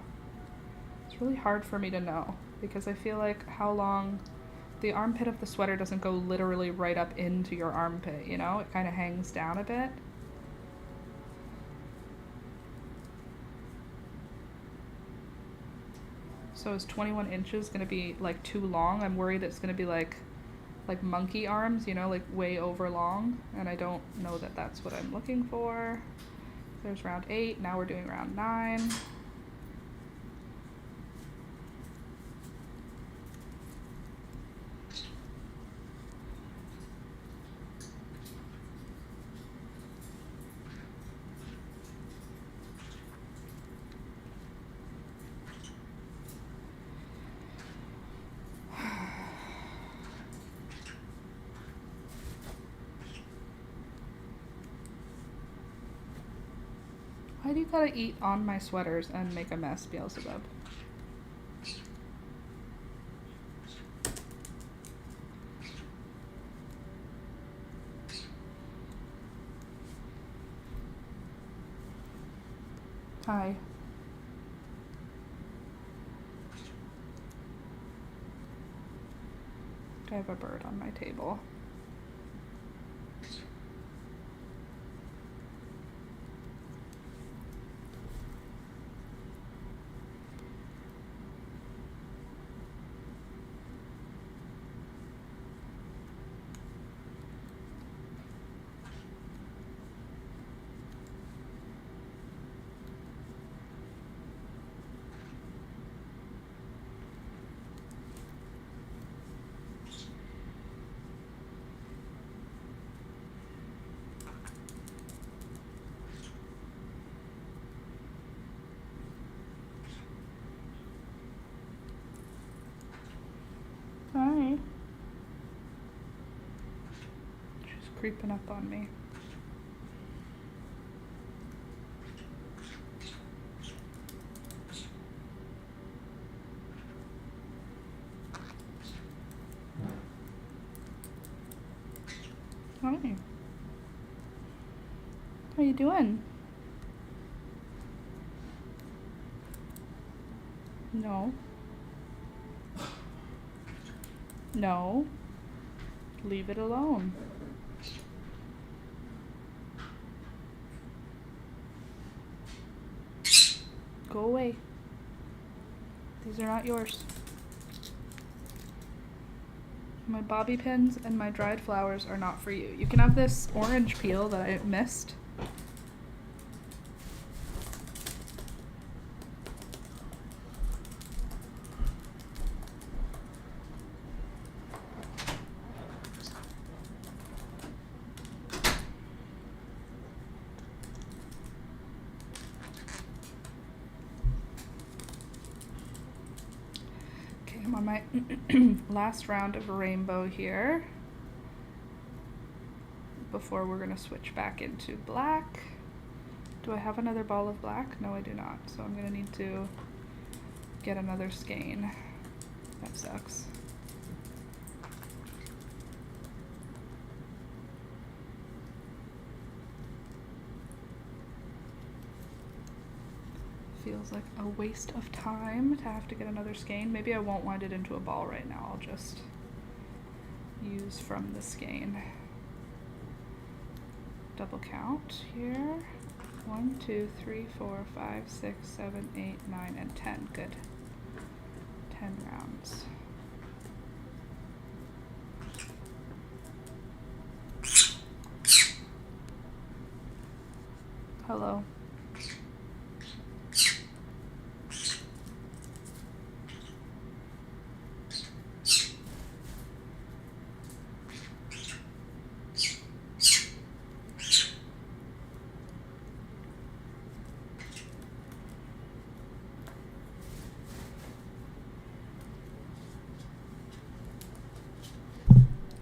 It's really hard for me to know because I feel like how long the armpit of the sweater doesn't go literally right up into your armpit, you know? It kind of hangs down a bit. So is 21 inches gonna be like too long? I'm worried it's gonna be like monkey arms, you know, like way over long, and I don't know that that's what I'm looking for. There's round 8, now we're doing round 9. Why do you gotta eat on my sweaters and make a mess, Beelzebub? Hi. I have a bird on my table. creeping up on me. Hi. How you doing? No. No. Leave it alone. Go away. These are not yours. My bobby pins and my dried flowers are not for you. You can have this orange peel that I missed. I'm on my last round of rainbow here before we're gonna switch back into black. Do I have another ball of black? No, I do not. So I'm gonna need to get another skein. That sucks. Feels like a waste of time to have to get another skein. Maybe I won't wind it into a ball right now. I'll just use from the skein. Double count here. 1, 2, 3, 4, 5, 6, 7, 8, 9, and 10. Good. 10 rounds. Hello.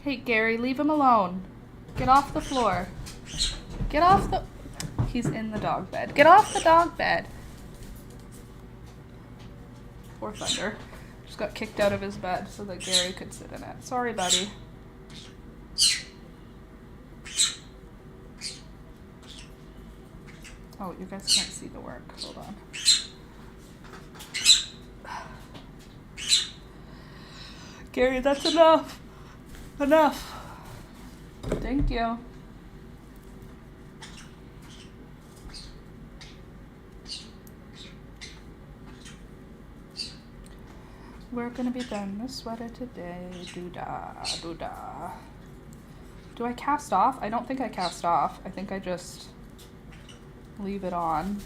Hey, Gary, leave him alone. Get off the floor. Get off the... He's in the dog bed. Get off the dog bed. Poor Thunder. Just got kicked out of his bed so that Gary could sit in it. Sorry, buddy. Oh, you guys can't see the work. Hold on. Gary, that's enough. Enough. Thank you. We're gonna be done the sweater today. Doo-dah, doo-dah. Do I cast off? I don't think I cast off. I think I just leave it on.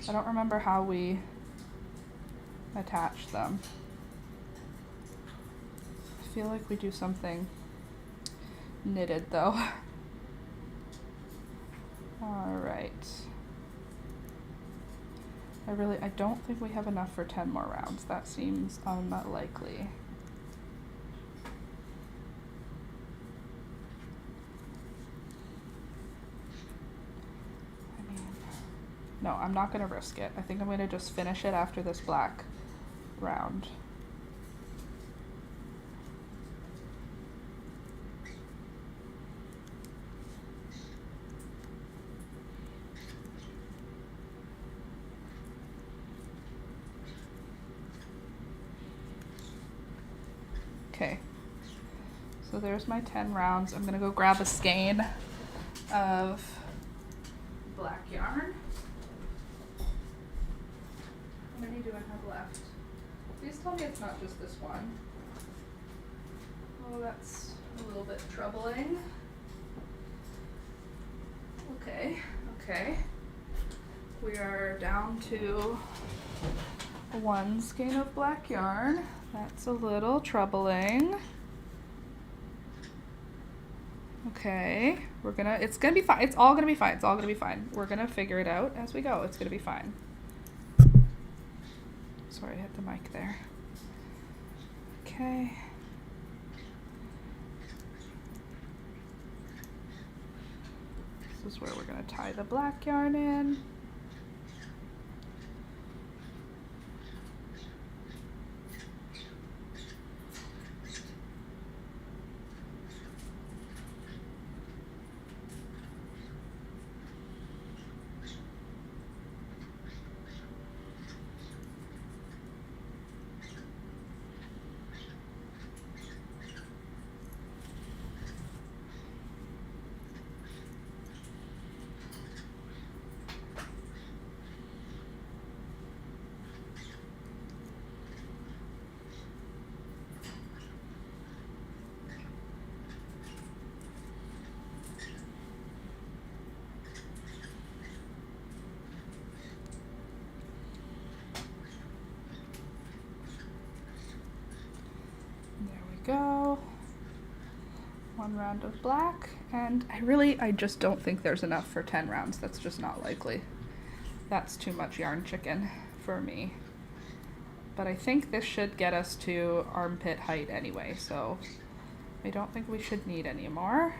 I don't remember how we attach them. I feel like we do something knitted though. All right. I don't think we have enough for 10 more rounds. That seems unlikely. I mean, no, I'm not gonna risk it. I think I'm gonna just finish it after this black round. Okay, so there's my 10 rounds. I'm gonna go grab a skein of black yarn. How many do I have left? Please tell me it's not just this one. Oh, that's a little bit troubling. Okay, okay. We are down to one skein of black yarn. That's a little troubling. Okay, it's gonna be fine. It's all gonna be fine. It's all gonna be fine. We're gonna figure it out as we go. It's gonna be fine. Sorry, I hit the mic there. Okay. This is where we're going to tie the black yarn in. Go. One round of black, and I just don't think there's enough for 10 rounds. That's just not likely. That's too much yarn chicken for me. But I think this should get us to armpit height anyway, so I don't think we should need any more.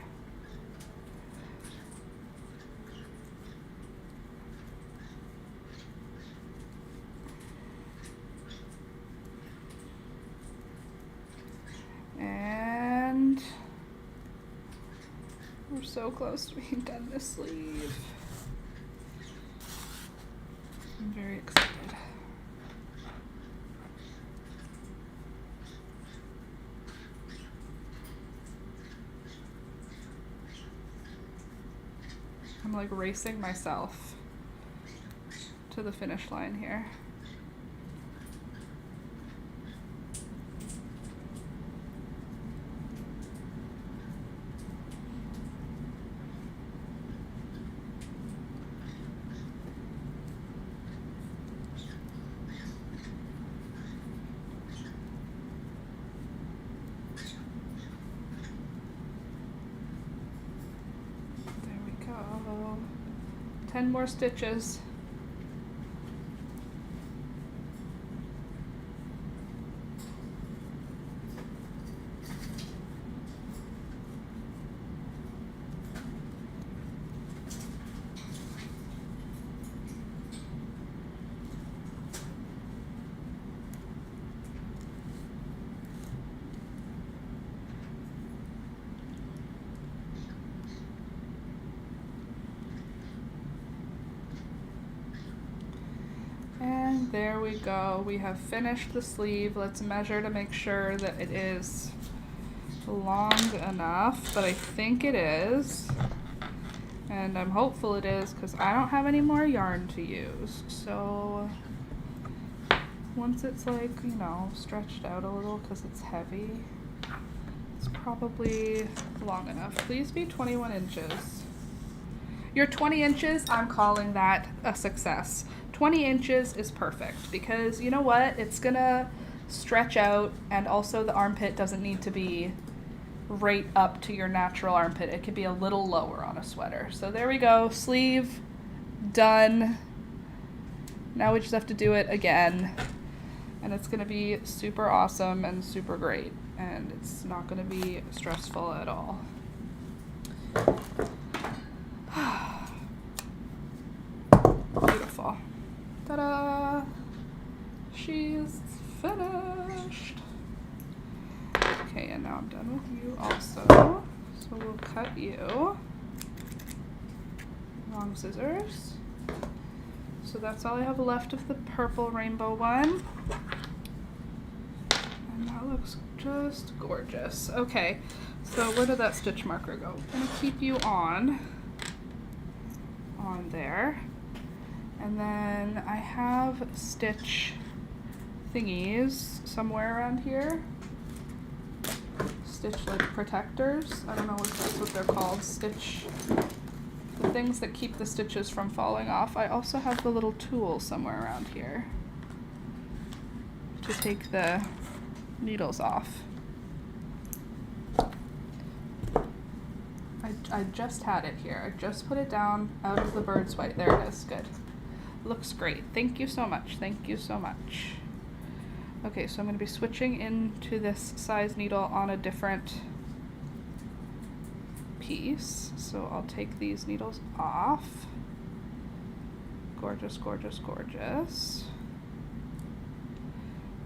And we're so close to being done this sleeve. I'm very excited. I'm like racing myself to the finish line here. There we go. 10 more stitches. And there we go. We have finished the sleeve. Let's measure to make sure that it is long enough, but I think it is. And I'm hopeful it is because I don't have any more yarn to use. So once it's like, you know, stretched out a little because it's heavy, it's probably long enough. Please be 21 inches. You're 20 inches, I'm calling that a success. 20 inches is perfect because you know what? It's gonna stretch out, and also the armpit doesn't need to be right up to your natural armpit. It could be a little lower on a sweater. So there we go, sleeve done. Now we just have to do it again, and it's gonna be super awesome and super great, and it's not gonna be stressful at all. Beautiful. Ta-da! She's finished. Okay, and now I'm done with you also. So we'll cut you. Long scissors. So that's all I have left of the purple rainbow one. And that looks just gorgeous. Okay, so where did that stitch marker go? I'm gonna keep you on there. And then I have stitch thingies somewhere around here. Stitch like protectors. I don't know if that's what they're called. Stitch, the things that keep the stitches from falling off. I also have the little tool somewhere around here to take the needles off. I just had it here. I just put it down out of the bird's white. There it is. Good. Looks great. Thank you so much. Thank you so much. Okay, so I'm going to be switching into this size needle on a different piece. So I'll take these needles off. Gorgeous, gorgeous, gorgeous.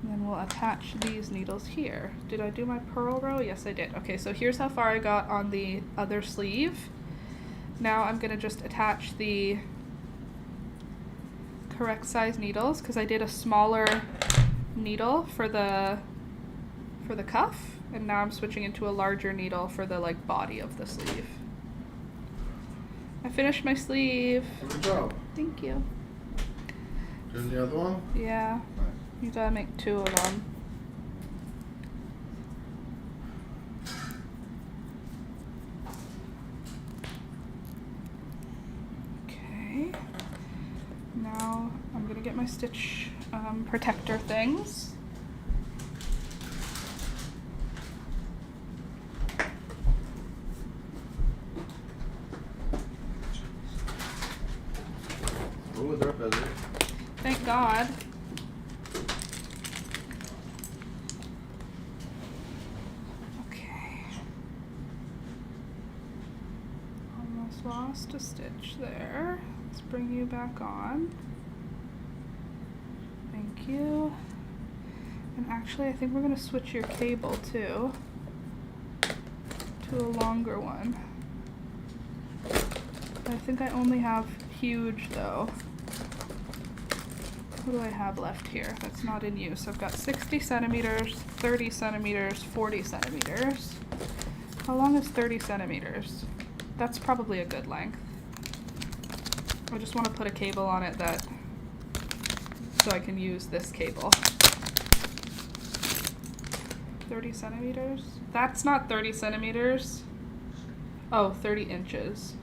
And then we'll attach these needles here. Did I do my purl row? Yes, I did. Okay, so here's how far I got on the other sleeve. Now I'm gonna just attach the correct size needles because I did a smaller needle for the cuff, and now I'm switching into a larger needle for the like body of the sleeve. I finished my sleeve. Good job. Thank you. Doing the other one? Yeah, you gotta make 2 of them. Okay. Now I'm gonna get my stitch protector things. Oh, they're busy. Thank God. Okay. Almost lost a stitch there. Let's bring you back on. Thank you. And actually, I think we're gonna switch your cable too to a longer one. I think I only have huge though. What do I have left here that's not in use? I've got 60 centimeters, 30 centimeters, 40 centimeters. How long is 30 centimeters? That's probably a good length. I just want to put a cable on it so I can use this cable. 30 centimeters? That's not 30 centimeters. Oh, 30 inches.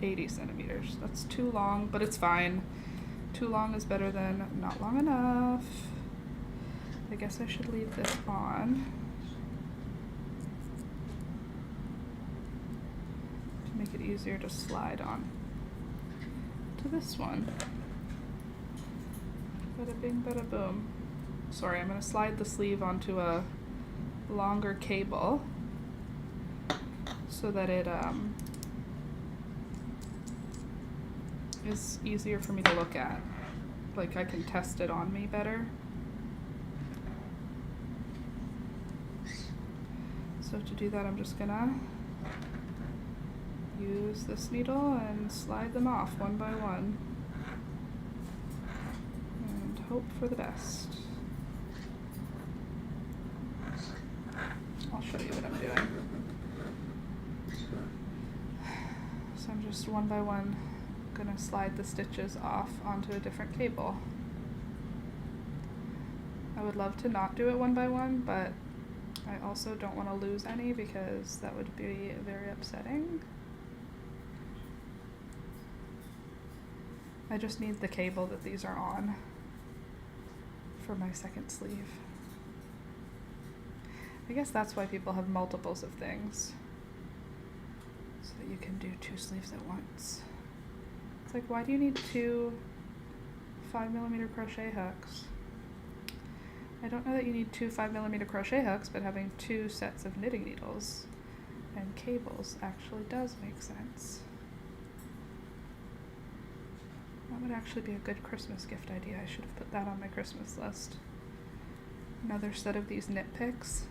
80 centimeters. That's too long, but it's fine. Too long is better than not long enough. I guess I should leave this on to make it easier to slide on to this one. Bada bing, bada boom. Sorry, I'm going to slide the sleeve onto a longer cable so that it is easier for me to look at. Like I can test it on me better. So to do that, I'm just gonna use this needle and slide them off one by one and hope for the best. I'll show you what I'm doing. So I'm just one by one gonna slide the stitches off onto a different cable. I would love to not do it one by one, but I also don't want to lose any because that would be very upsetting. I just need the cable that these are on for my second sleeve. I guess that's why people have multiples of things, so that you can do 2 sleeves at once. It's like, why do you need 2 5mm crochet hooks? I don't know that you need 2 5mm crochet hooks, but having 2 sets of knitting needles and cables actually does make sense. That would actually be a good Christmas gift idea. I should have put that on my Christmas list. Another set of these knit picks.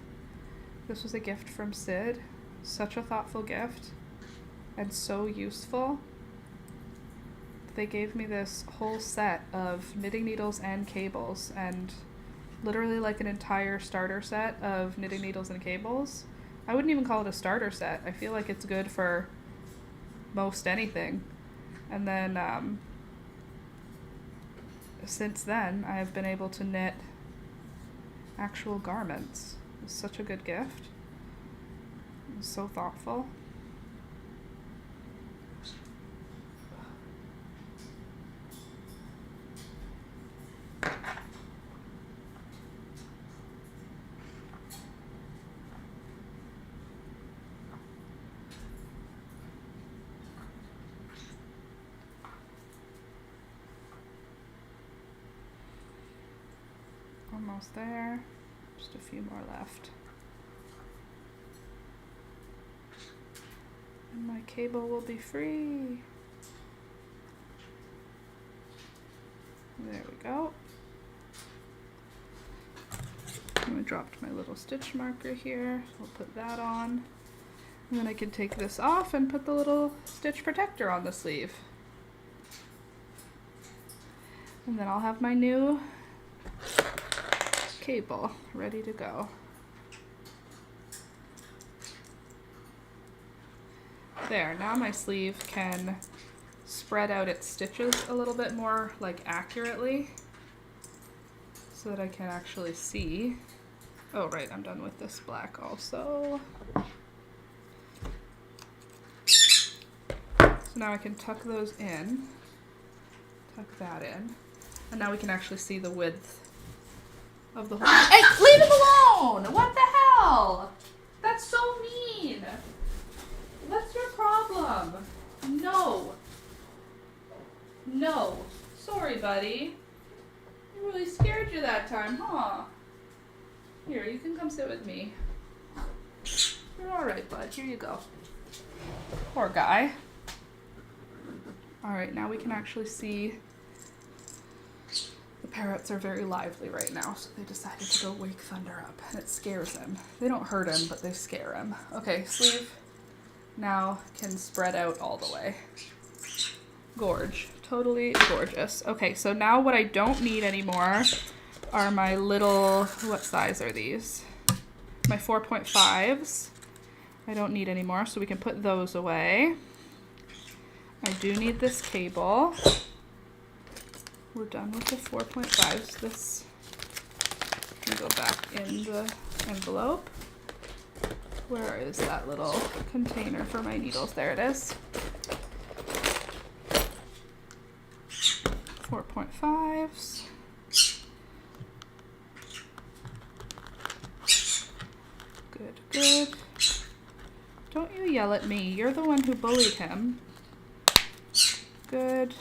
This was a gift from Sid. Such a thoughtful gift and so useful. They gave me this whole set of knitting needles and cables, and literally like an entire starter set of knitting needles and cables. I wouldn't even call it a starter set. I feel like it's good for most anything. And then since then, I have been able to knit actual garments. It's such a good gift. It was so thoughtful. Almost there. Just a few more left. My cable will be free. There we go. I dropped my little stitch marker here. I'll put that on. And then I can take this off and put the little stitch protector on the sleeve. And then I'll have my new cable ready to go. There, now my sleeve can spread out its stitches a little bit more, like, accurately, so that I can actually see. Oh, right, I'm done with this black also. So now I can tuck those in, tuck that in, and now we can actually see the width of the whole. Hey, leave him alone! What the hell? That's so mean. What's your problem? No. No. Sorry, buddy. I really scared you that time, huh? Here, you can come sit with me. You're alright, bud. Here you go. Poor guy. Alright, now we can actually see. The parrots are very lively right now, so they decided to go wake Thunder up. And it scares him. They don't hurt him, but they scare him. Okay, sleeve now can spread out all the way. Gorge. Totally gorgeous. Okay, so now what I don't need anymore are my little, what size are these? My 4.5s. I don't need anymore, so we can put those away. I do need this cable. We're done with the 4.5s. This can go back in the envelope. Where is that little container for my needles? There it is. 4.5s. Good, good. Don't you yell at me. You're the one who bullied him. Good.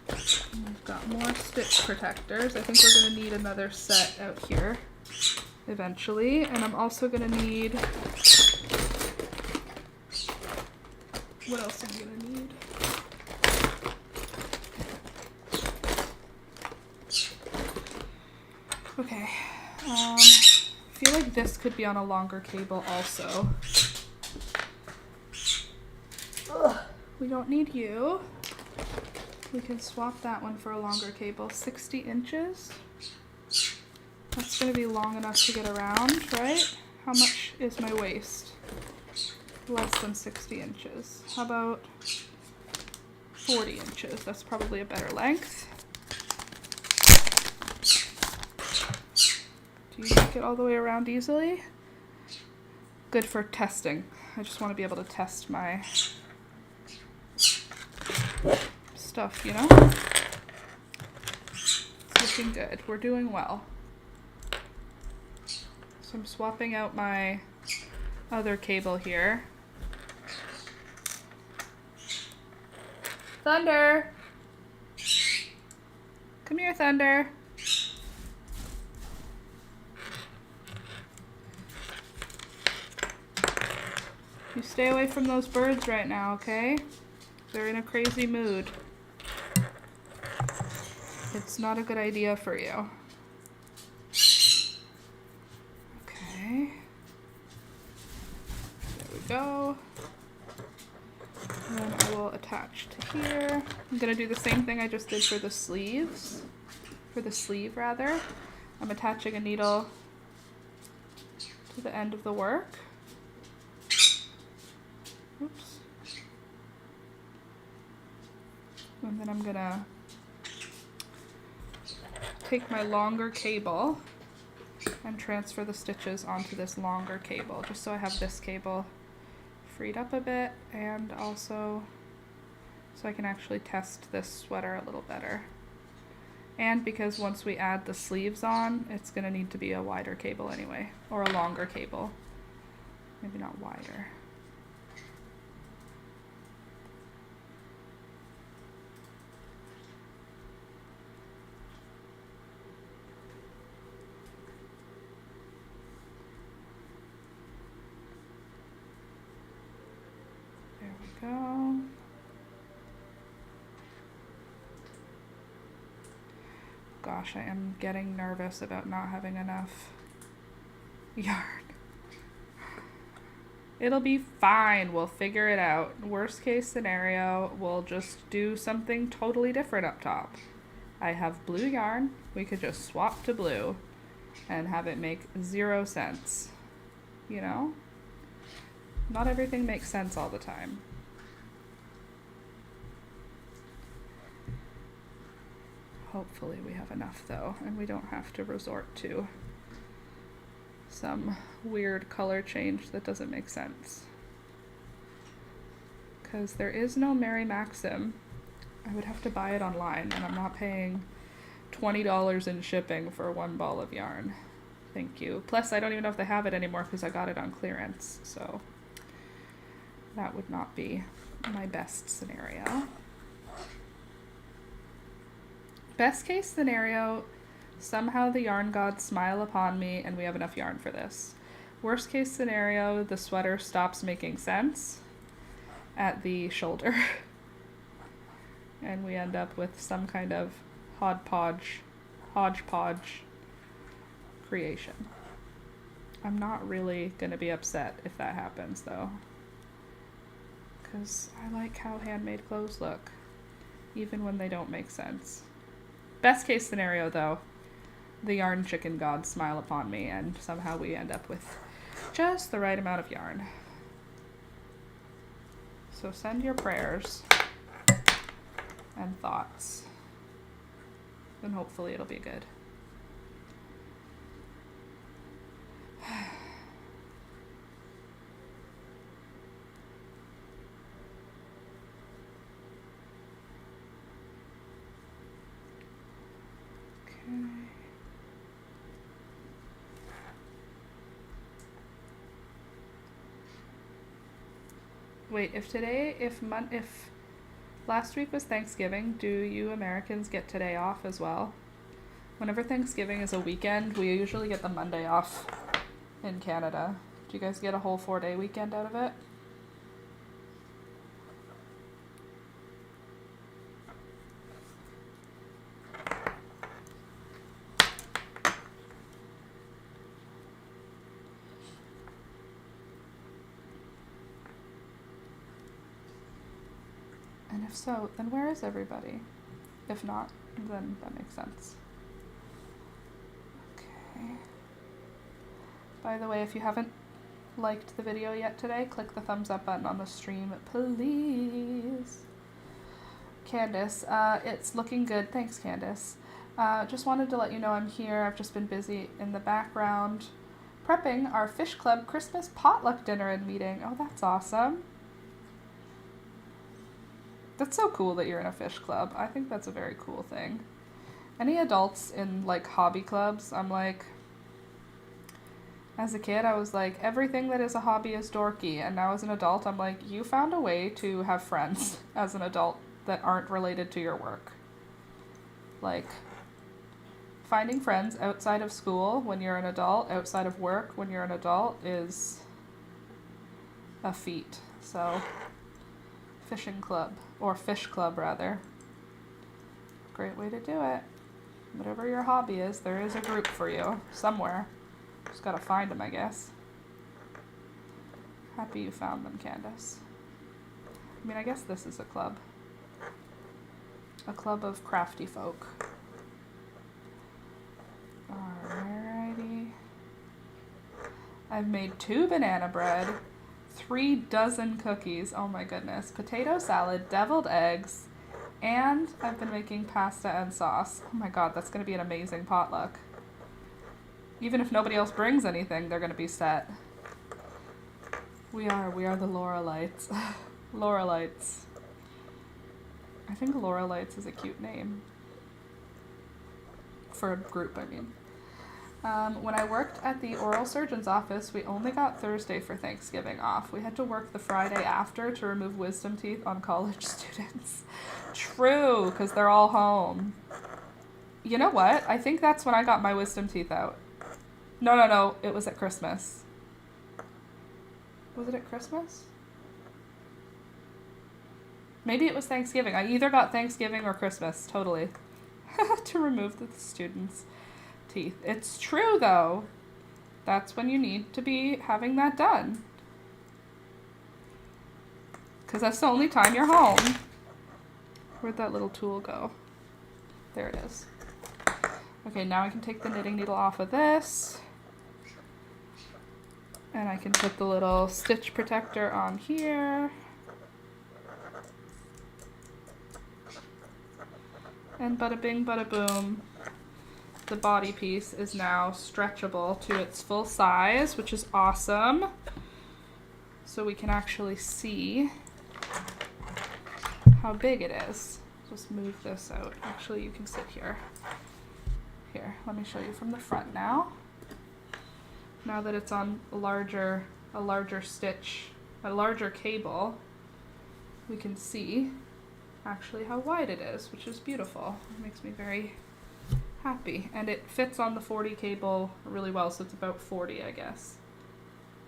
And we've got more stitch protectors. I think we're going to need another set out here eventually. And I'm also going to need... What else am I going to need? Okay, I feel like this could be on a longer cable also. Ugh, we don't need you. We can swap that one for a longer cable. 60 inches. That's going to be long enough to get around, right? How much is my waist? Less than 60 inches. How about 40 inches? That's probably a better length. Do you make it all the way around easily? Good for testing. I just want to be able to test my stuff, you know? It's looking good. We're doing well. So I'm swapping out my other cable here. Thunder! Come here, Thunder. You stay away from those birds right now, okay? They're in a crazy mood. It's not a good idea for you. Okay. There we go. And then I will attach to here. I'm going to do the same thing I just did for the sleeves. For the sleeve, rather. I'm attaching a needle to the end of the work. Oops. And then I'm gonna take my longer cable and transfer the stitches onto this longer cable, just so I have this cable freed up a bit, and also so I can actually test this sweater a little better. And because once we add the sleeves on, it's gonna need to be a wider cable anyway, or a longer cable. Maybe not wider. gosh, I am getting nervous about not having enough yarn. It'll be fine. We'll figure it out. Worst case scenario, we'll just do something totally different up top. I have blue yarn. We could just swap to blue and have it make 0 sense. You know? Not everything makes sense all the time. Hopefully we have enough though, and we don't have to resort to some weird color change that doesn't make sense. Because there is no Mary Maxim. I would have to buy it online, and I'm not paying $20 in shipping for 1 ball of yarn. Thank you. Plus, I don't even know if they have it anymore because I got it on clearance, so that would not be my best scenario. Best case scenario, somehow the yarn gods smile upon me and we have enough yarn for this. Worst case scenario, the sweater stops making sense at the shoulder. And we end up with some kind of hodgepodge creation. I'm not really going to be upset if that happens though, because I like how handmade clothes look, even when they don't make sense. Best case scenario though, the yarn chicken gods smile upon me and somehow we end up with just the right amount of yarn. So send your prayers and thoughts, and hopefully it'll be good. Wait, if last week was Thanksgiving, do you Americans get today off as well? Whenever Thanksgiving is a weekend, we usually get the Monday off in Canada. Do you guys get a whole 4-day weekend out of it? And if so, then where is everybody? If not, then that makes sense. Okay. By the way, if you haven't liked the video yet today, click the thumbs up button on the stream, please. Candace, it's looking good. Thanks, Candace. Just wanted to let you know I'm here. I've just been busy in the background prepping our Fish Club Christmas potluck dinner and meeting. Oh, that's awesome. That's so cool that you're in a fish club. I think that's a very cool thing. Any adults in, like, hobby clubs, I'm like, as a kid, I was like, everything that is a hobby is dorky. And now as an adult, I'm like, you found a way to have friends as an adult that aren't related to your work. Like, finding friends outside of school when you're an adult, outside of work when you're an adult, is a feat. So, fishing club. Or fish club, rather. Great way to do it. Whatever your hobby is, there is a group for you. Somewhere. Just gotta find them, I guess. Happy you found them, Candace. I mean, I guess this is a club. A club of crafty folk. Alrighty. I've made 2 banana bread. 3 dozen cookies, oh my goodness, potato salad, deviled eggs, and I've been making pasta and sauce. Oh my god, that's going to be an amazing potluck. Even if nobody else brings anything, they're going to be set. We are the Laurelites. Laurelites. I think Laurelites is a cute name. For a group, I mean. When I worked at the oral surgeon's office, we only got Thursday for Thanksgiving off. We had to work the Friday after to remove wisdom teeth on college students. True, because they're all home. You know what? I think that's when I got my wisdom teeth out. No. It was at Christmas. Was it at Christmas? Maybe it was Thanksgiving. I either got Thanksgiving or Christmas. Totally. to remove the student's teeth. It's true, though. That's when you need to be having that done. Because that's the only time you're home. Where'd that little tool go? There it is. Okay, now I can take the knitting needle off of this. And I can put the little stitch protector on here. And bada bing, bada boom. The body piece is now stretchable to its full size, which is awesome. So we can actually see how big it is. Just move this out. Actually, you can sit here. Here, let me show you from the front now. Now that it's on a larger stitch, a larger cable, we can see actually how wide it is, which is beautiful. It makes me very happy. And it fits on the 40 cable really well, so it's about 40, I guess.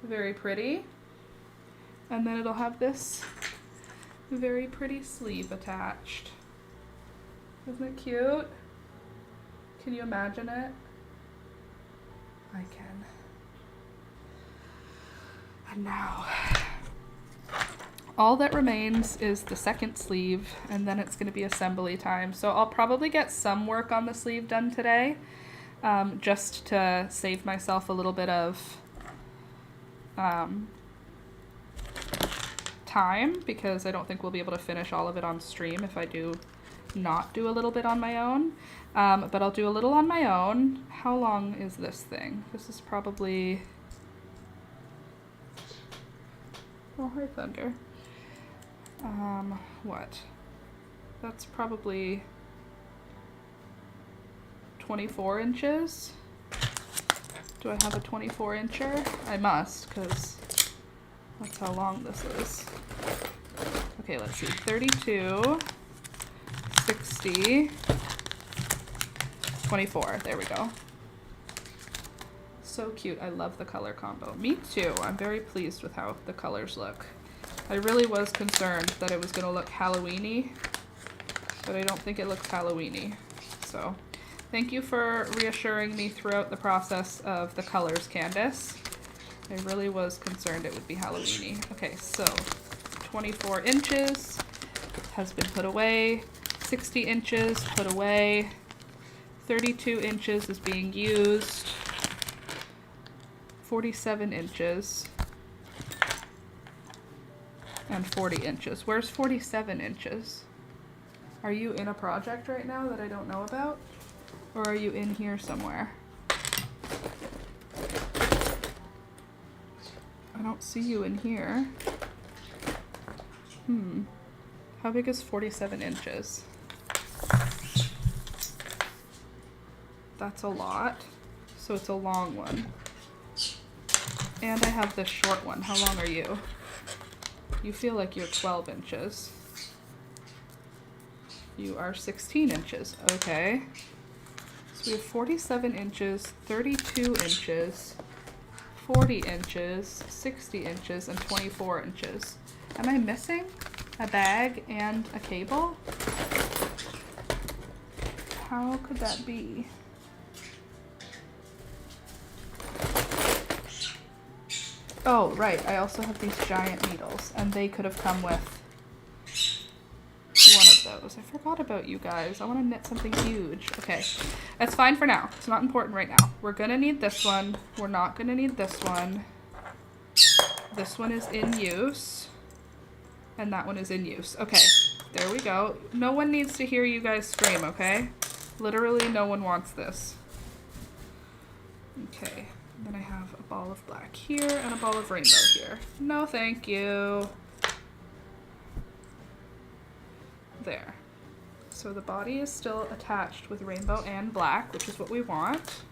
Very pretty. And then it'll have this very pretty sleeve attached. Isn't it cute? Can you imagine it? I can. And now, all that remains is the second sleeve, and then it's going to be assembly time. So I'll probably get some work on the sleeve done today, just to save myself a little bit of time, because I don't think we'll be able to finish all of it on stream if I do not do a little bit on my own. But I'll do a little on my own. How long is this thing? This is probably... Oh, hi, Thunder. What? That's probably 24 inches. Do I have a 24 incher? I must, because that's how long this is. Okay, let's see. 32, 60, 24. There we go. So cute. I love the color combo. Me too. I'm very pleased with how the colors look. I really was concerned that it was going to look Halloween-y, but I don't think it looks Halloween-y. So thank you for reassuring me throughout the process of the colors, Candace. I really was concerned it would be Halloween-y. Okay, so 24 inches has been put away. 60 inches put away. 32 inches is being used. 47 inches. And 40 inches. Where's 47 inches? Are you in a project right now that I don't know about? Or are you in here somewhere? I don't see you in here. How big is 47 inches? That's a lot. So it's a long one. And I have this short one. How long are you? You feel like you're 12 inches. You are 16 inches. Okay. So we have 47 inches, 32 inches, 40 inches, 60 inches, and 24 inches. Am I missing a bag and a cable? How could that be? Oh, right. I also have these giant needles, and they could have come with one of those. I forgot about you guys. I want to knit something huge. Okay. That's fine for now. It's not important right now. We're going to need this one. We're not going to need this one. This one is in use. And that one is in use. Okay. There we go. No one needs to hear you guys scream, okay? Literally, no one wants this. Okay. Then I have a ball of black here and a ball of rainbow here. No, thank you. There. So the body is still attached with rainbow and black, which is what we want.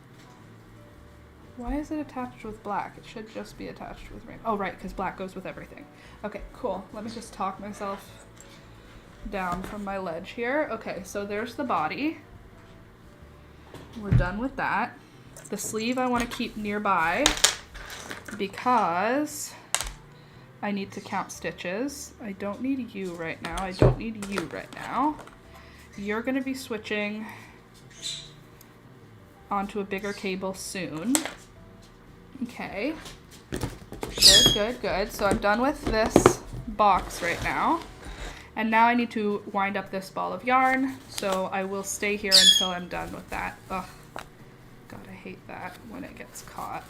Why is it attached with black? It should just be attached with rainbow. Oh, right, because black goes with everything. Okay, cool. Let me just talk myself down from my ledge here. Okay, so there's the body. We're done with that. The sleeve I want to keep nearby because I need to count stitches. I don't need you right now. I don't need you right now. You're going to be switching onto a bigger cable soon. Okay. Good. So I'm done with this box right now. And now I need to wind up this ball of yarn. So I will stay here until I'm done with that. Ugh. God, I hate that when it gets caught.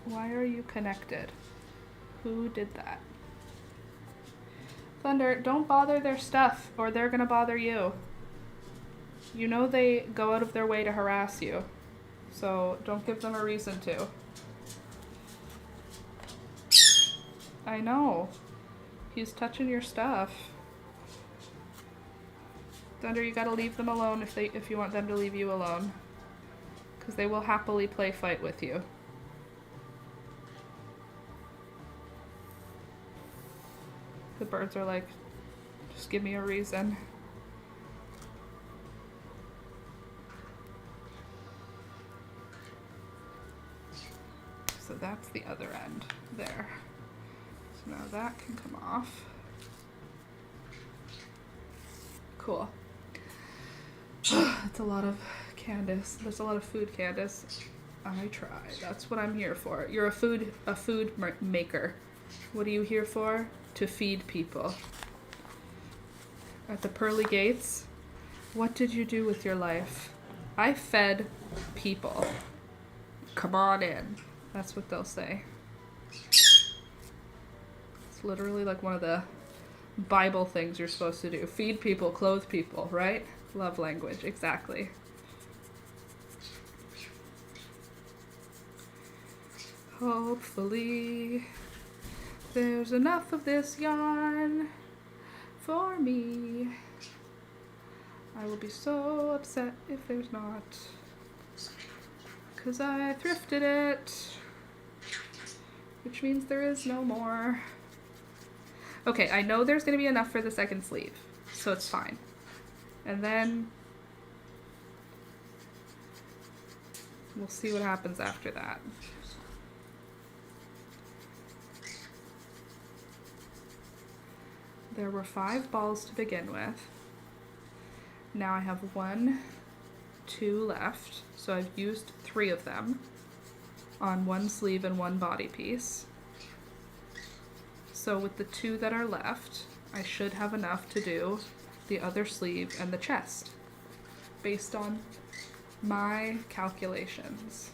Why are you connected? Who did that? Thunder, don't bother their stuff or they're gonna bother you. You know they go out of their way to harass you. So don't give them a reason to. I know. He's touching your stuff. Thunder, you gotta leave them alone if you want them to leave you alone. Because they will happily play fight with you. The birds are like, just give me a reason. So that's the other end there. So now that can come off. Cool. That's a lot of Candace. There's a lot of food, Candace. I try. That's what I'm here for. You're a food maker. What are you here for? To feed people. At the pearly gates, what did you do with your life? I fed people. Come on in. That's what they'll say. It's literally like one of the Bible things you're supposed to do. Feed people, clothe people, right? Love language, exactly. Hopefully there's enough of this yarn for me. I will be so upset if there's not. 'Cause I thrifted it. Which means there is no more. Okay, I know there's going to be enough for the second sleeve. So it's fine. And then we'll see what happens after that. There were 5 balls to begin with. Now I have 2 left. So I've used 3 of them on one sleeve and one body piece. So with the 2 that are left, I should have enough to do the other sleeve and the chest, based on my calculations,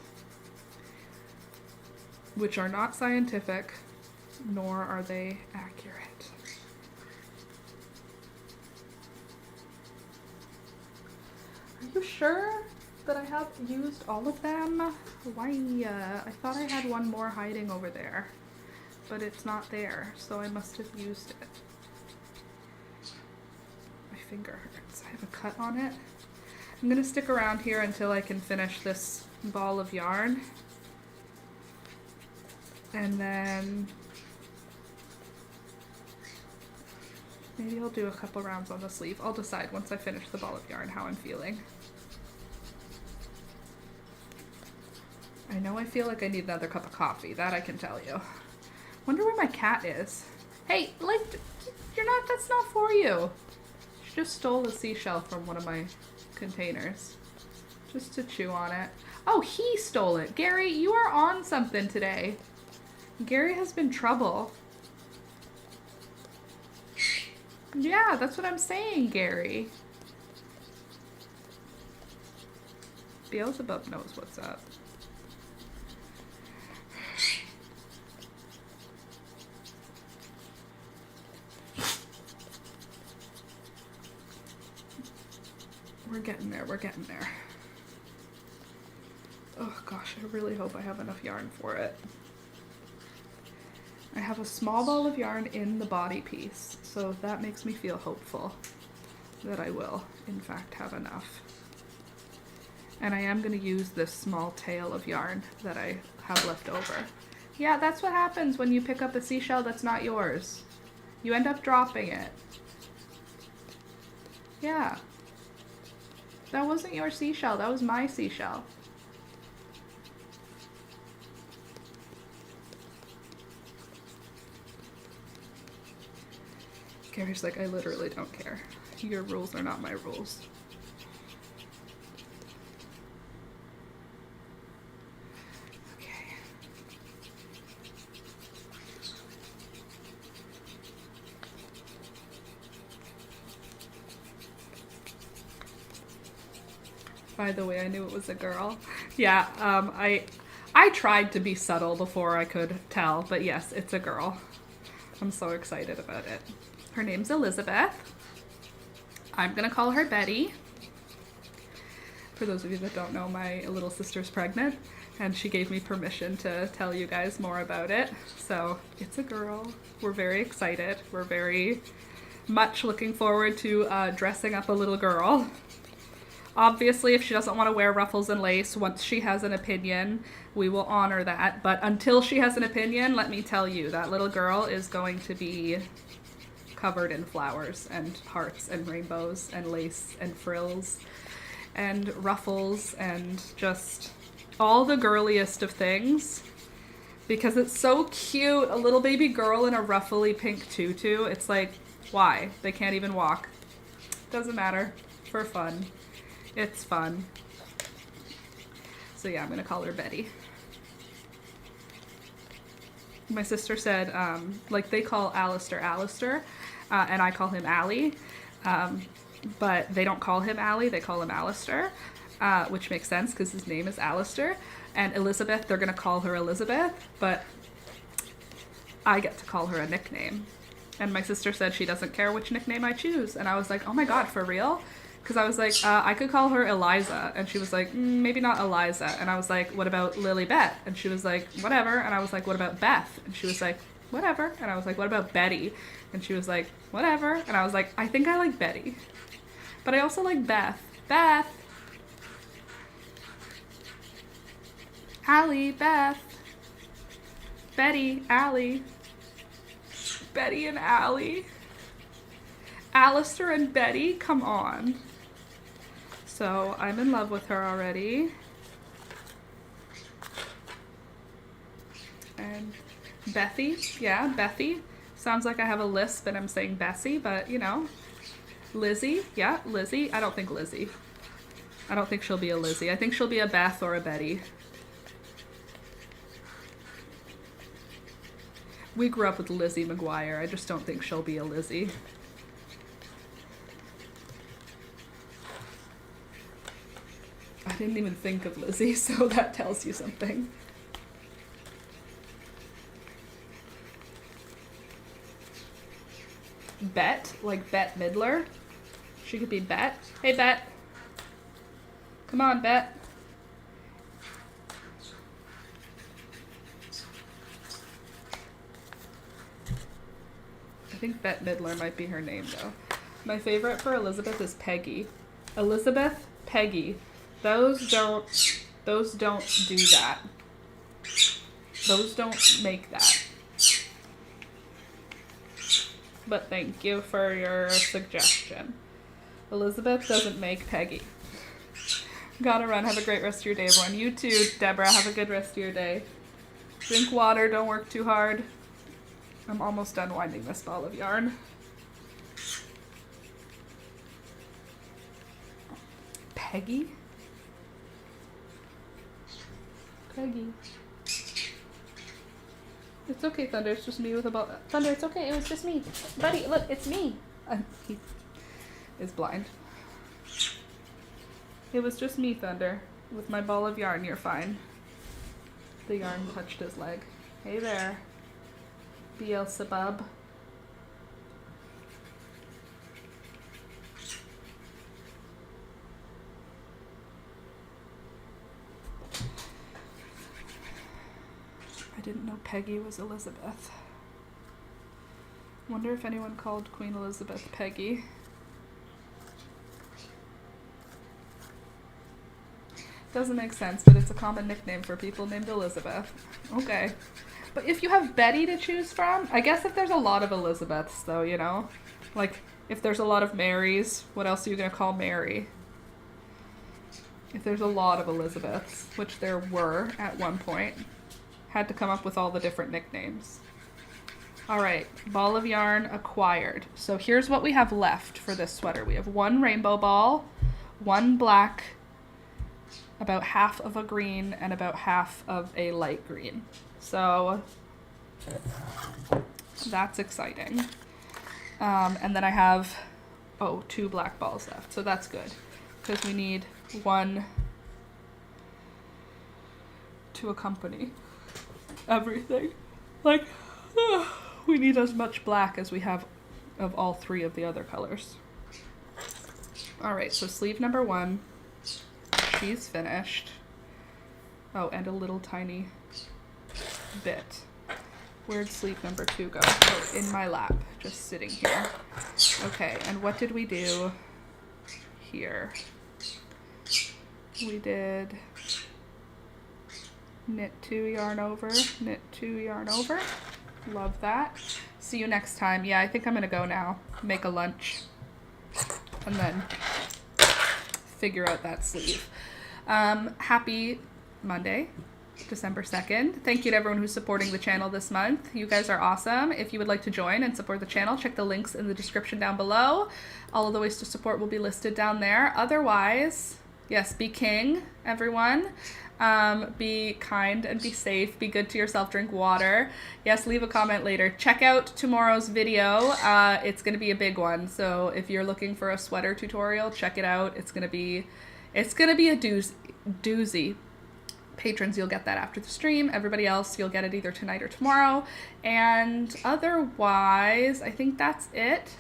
which are not scientific, nor are they accurate. Are you sure that I have used all of them? Why? I thought I had one more hiding over there, but it's not there, so I must have used it. My finger hurts. I have a cut on it. I'm gonna stick around here until I can finish this ball of yarn. And then maybe I'll do a couple rounds on the sleeve. I'll decide once I finish the ball of yarn how I'm feeling. I know I feel like I need another cup of coffee. That I can tell you. Wonder where my cat is. Hey, like, that's not for you. She just stole a seashell from one of my containers. Just to chew on it. Oh, he stole it. Gary, you are on something today. Gary has been trouble. Yeah, that's what I'm saying, Gary. Beelzebub knows what's up. We're getting there. Oh gosh, I really hope I have enough yarn for it. I have a small ball of yarn in the body piece, so that makes me feel hopeful that I will, in fact, have enough. And I am going to use this small tail of yarn that I have left over. Yeah, that's what happens when you pick up a seashell that's not yours. You end up dropping it. Yeah. That wasn't your seashell, that was my seashell. Carrie's like, I literally don't care. Your rules are not my rules. Okay. By the way, I knew it was a girl. Yeah, I tried to be subtle before I could tell, but yes, it's a girl. I'm so excited about it. Her name's Elizabeth. I'm gonna call her Betty. For those of you that don't know, my little sister's pregnant, and she gave me permission to tell you guys more about it. So it's a girl. We're very excited. We're very much looking forward to dressing up a little girl. Obviously, if she doesn't want to wear ruffles and lace, once she has an opinion, we will honor that. But until she has an opinion, let me tell you, that little girl is going to be covered in flowers and hearts and rainbows and lace and frills and ruffles and just all the girliest of things. Because it's so cute, a little baby girl in a ruffly pink tutu. It's like, why? They can't even walk. Doesn't matter. For fun. It's fun. So yeah, I'm gonna call her Betty. My sister said, like they call Alistair Alistair, and I call him Allie, but they don't call him Allie, they call him Alistair, which makes sense because his name is Alistair. And Elizabeth, they're gonna call her Elizabeth, but I get to call her a nickname. And my sister said she doesn't care which nickname I choose, and I was like, oh my god, for real? Because I was like, I could call her Eliza. And she was like, maybe not Eliza. And I was like, what about Lily Beth? And she was like, whatever. And I was like, what about Beth? And she was like, whatever. And I was like, what about Betty? And she was like, whatever. And I was like, I think I like Betty. But I also like Beth. Beth. Allie, Beth. Betty, Allie. Betty and Allie. Alistair and Betty, come on. So I'm in love with her already. And Bethy, yeah, Bethy. Sounds like I have a lisp and I'm saying Bessie, but you know. Lizzie, yeah, Lizzie. I don't think Lizzie. I don't think she'll be a Lizzie. I think she'll be a Beth or a Betty. We grew up with Lizzie McGuire. I just don't think she'll be a Lizzie. I didn't even think of Lizzie, so that tells you something. Bet, like Bette Midler. She could be Bet. Hey, Bet. Come on, Bet. I think Bette Midler might be her name, though. My favorite for Elizabeth is Peggy. Elizabeth, Peggy. Those don't do that. Those don't make that. But thank you for your suggestion. Elizabeth doesn't make Peggy. Gotta run. Have a great rest of your day, everyone. You too, Deborah. Have a good rest of your day. Drink water. Don't work too hard. I'm almost done winding this ball of yarn. Peggy? Peggy. It's okay, Thunder. It's just me with a ball. Thunder, it's okay. It was just me. Buddy, look, it's me. He is blind. It was just me, Thunder. With my ball of yarn, you're fine. The yarn touched his leg. Hey there, Beelzebub. I didn't know Peggy was Elizabeth. Wonder if anyone called Queen Elizabeth Peggy. Doesn't make sense, but it's a common nickname for people named Elizabeth. Okay. But if you have Betty to choose from, I guess if there's a lot of Elizabeths, though, you know? Like, if there's a lot of Marys, what else are you going to call Mary? If there's a lot of Elizabeths, which there were at one point, had to come up with all the different nicknames. All right, ball of yarn acquired. So here's what we have left for this sweater. We have one rainbow ball, one black, about half of a green, and about half of a light green. So that's exciting. And then I have, two black balls left. So that's good because we need one to accompany everything. Like, we need as much black as we have of all three of the other colors. All right, so sleeve number 1, she's finished. Oh, and a little tiny bit. Where'd sleeve number 2 go? Oh, in my lap, just sitting here. Okay, and what did we do here? We did knit 2, yarn over, knit 2, yarn over. Love that. See you next time. Yeah, I think I'm gonna go now, make a lunch, and then figure out that sleeve. Happy Monday, December 2nd. Thank you to everyone who's supporting the channel this month. You guys are awesome. If you would like to join and support the channel, check the links in the description down below. All of the ways to support will be listed down there. Otherwise, yes, be king, everyone. Be kind and be safe. Be good to yourself. Drink water. Yes, leave a comment later. Check out tomorrow's video. It's going to be a big one. So if you're looking for a sweater tutorial, check it out. It's going to be a doozy. Patrons, you'll get that after the stream. Everybody else, you'll get it either tonight or tomorrow. And otherwise, I think that's it.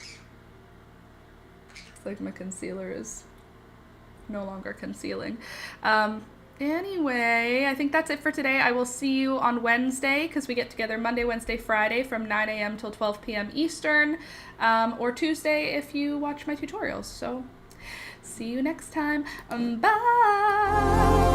Looks like my concealer is no longer concealing. Anyway, I think that's it for today. I will see you on Wednesday because we get together Monday, Wednesday, Friday from 9 a.m. till 12 p.m. Eastern, or Tuesday if you watch my tutorials. So see you next time. Bye!